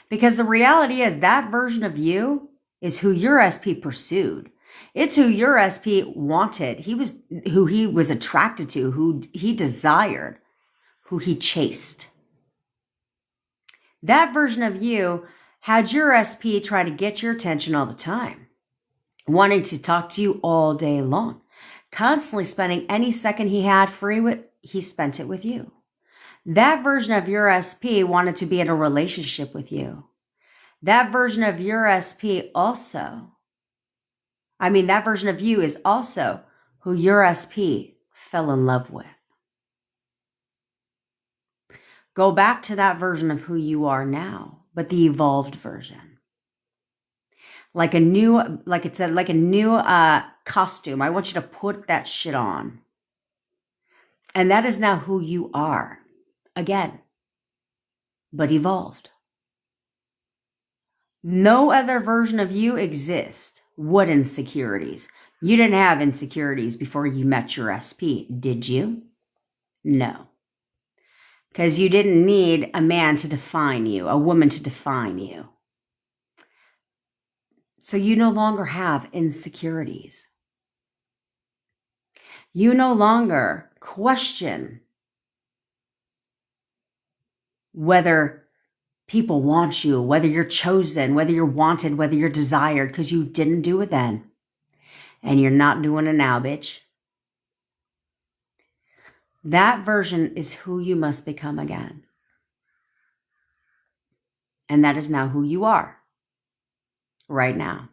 Because the reality is that version of you is who your SP pursued. It's who your SP wanted. Who he was attracted to, who he desired, who he chased. That version of you had your SP try to get your attention all the time, wanting to talk to you all day long. Constantly spending any second he had free he spent it with you. That version of your SP wanted to be in a relationship with you. That version of your SP that version of you is also who your SP fell in love with. Go back to that version of who you are now, but the evolved version. Like a new costume. I want you to put that shit on. And that is now who you are. Again, but evolved. No other version of you exists. What insecurities? You didn't have insecurities before you met your SP, did you? No. Because you didn't need a man to define you, a woman to define you. So you no longer have insecurities. You no longer question whether people want you, whether you're chosen, whether you're wanted, whether you're desired, because you didn't do it then. And you're not doing it now, bitch. That version is who you must become again. And that is now who you are right now.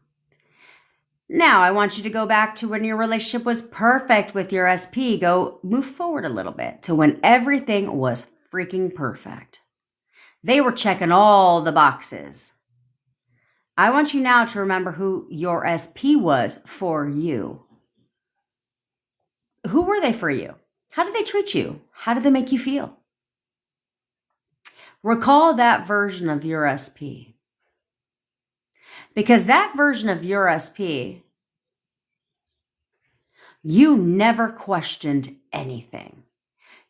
Now, I want you to go back to when your relationship was perfect with your SP. Move forward a little bit to when everything was freaking perfect. They were checking all the boxes. I want you now to remember who your SP was for you. Who were they for you? How did they treat you? How did they make you feel? Recall that version of your SP. Because that version of your SP, you never questioned anything.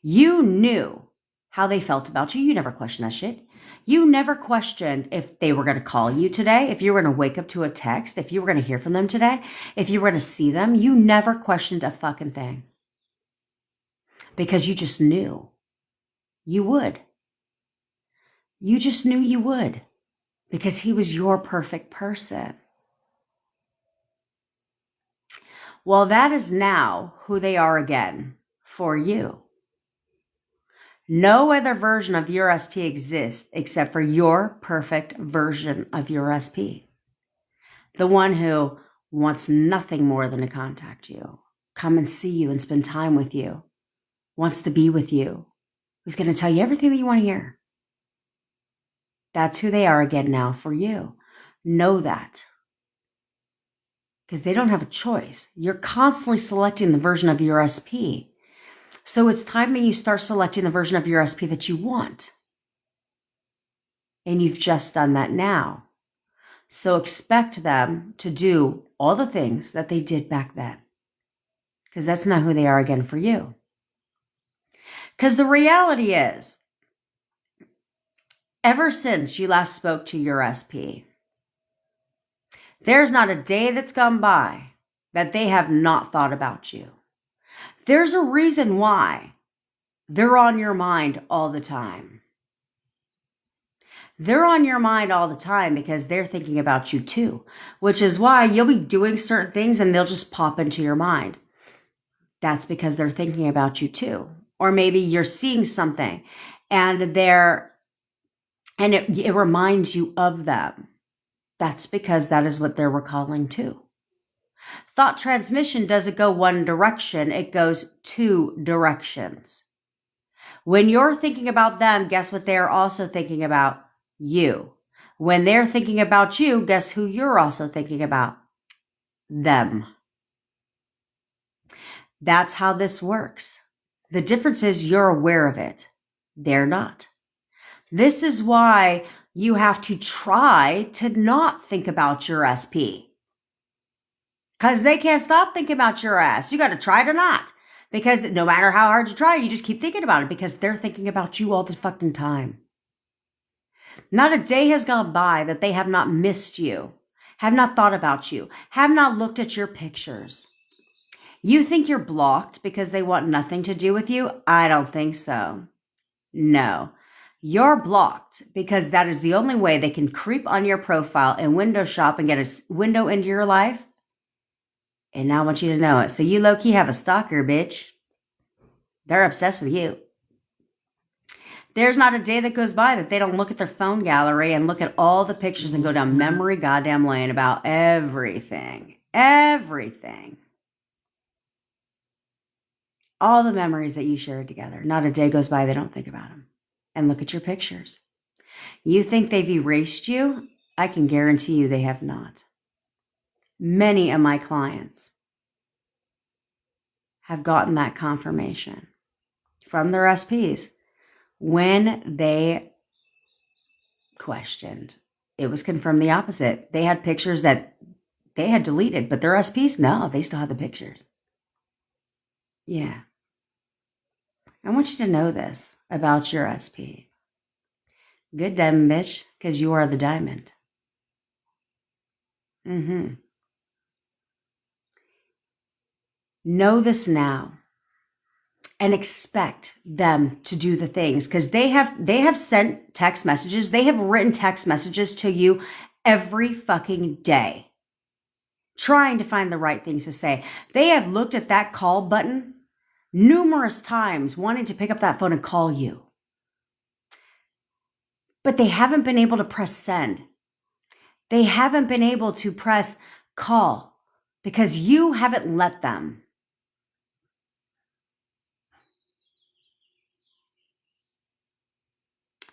You knew how they felt about you. You never questioned that shit. You never questioned if they were going to call you today, if you were going to wake up to a text, if you were going to hear from them today, if you were going to see them. You never questioned a fucking thing. Because you just knew you would. You just knew you would. Because he was your perfect person. Well, that is now who they are again for you. No other version of your SP exists except for your perfect version of your SP. The one who wants nothing more than to contact you, come and see you and spend time with you, wants to be with you, who's going to tell you everything that you want to hear. That's who they are again now for you. Know that. Because they don't have a choice. You're constantly selecting the version of your SP. So it's time that you start selecting the version of your SP that you want. And you've just done that now. So expect them to do all the things that they did back then. Because that's not who they are again for you. Because the reality is, ever since you last spoke to your SP, there's not a day that's gone by that they have not thought about you. There's a reason why they're on your mind all the time. They're on your mind all the time because they're thinking about you too, which is why you'll be doing certain things and they'll just pop into your mind. That's because they're thinking about you too. Or maybe you're seeing something and it reminds you of them. That's because that is what they're recalling too. Thought transmission doesn't go one direction, it goes two directions. When you're thinking about them, guess what they're also thinking about? You. When they're thinking about you, guess who you're also thinking about? Them. That's how this works. The difference is you're aware of it. They're not. This is why you have to try to not think about your SP. Because they can't stop thinking about your ass. You got to try to not. Because no matter how hard you try, you just keep thinking about it because they're thinking about you all the fucking time. Not a day has gone by that they have not missed you, have not thought about you, have not looked at your pictures. You think you're blocked because they want nothing to do with you? I don't think so. No. You're blocked because that is the only way they can creep on your profile and window shop and get a window into your life. And now I want you to know it. So you low-key have a stalker, bitch. They're obsessed with you. There's not a day that goes by that they don't look at their phone gallery and look at all the pictures and go down memory goddamn lane about everything. Everything. All the memories that you shared together. Not a day goes by they don't think about them. and look at your pictures. You think they've erased you? I can guarantee you they have not. Many of my clients have gotten that confirmation from their SPs when they questioned. It was confirmed the opposite. They had pictures that they had deleted, but their SPs, no, they still had the pictures. Yeah. I want you to know this about your SP. Good diamond, bitch, because you are the diamond. Know this now and expect them to do the things, because they have sent text messages. They have written text messages to you every fucking day, trying to find the right things to say. They have looked at that call button numerous times, wanting to pick up that phone and call you. But they haven't been able to press send. They haven't been able to press call because you haven't let them.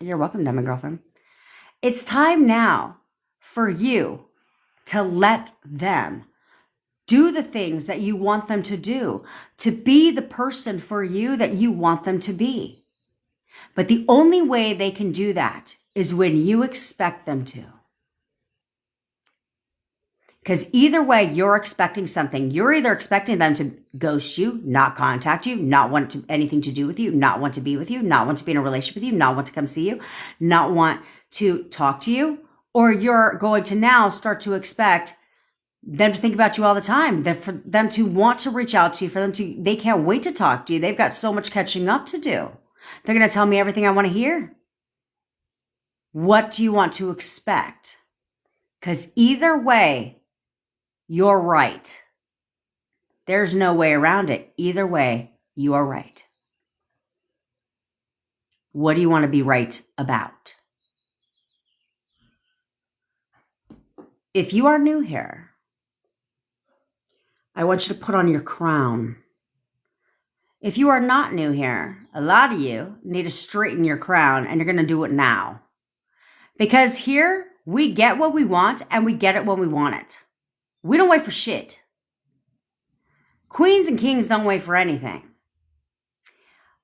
You're welcome, Diamond Girlfriend. It's time now for you to let them do the things that you want them to do, to be the person for you that you want them to be. But the only way they can do that is when you expect them to. Because either way, you're expecting something. You're either expecting them to ghost you, not contact you, not want anything to do with you, not want to be with you, not want to be in a relationship with you, not want to come see you, not want to talk to you, or you're going to now start to expect them to think about you all the time, that for them to want to reach out to you, they can't wait to talk to you. They've got so much catching up to do. They're going to tell me everything I want to hear. What do you want to expect? Because either way, you're right. There's no way around it. Either way, you are right. What do you want to be right about? If you are new here, I want you to put on your crown. If you are not new here, a lot of you need to straighten your crown, and you're going to do it now. Because here, we get what we want, and we get it when we want it. We don't wait for shit. Queens and kings don't wait for anything.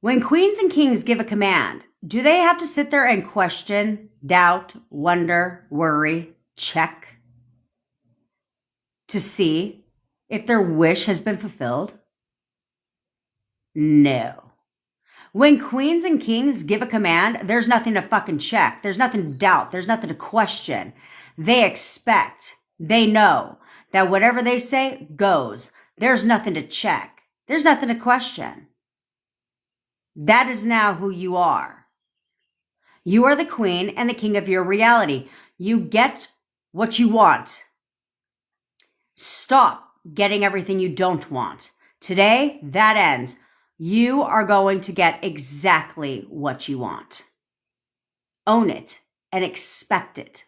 When queens and kings give a command, do they have to sit there and question, doubt, wonder, worry, check to see if their wish has been fulfilled? No. When queens and kings give a command, there's nothing to fucking check. There's nothing to doubt. There's nothing to question. They expect. They know that whatever they say goes. There's nothing to check. There's nothing to question. That is now who you are. You are the queen and the king of your reality. You get what you want. Stop getting everything you don't want. Today, that ends. You are going to get exactly what you want. Own it and expect it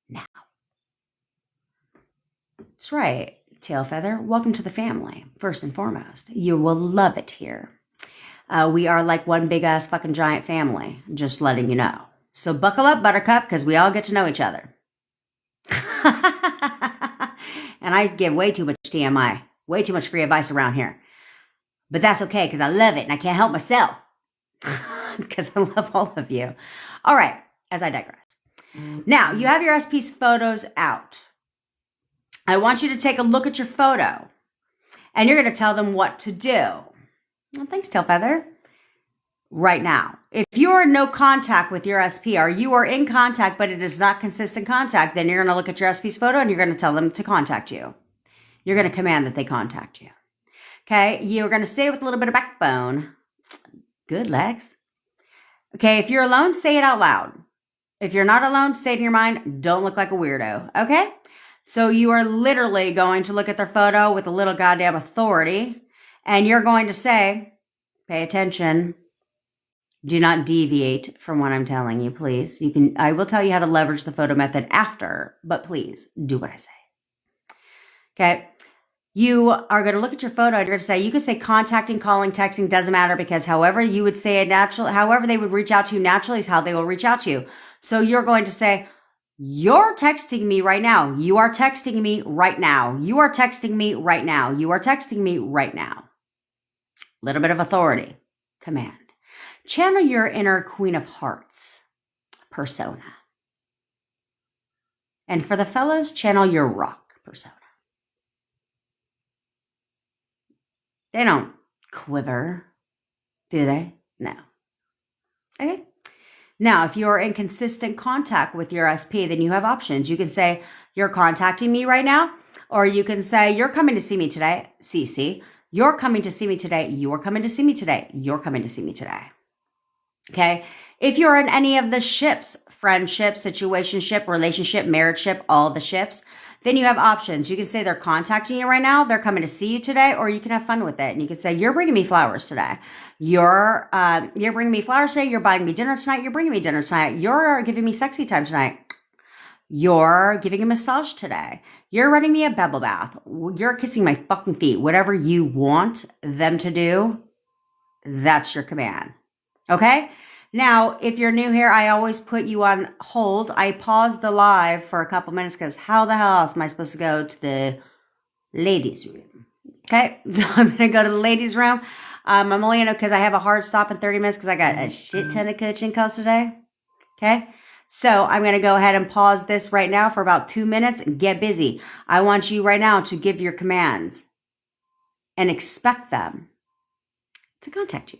now. That's right, Tail Feather. Welcome to the family, first and foremost. You will love it here. We are like one big ass fucking giant family, just letting you know. So buckle up, Buttercup, because we all get to know each other. And I give way too much TMI, way too much free advice around here. But that's okay, because I love it and I can't help myself. Because I love all of you. All right, as I digress. Now, you have your SP's photos out. I want you to take a look at your photo. And you're going to tell them what to do. Well, thanks, Tailfeather. Right now. If you are in no contact with your SP, or you are in contact, but it is not consistent contact, then you're going to look at your SP's photo and you're going to tell them to contact you. You're going to command that they contact you. Okay, you're going to say it with a little bit of backbone. Good, Lex. Okay, if you're alone, say it out loud. If you're not alone, say it in your mind, don't look like a weirdo. Okay? So you are literally going to look at their photo with a little goddamn authority, and you're going to say, pay attention. Do not deviate from what I'm telling you, please. I will tell you how to leverage the photo method after, but please do what I say. Okay? You are going to look at your photo and you're going to say, you could say contacting, calling, texting, doesn't matter, because however you would say it naturally, however they would reach out to you naturally is how they will reach out to you. So you're going to say, you're texting me right now. You are texting me right now. You are texting me right now. You are texting me right now. Little bit of authority, command. Channel your inner Queen of Hearts persona. And for the fellas, channel your rock persona. They don't quiver, do they? No. Okay. Now, if you're in consistent contact with your SP, then you have options. You can say, you're contacting me right now, or you can say, you're coming to see me today, CC. You're coming to see me today. You're coming to see me today. You're coming to see me today. Okay. If you're in any of the ships, friendship, situationship, relationship, marriage ship, all the ships, then you have options. You can say they're contacting you right now. They're coming to see you today, or you can have fun with it. And you can say, you're bringing me flowers today. You're bringing me flowers today. You're buying me dinner tonight. You're bringing me dinner tonight. You're giving me sexy time tonight. You're giving a massage today. You're running me a bubble bath. You're kissing my fucking feet. Whatever you want them to do, that's your command. Okay? Now, if you're new here, I always put you on hold. I pause the live for a couple minutes because how the hell else am I supposed to go to the ladies' room? Okay, so I'm going to go to the ladies' room. I'm only going to, because I have a hard stop in 30 minutes because I got a shit ton of coaching calls today. Okay, so I'm going to go ahead and pause this right now for about 2 minutes and get busy. I want you right now to give your commands and expect them to contact you.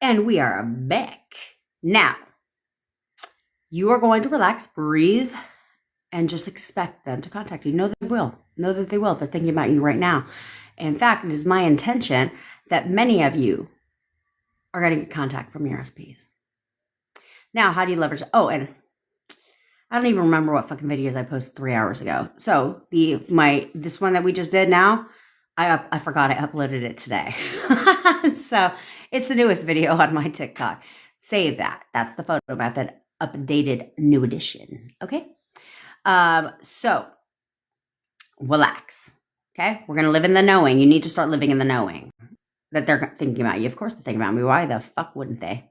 And we are back. Now, you are going to relax, breathe, and just expect them to contact you. Know that they will. Know that they will. They're thinking about you right now. In fact, it is my intention that many of you are going to get contact from your SPs. Now, how do you leverage? Oh, and I don't even remember what fucking videos I posted 3 hours ago. So this one that we just did now, I forgot I uploaded it today. So it's the newest video on my TikTok. Save that. That's the photo method, updated new edition. Okay. So relax. Okay. We're going to live in the knowing. You need to start living in the knowing that they're thinking about you. Of course they're thinking about me. Why the fuck wouldn't they?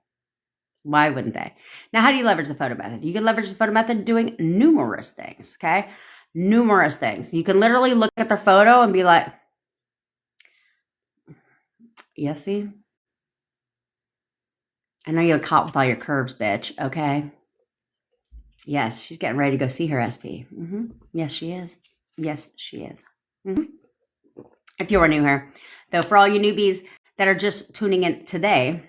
Why wouldn't they? Now, how do you leverage the photo method? You can leverage the photo method doing numerous things. Okay. Numerous things. You can literally look at their photo and be like, yes, see? I know you're caught with all your curves, bitch. Okay. Yes, she's getting ready to go see her SP. Yes, she is. Yes, she is. If you are new here, though, for all you newbies that are just tuning in today,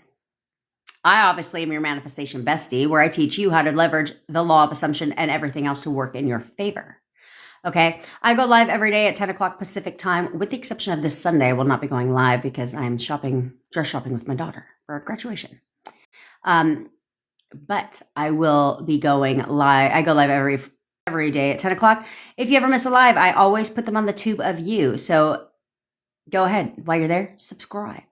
I obviously am your manifestation bestie, where I teach you how to leverage the law of assumption and everything else to work in your favor. Okay. I go live every day at 10 o'clock Pacific time, with the exception of this Sunday. I will not be going live because I'm dress shopping with my daughter for graduation. But I will be going live. I go live every day at 10 o'clock. If you ever miss a live, I always put them on the tube of you. So go ahead. While you're there, subscribe.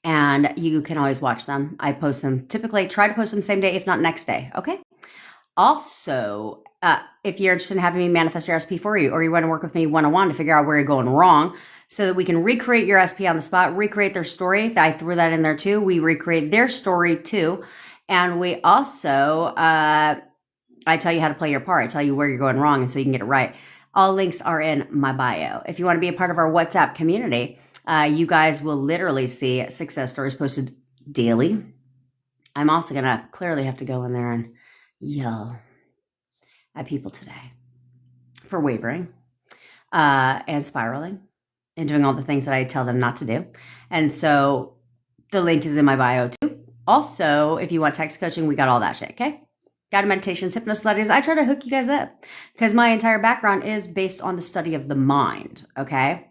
And you can always watch them. I post them, typically try to post them same day, if not next day. Okay. Also, if you're interested in having me manifest your SP for you, or you want to work with me one-on-one to figure out where you're going wrong so that we can recreate your SP on the spot, recreate their story. I threw that in there too. We recreate their story too. And we also, I tell you how to play your part. I tell you where you're going wrong and so you can get it right. All links are in my bio. If you want to be a part of our WhatsApp community, you guys will literally see success stories posted daily. I'm also going to clearly have to go in there and yell at people today for wavering and spiraling and doing all the things that I tell them not to do. And so the link is in my bio too. Also, if you want text coaching, we got all that shit, okay? Guided meditations, hypnosis studies. I try to hook you guys up because my entire background is based on the study of the mind, okay?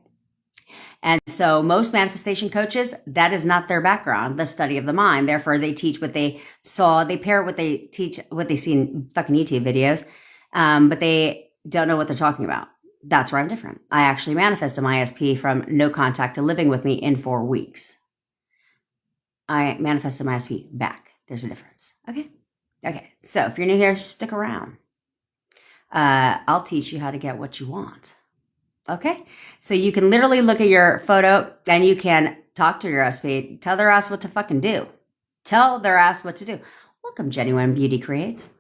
And so most manifestation coaches, that is not their background, the study of the mind. Therefore, they teach what they saw. They pair what they teach, what they see in fucking YouTube videos, but they don't know what they're talking about. That's where I'm different. I actually manifested my SP from no contact to living with me in 4 weeks. I manifested my SP back. There's a difference. Okay. Okay. So if you're new here, stick around. I'll teach you how to get what you want. Okay. So you can literally look at your photo and you can talk to your SP. Tell their ass what to fucking do. Tell their ass what to do. Welcome, Genuine Beauty Creates.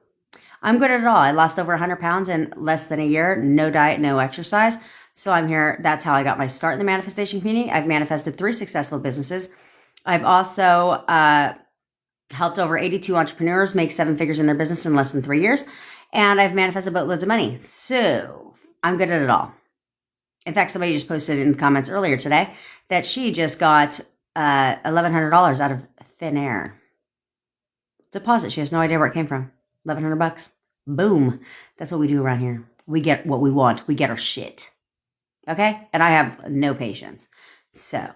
I'm good at it all. I lost over 100 pounds in less than a year. No diet, no exercise. So I'm here. That's how I got my start in the manifestation community. I've manifested 3 successful businesses. I've also helped over 82 entrepreneurs make 7 figures in their business in less than 3 years. And I've manifested boatloads of money. So I'm good at it all. In fact, somebody just posted in the comments earlier today that she just got $1,100 out of thin air. Deposit. She has no idea where it came from. $1,100. Boom. That's what we do around here. We get what we want. We get our shit. Okay? And I have no patience. So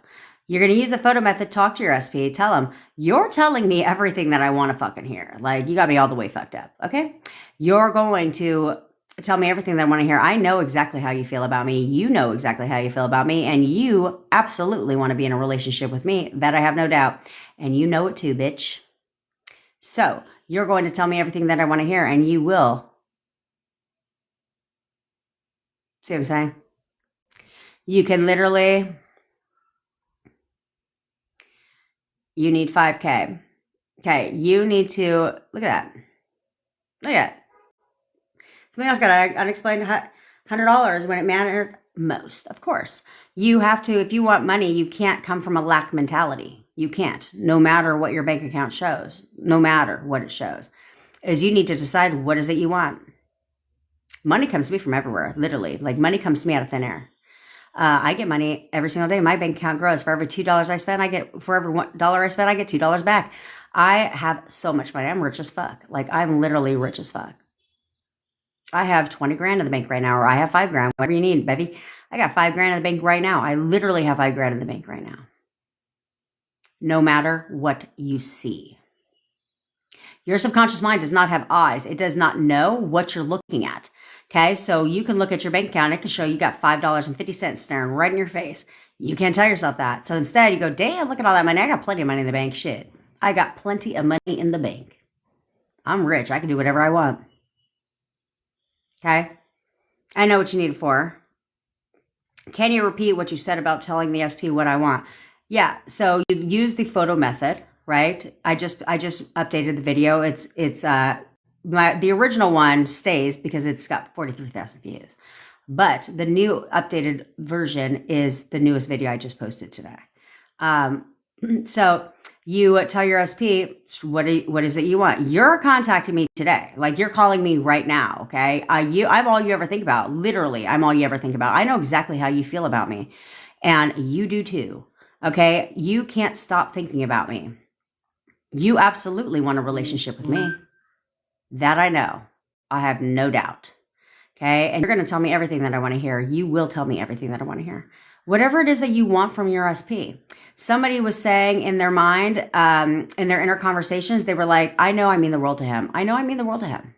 you're going to use the photo method, talk to your SP, tell them, you're telling me everything that I want to fucking hear. Like, you got me all the way fucked up. Okay? You're going to tell me everything that I want to hear. I know exactly how you feel about me. You know exactly how you feel about me. And you absolutely want to be in a relationship with me. That I have no doubt. And you know it too, bitch. So you're going to tell me everything that I want to hear. And you will. See what I'm saying? You can literally... You need 5K. Okay, you need to, look at that. Look at that. Somebody else got an unexplained $100 when it mattered most. Of course. You have to, if you want money, you can't come from a lack mentality. You can't, no matter what your bank account shows, no matter what it shows. Is you need to decide what is it you want. Money comes to me from everywhere, literally. Like money comes to me out of thin air. I get money every single day. My bank account grows. For every $2 I spend, for every $1 I spend, I get $2 back. I have so much money. I'm rich as fuck. Like, I'm literally rich as fuck. I have 20 grand in the bank right now, or I have 5 grand, whatever you need, baby. I got 5 grand in the bank right now. I literally have 5 grand in the bank right now. No matter what you see. Your subconscious mind does not have eyes. It does not know what you're looking at. Okay, so you can look at your bank account. It can show you got $5.50 staring right in your face. You can't tell yourself that. So instead, you go, damn, look at all that money. I got plenty of money in the bank. Shit. I got plenty of money in the bank. I'm rich. I can do whatever I want. Okay? I know what you need it for. Can you repeat what you said about telling the SP what I want? Yeah, so you use the photo method, right? I just updated the video. The original one stays because it's got 43,000 views. But the new updated version is the newest video I just posted today. So you tell your SP, what is it you want? You're contacting me today. Like, you're calling me right now, okay? I'm all you ever think about. Literally, I'm all you ever think about. I know exactly how you feel about me. And you do too, okay? You can't stop thinking about me. You absolutely want a relationship with me. That I know. I have no doubt. Okay? And you're going to tell me everything that I want to hear. You will tell me everything that I want to hear. Whatever it is that you want from your SP. Somebody was saying in their mind, in their inner conversations, they were like, I know I mean the world to him. I know I mean the world to him.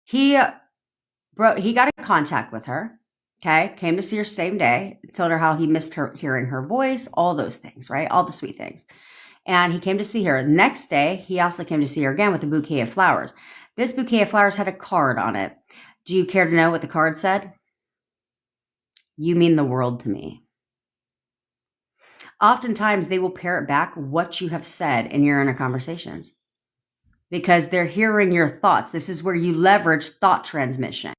He got in contact with her. Okay? Came to see her same day. Told her how he missed her hearing her voice. All those things, right? All the sweet things. And he came to see her. Next day, he also came to see her again with a bouquet of flowers. This bouquet of flowers had a card on it. Do you care to know what the card said? You mean the world to me. Oftentimes, they will parrot back what you have said in your inner conversations because they're hearing your thoughts. This is where you leverage thought transmission.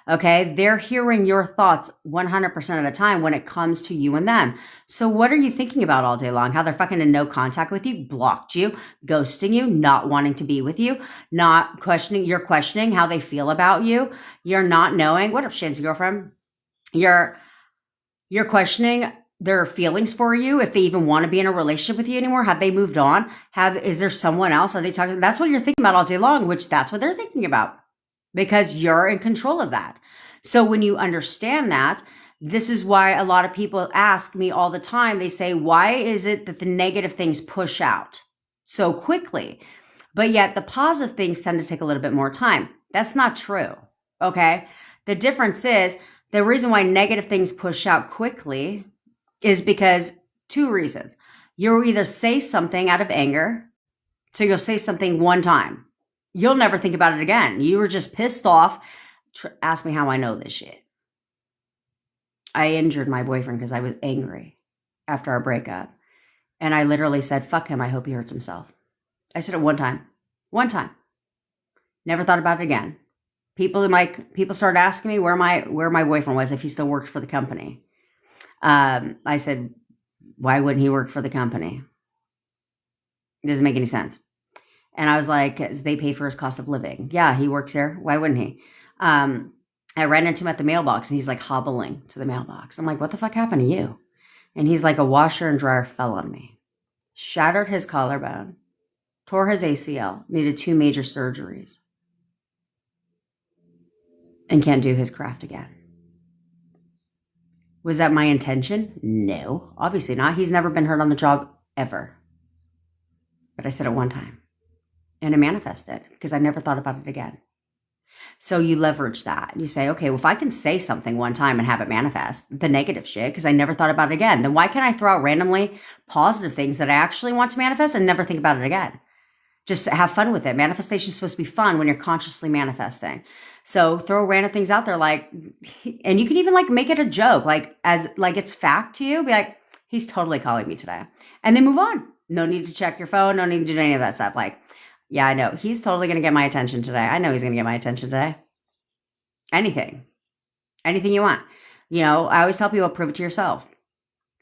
Okay. They're hearing your thoughts 100% of the time when it comes to you and them. So what are you thinking about all day long? How they're fucking in no contact with you, blocked you, ghosting you, not wanting to be with you, not questioning. You're questioning how they feel about you. You're not knowing. What up, Shan's girlfriend? You're questioning their feelings for you, if they even want to be in a relationship with you anymore. Have they moved on? Is there someone else? Are they talking? That's what you're thinking about all day long, which that's what they're thinking about because you're in control of that. So when you understand that, this is why a lot of people ask me all the time. They say, why is it that the negative things push out so quickly, but yet the positive things tend to take a little bit more time? That's not true. Okay. The difference is the reason why negative things push out quickly is because two reasons. You'll either say something out of anger. So you'll say something one time. You'll never think about it again. You were just pissed off. Ask me how I know this shit. I injured my boyfriend because I was angry after our breakup. And I literally said, fuck him. I hope he hurts himself. I said it one time. One time. Never thought about it again. People started asking me where my boyfriend was, if he still worked for the company. I said, why wouldn't he work for the company? It doesn't make any sense. And I was like, they pay for his cost of living. Yeah, he works here. Why wouldn't he? I ran into him at the mailbox and he's like hobbling to the mailbox. I'm like, what the fuck happened to you? And he's like, a washer and dryer fell on me. Shattered his collarbone. Tore his ACL. Needed 2 major surgeries. And can't do his craft again. Was that my intention? No, obviously not. He's never been hurt on the job ever. But I said it one time. And it manifested because I never thought about it again. So you leverage that. You say, okay, well, if I can say something one time and have it manifest, the negative shit, because I never thought about it again, then why can't I throw out randomly positive things that I actually want to manifest and never think about it again? Just have fun with it. Manifestation is supposed to be fun when you're consciously manifesting. So throw random things out there, like, and you can even like make it a joke, like as like it's fact to you. Be like, he's totally calling me today, and then move on. No need to check your phone. No need to do any of that stuff. Like, yeah, I know he's totally gonna get my attention today. I know he's gonna get my attention today. Anything you want. You know, I always tell people, prove it to yourself.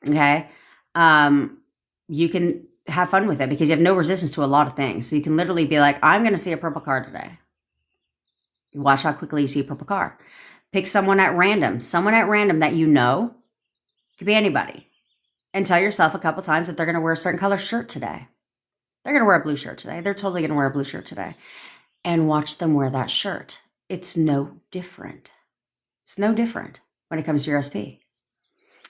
Okay, you can have fun with it because you have no resistance to a lot of things. So you can literally be like, I'm going to see a purple car today. Watch how quickly you see a purple car. Pick someone at random that you know. Could be anybody. And tell yourself a couple times that they're going to wear a certain color shirt today. They're going to wear a blue shirt today. They're totally going to wear a blue shirt today. And watch them wear that shirt. It's no different. It's no different when it comes to your SP.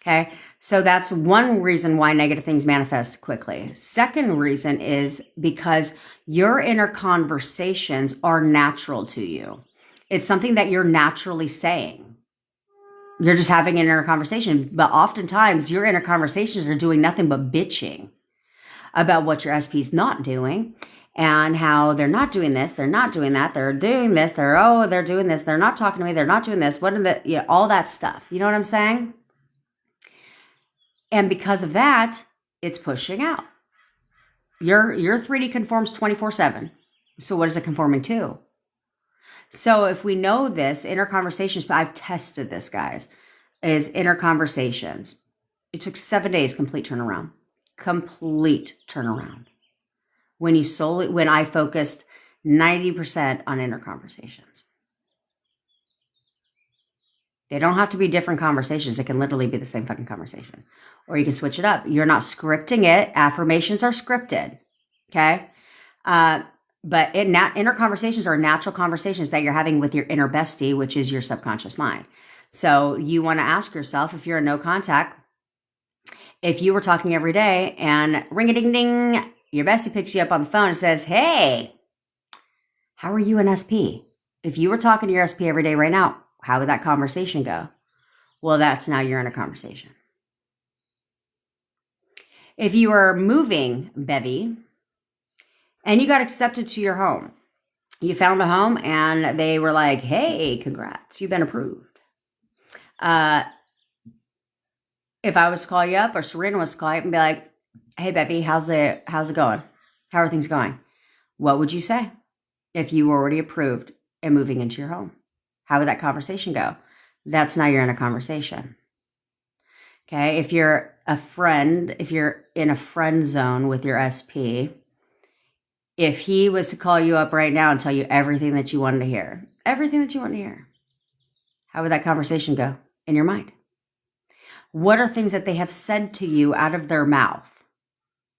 Okay, so that's one reason why negative things manifest quickly. Second reason is because your inner conversations are natural to you. It's something that you're naturally saying. You're just having an inner conversation, but oftentimes your inner conversations are doing nothing but bitching about what your SP is not doing and how they're not doing this, they're not doing that, they're doing this, they're doing this, they're not talking to me, they're not doing this, what are the, you know, all that stuff. You know what I'm saying? And because of that, it's pushing out. Your 3D conforms 24/7. So what is it conforming to? So if we know this, inner conversations, but I've tested this, guys, is inner conversations. It took 7 days, complete turnaround. Complete turnaround. When I focused 90% on inner conversations. They don't have to be different conversations. It can literally be the same fucking conversation. Or you can switch it up. You're not scripting it. Affirmations are scripted. Okay? But inner conversations are natural conversations that you're having with your inner bestie, which is your subconscious mind. So you want to ask yourself, if you're in no contact, if you were talking every day and ring-a-ding-ding, your bestie picks you up on the phone and says, hey, how are you in SP? If you were talking to your SP every day right now, how would that conversation go? Well, that's now you're in a conversation. If you are moving, Bevy, and you got accepted to your home, you found a home and they were like, hey, congrats, you've been approved. If I was to call you up or Serena was to call you up and be like, hey, Bevy, how's it going? How are things going? What would you say if you were already approved and moving into your home? How would that conversation go? That's now you're in a conversation. Okay. If you're a friend, if you're in a friend zone with your SP, if he was to call you up right now and tell you everything that you wanted to hear, how would that conversation go in your mind? What are things that they have said to you out of their mouth?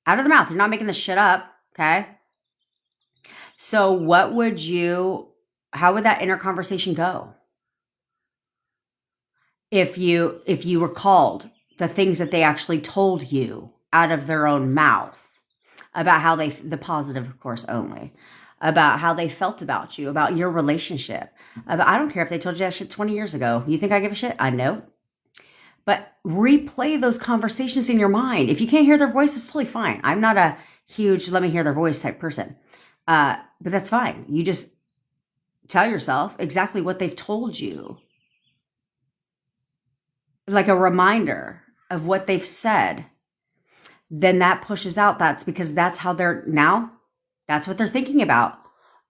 Out of the mouth. You're not making this shit up. Okay. So how would that inner conversation go? If you recalled the things that they actually told you out of their own mouth about the positive, of course, only, about how they felt about you, about your relationship. I don't care if they told you that shit 20 years ago. You think I give a shit? I know. But replay those conversations in your mind. If you can't hear their voice, it's totally fine. I'm not a huge let me hear their voice type person. But that's fine. You just tell yourself exactly what they've told you. Like a reminder of what they've said. Then that pushes out. That's because that's how that's what they're thinking about.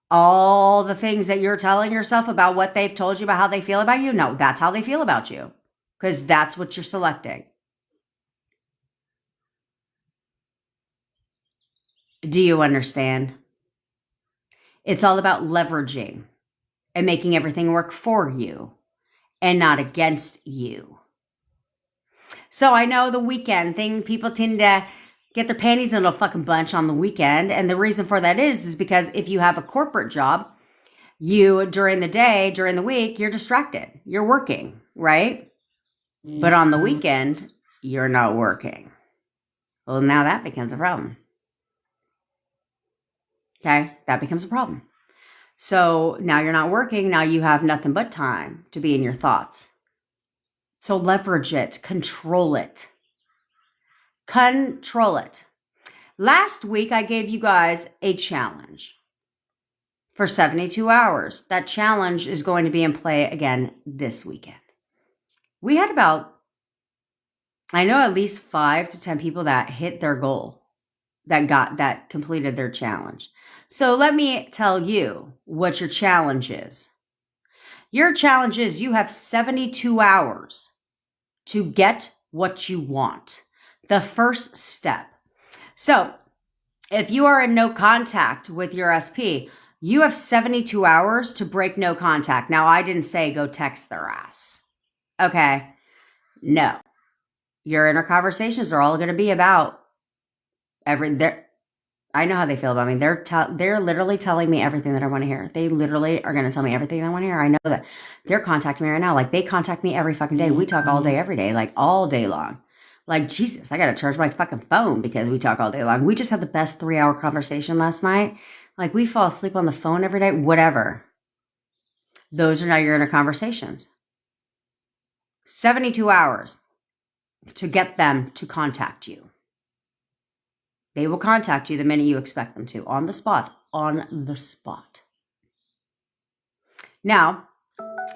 All the things that you're telling yourself about what they've told you about how they feel about you. No, that's how they feel about you. Because that's what you're selecting. Do you understand? It's all about leveraging and making everything work for you and not against you. So I know the weekend thing, people tend to get their panties in a fucking bunch on the weekend. And the reason for that is because if you have a corporate job, during the day, during the week, you're distracted. You're working, right? But on the weekend, you're not working. Well, now that becomes a problem. Okay, that becomes a problem. So now you're not working. Now you have nothing but time to be in your thoughts. So leverage it, control it. Control it. Last week, I gave you guys a challenge for 72 hours. That challenge is going to be in play again this weekend. We had at least 5 to 10 people that hit their goal, that completed their challenge. So let me tell you what your challenge is. Your challenge is you have 72 hours to get what you want. The first step. So if you are in no contact with your SP, you have 72 hours to break no contact. Now, I didn't say go text their ass. Okay. No. Your inner conversations are all going to be about I know how they feel about me. They're literally telling me everything that I want to hear. They literally are going to tell me everything I want to hear. I know that they're contacting me right now. Like, they contact me every fucking day. We talk all day, every day, like all day long. Like, Jesus, I got to charge my fucking phone because we talk all day long. We just had the best 3-hour conversation last night. Like, we fall asleep on the phone every day, whatever. Those are now your inner conversations. 72 hours to get them to contact you. They will contact you the minute you expect them to, on the spot, on the spot. Now,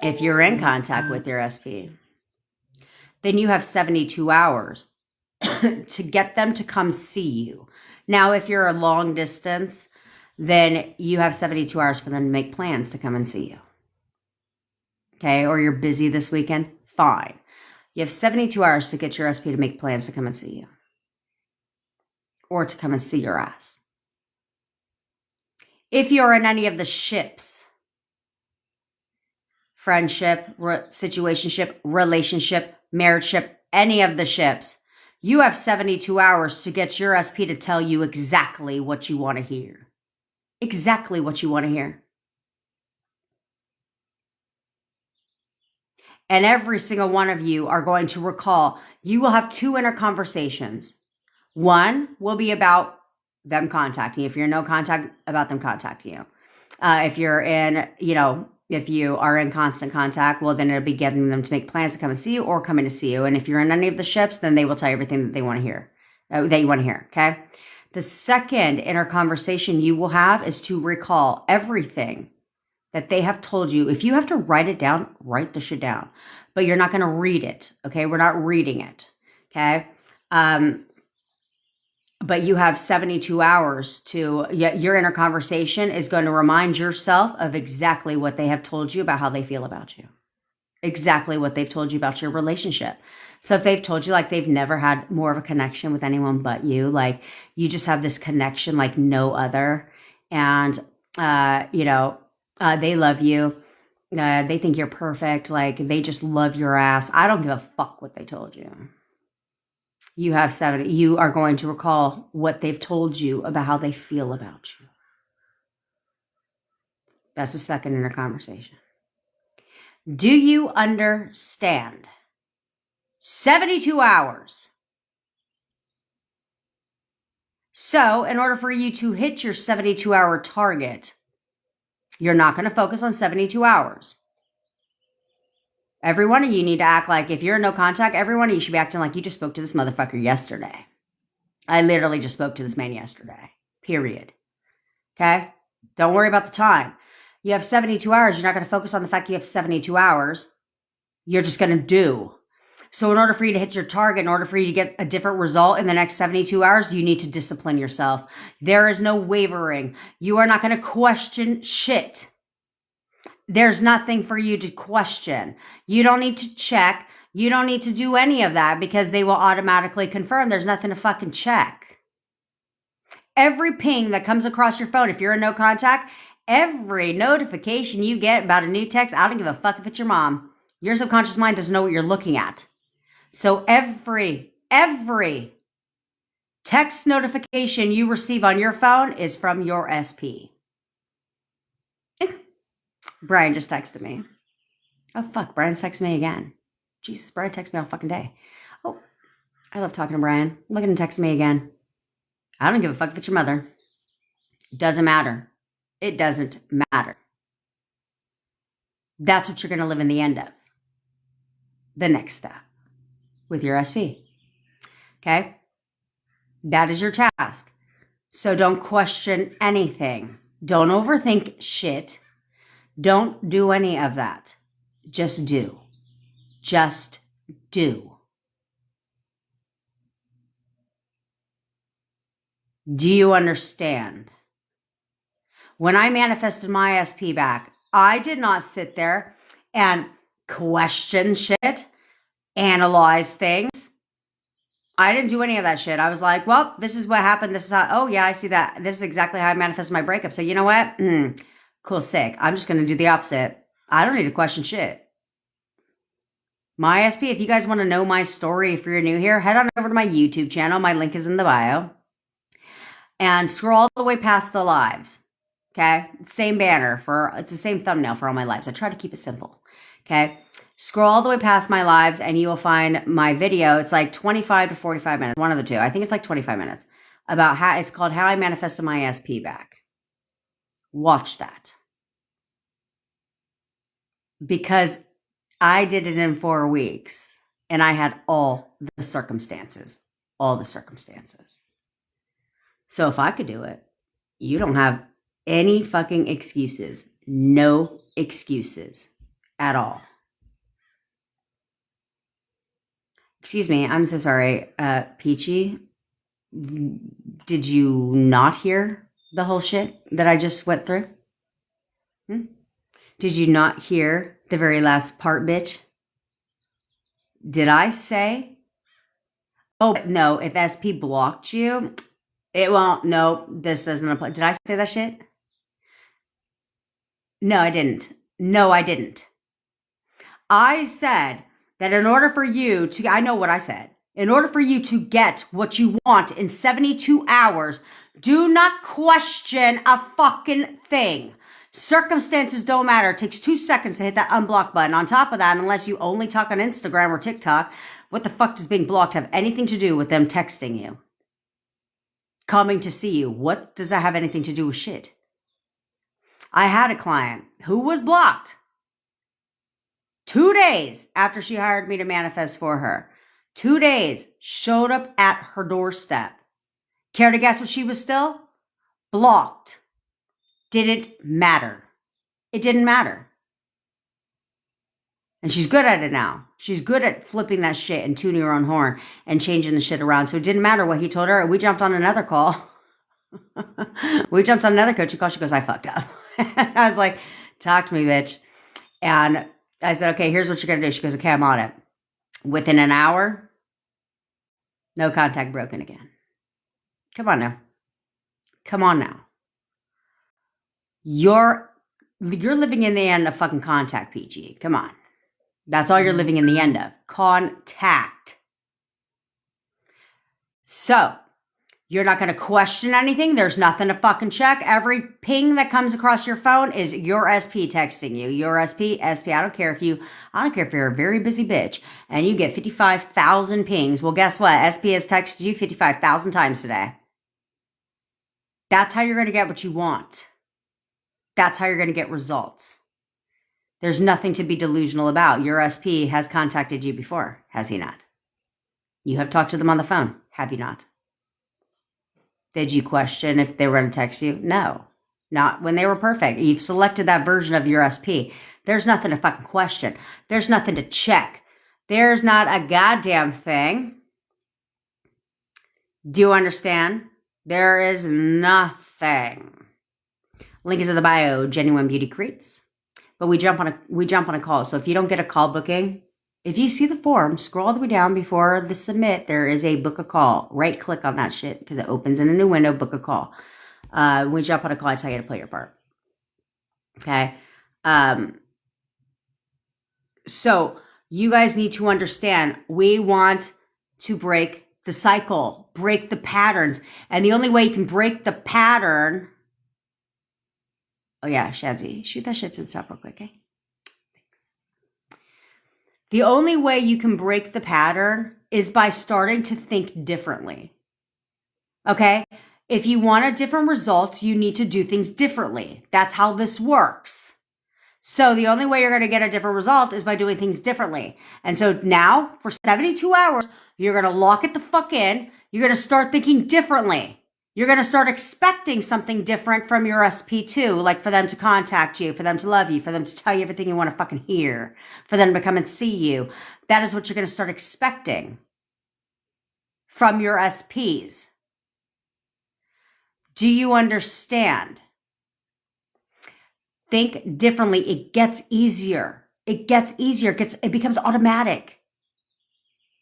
if you're in contact with your SP, then you have 72 hours to get them to come see you. Now, if you're a long distance, then you have 72 hours for them to make plans to come and see you. Okay, or you're busy this weekend, fine. You have 72 hours to get your SP to make plans to come and see you. Or to come and see your ass. If you're in any of the ships, friendship, situationship, relationship, marriage ship, any of the ships, you have 72 hours to get your SP to tell you exactly what you want to hear. Exactly what you want to hear. And every single one of you are going to recall, you will have 2 inner conversations. One will be about them contacting you. If you're in no contact, about them contacting you. If you're in, if you are in constant contact, well, then it'll be getting them to make plans to come and see you or coming to see you. And if you're in any of the ships, then they will tell you everything that they want to hear, that you want to hear. Okay. The second inner conversation you will have is to recall everything that they have told you. If you have to write it down, write the shit down, but you're not going to read it. Okay. We're not reading it. Okay. But you have 72 hours to, your inner conversation is going to remind yourself of exactly what they have told you about how they feel about you. Exactly what they've told you about your relationship. So if they've told you like they've never had more of a connection with anyone but you, like you just have this connection like no other. And, they love you. They think you're perfect. Like they just love your ass. I don't give a fuck what they told you. You have 70. You are going to recall what they've told you about how they feel about you. That's the second inner conversation. Do you understand? 72 hours. So, in order for you to hit your 72-hour target, you're not going to focus on 72 hours. Every one of you need to act like, if you're in no contact, every one of you should be acting like you just spoke to this motherfucker yesterday. I literally just spoke to this man yesterday. Period. Okay? Don't worry about the time. You have 72 hours. You're not going to focus on the fact you have 72 hours. You're just going to do. So in order for you to hit your target, in order for you to get a different result in the next 72 hours, you need to discipline yourself. There is no wavering. You are not going to question shit. There's nothing for you to question. You don't need to check. You don't need to do any of that because they will automatically confirm. There's nothing to fucking check. Every ping that comes across your phone, if you're in no contact, every notification you get about a new text, I don't give a fuck if it's your mom. Your subconscious mind doesn't know what you're looking at. So every text notification you receive on your phone is from your SP. Brian just texted me. Oh, fuck. Brian's texted me again. Jesus, Brian texts me all fucking day. Oh, I love talking to Brian. Look at him text me again. I don't give a fuck if it's your mother. It doesn't matter. It doesn't matter. That's what you're going to live in the end of. The next step with your SP. Okay? That is your task. So don't question anything. Don't overthink shit. Don't do any of that. Just do. Just do. Do you understand? When I manifested my SP back, I did not sit there and question shit, analyze things. I didn't do any of that shit. I was like, well, this is what happened. This is how, oh yeah, I see that. This is exactly how I manifested my breakup. So you know what? Cool, sick. I'm just going to do the opposite. I don't need to question shit. My SP, if you guys want to know my story, if you're new here, head on over to my YouTube channel. My link is in the bio. and scroll all the way past the lives. Okay. Same banner it's the same thumbnail for all my lives. I try to keep it simple. Okay. Scroll all the way past my lives and you will find my video. It's like 25 to 45 minutes. One of the two. I think it's like 25 minutes about it's called How I Manifested My SP Back. Watch that. Because I did it in 4 weeks and I had all the circumstances. All the circumstances. So if I could do it, you don't have any fucking excuses. No excuses at all. Excuse me, I'm so sorry. Peachy, did you not hear the whole shit that I just went through? Did you not hear the very last part, bitch? Did I say? Oh, no, if SP blocked you, it won't. No, this doesn't apply. Did I say that shit? No, I didn't. No, I didn't. I said that in order for you to, I know what I said. In order for you to get what you want in 72 hours, do not question a fucking thing. Circumstances don't matter. It takes 2 seconds to hit that unblock button. On top of that, unless you only talk on Instagram or TikTok, what the fuck does being blocked have anything to do with them texting you? Coming to see you. What does that have anything to do with shit? I had a client who was blocked 2 days after she hired me to manifest for her. 2 days, showed up at her doorstep. Care to guess what she was still? Blocked. Didn't matter. It didn't matter. And she's good at it now. She's good at flipping that shit and tuning her own horn and changing the shit around. So it didn't matter what he told her. We jumped on another call. We jumped on another coaching call. She goes, I fucked up. I was like, talk to me, bitch. And I said, okay, here's what you're going to do. She goes, okay, I'm on it. Within an hour, no contact broken again. Come on now. Come on now. You're living in the end of fucking contact, PG. Come on. That's all you're living in the end of. Contact. So, you're not going to question anything. There's nothing to fucking check. Every ping that comes across your phone is your SP texting you. Your SP. I don't care if you're a very busy bitch and you get 55,000 pings. Well, guess what? SP has texted you 55,000 times today. That's how you're going to get what you want. That's how you're going to get results. There's nothing to be delusional about. Your SP has contacted you before, has he not? You have talked to them on the phone, have you not? Did you question if they were going to text you? No, not when they were perfect. You've selected that version of your SP. There's nothing to fucking question. There's nothing to check. There's not a goddamn thing. Do you understand? There is nothing. Link is in the bio, Genuine Beauty Creates. But we jump on a call. So if you don't get a call booking, if you see the form, scroll all the way down before the submit. There is a book a call. Right click on that shit because it opens in a new window. Book a call. We jump on a call. I tell you to play your part. Okay. So you guys need to understand. We want to break the cycle, break the patterns, and the only way you can break the pattern. Oh yeah, Shadzi, shoot that shit to the top real quick, okay? The only way you can break the pattern is by starting to think differently. Okay? If you want a different result, you need to do things differently. That's how this works. So the only way you're going to get a different result is by doing things differently. And so now, for 72 hours, you're going to lock it the fuck in. You're going to start thinking differently. You're going to start expecting something different from your SP2, like for them to contact you, for them to love you, for them to tell you everything you want to fucking hear, for them to come and see you. That is what you're going to start expecting from your SPs. Do you understand? Think differently. It gets easier. It gets easier. It becomes automatic.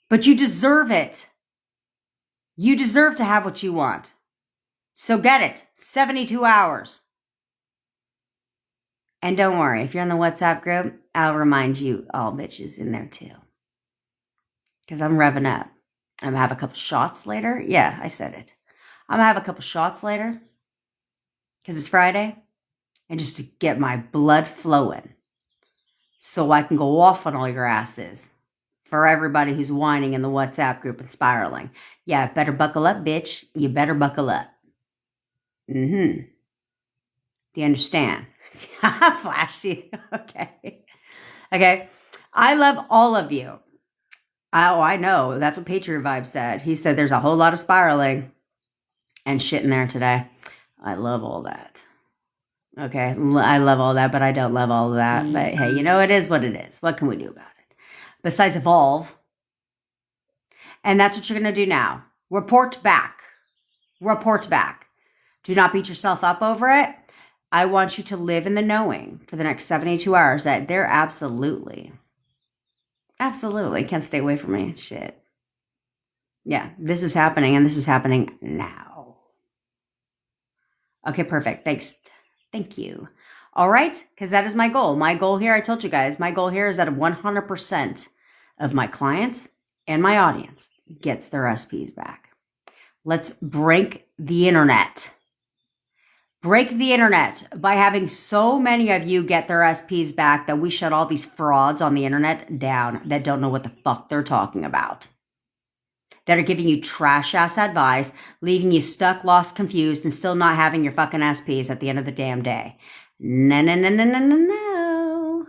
But you deserve it. You deserve to have what you want. So get it. 72 hours. And don't worry, if you're in the WhatsApp group, I'll remind you all bitches in there too. Because I'm revving up. I'm going to have a couple shots later. Yeah, I said it. I'm going to have a couple shots later because it's Friday and just to get my blood flowing so I can go off on all your asses for everybody who's whining in the WhatsApp group and spiraling. Yeah, better buckle up, bitch. You better buckle up. Mm-hmm. Do you understand? Flashy. Okay. Okay. I love all of you. Oh, I know. That's what Patriot Vibe said. He said there's a whole lot of spiraling and shit in there today. I love all that. Okay. I love all that, but I don't love all of that. But hey, you know, it is what it is. What can we do about it? Besides evolve. And that's what you're going to do now. Report back. Report back. Do not beat yourself up over it. I want you to live in the knowing for the next 72 hours that they're absolutely can't stay away from me. Shit. Yeah, this is happening and this is happening now. Okay, perfect. Thanks. Thank you. All right, because that is my goal. My goal here, I told you guys, my goal here is that 100% of my clients and my audience gets their SPs back. Let's break the internet. Break the internet by having so many of you get their SPs back that we shut all these frauds on the internet down that don't know what the fuck they're talking about. That are giving you trash ass advice, leaving you stuck, lost, confused, and still not having your fucking SPs at the end of the damn day. No, no, no, no, no, no, no.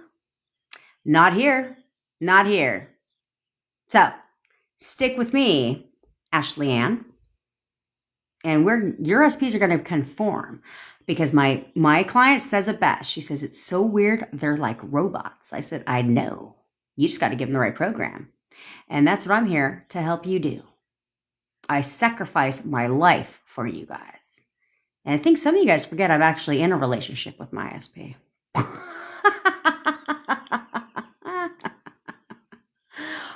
Not here. Not here. So, stick with me, Ashley Ann. And your SPs are going to conform because my client says it best. She says, it's so weird. They're like robots. I said, I know. You just got to give them the right program. And that's what I'm here to help you do. I sacrifice my life for you guys. And I think some of you guys forget I'm actually in a relationship with my SP.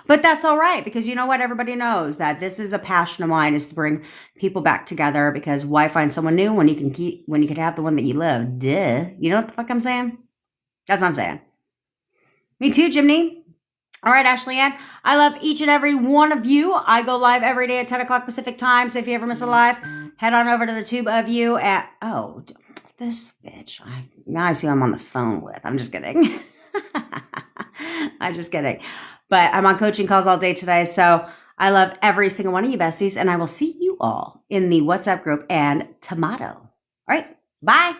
But that's all right, because you know what? Everybody knows that this is a passion of mine, is to bring people back together, because why find someone new when you can have the one that you love? Duh. You know what the fuck I'm saying? That's what I'm saying. Me too, Jimmy. All right, Ashley Ann. I love each and every one of you. I go live every day at 10 o'clock Pacific time. So if you ever miss a live, head on over to the tube of you at, oh, this bitch. Now I see who I'm on the phone with. I'm just kidding. I'm just kidding. But I'm on coaching calls all day today. So I love every single one of you besties. And I will see you all in the WhatsApp group and Tomato. All right. Bye.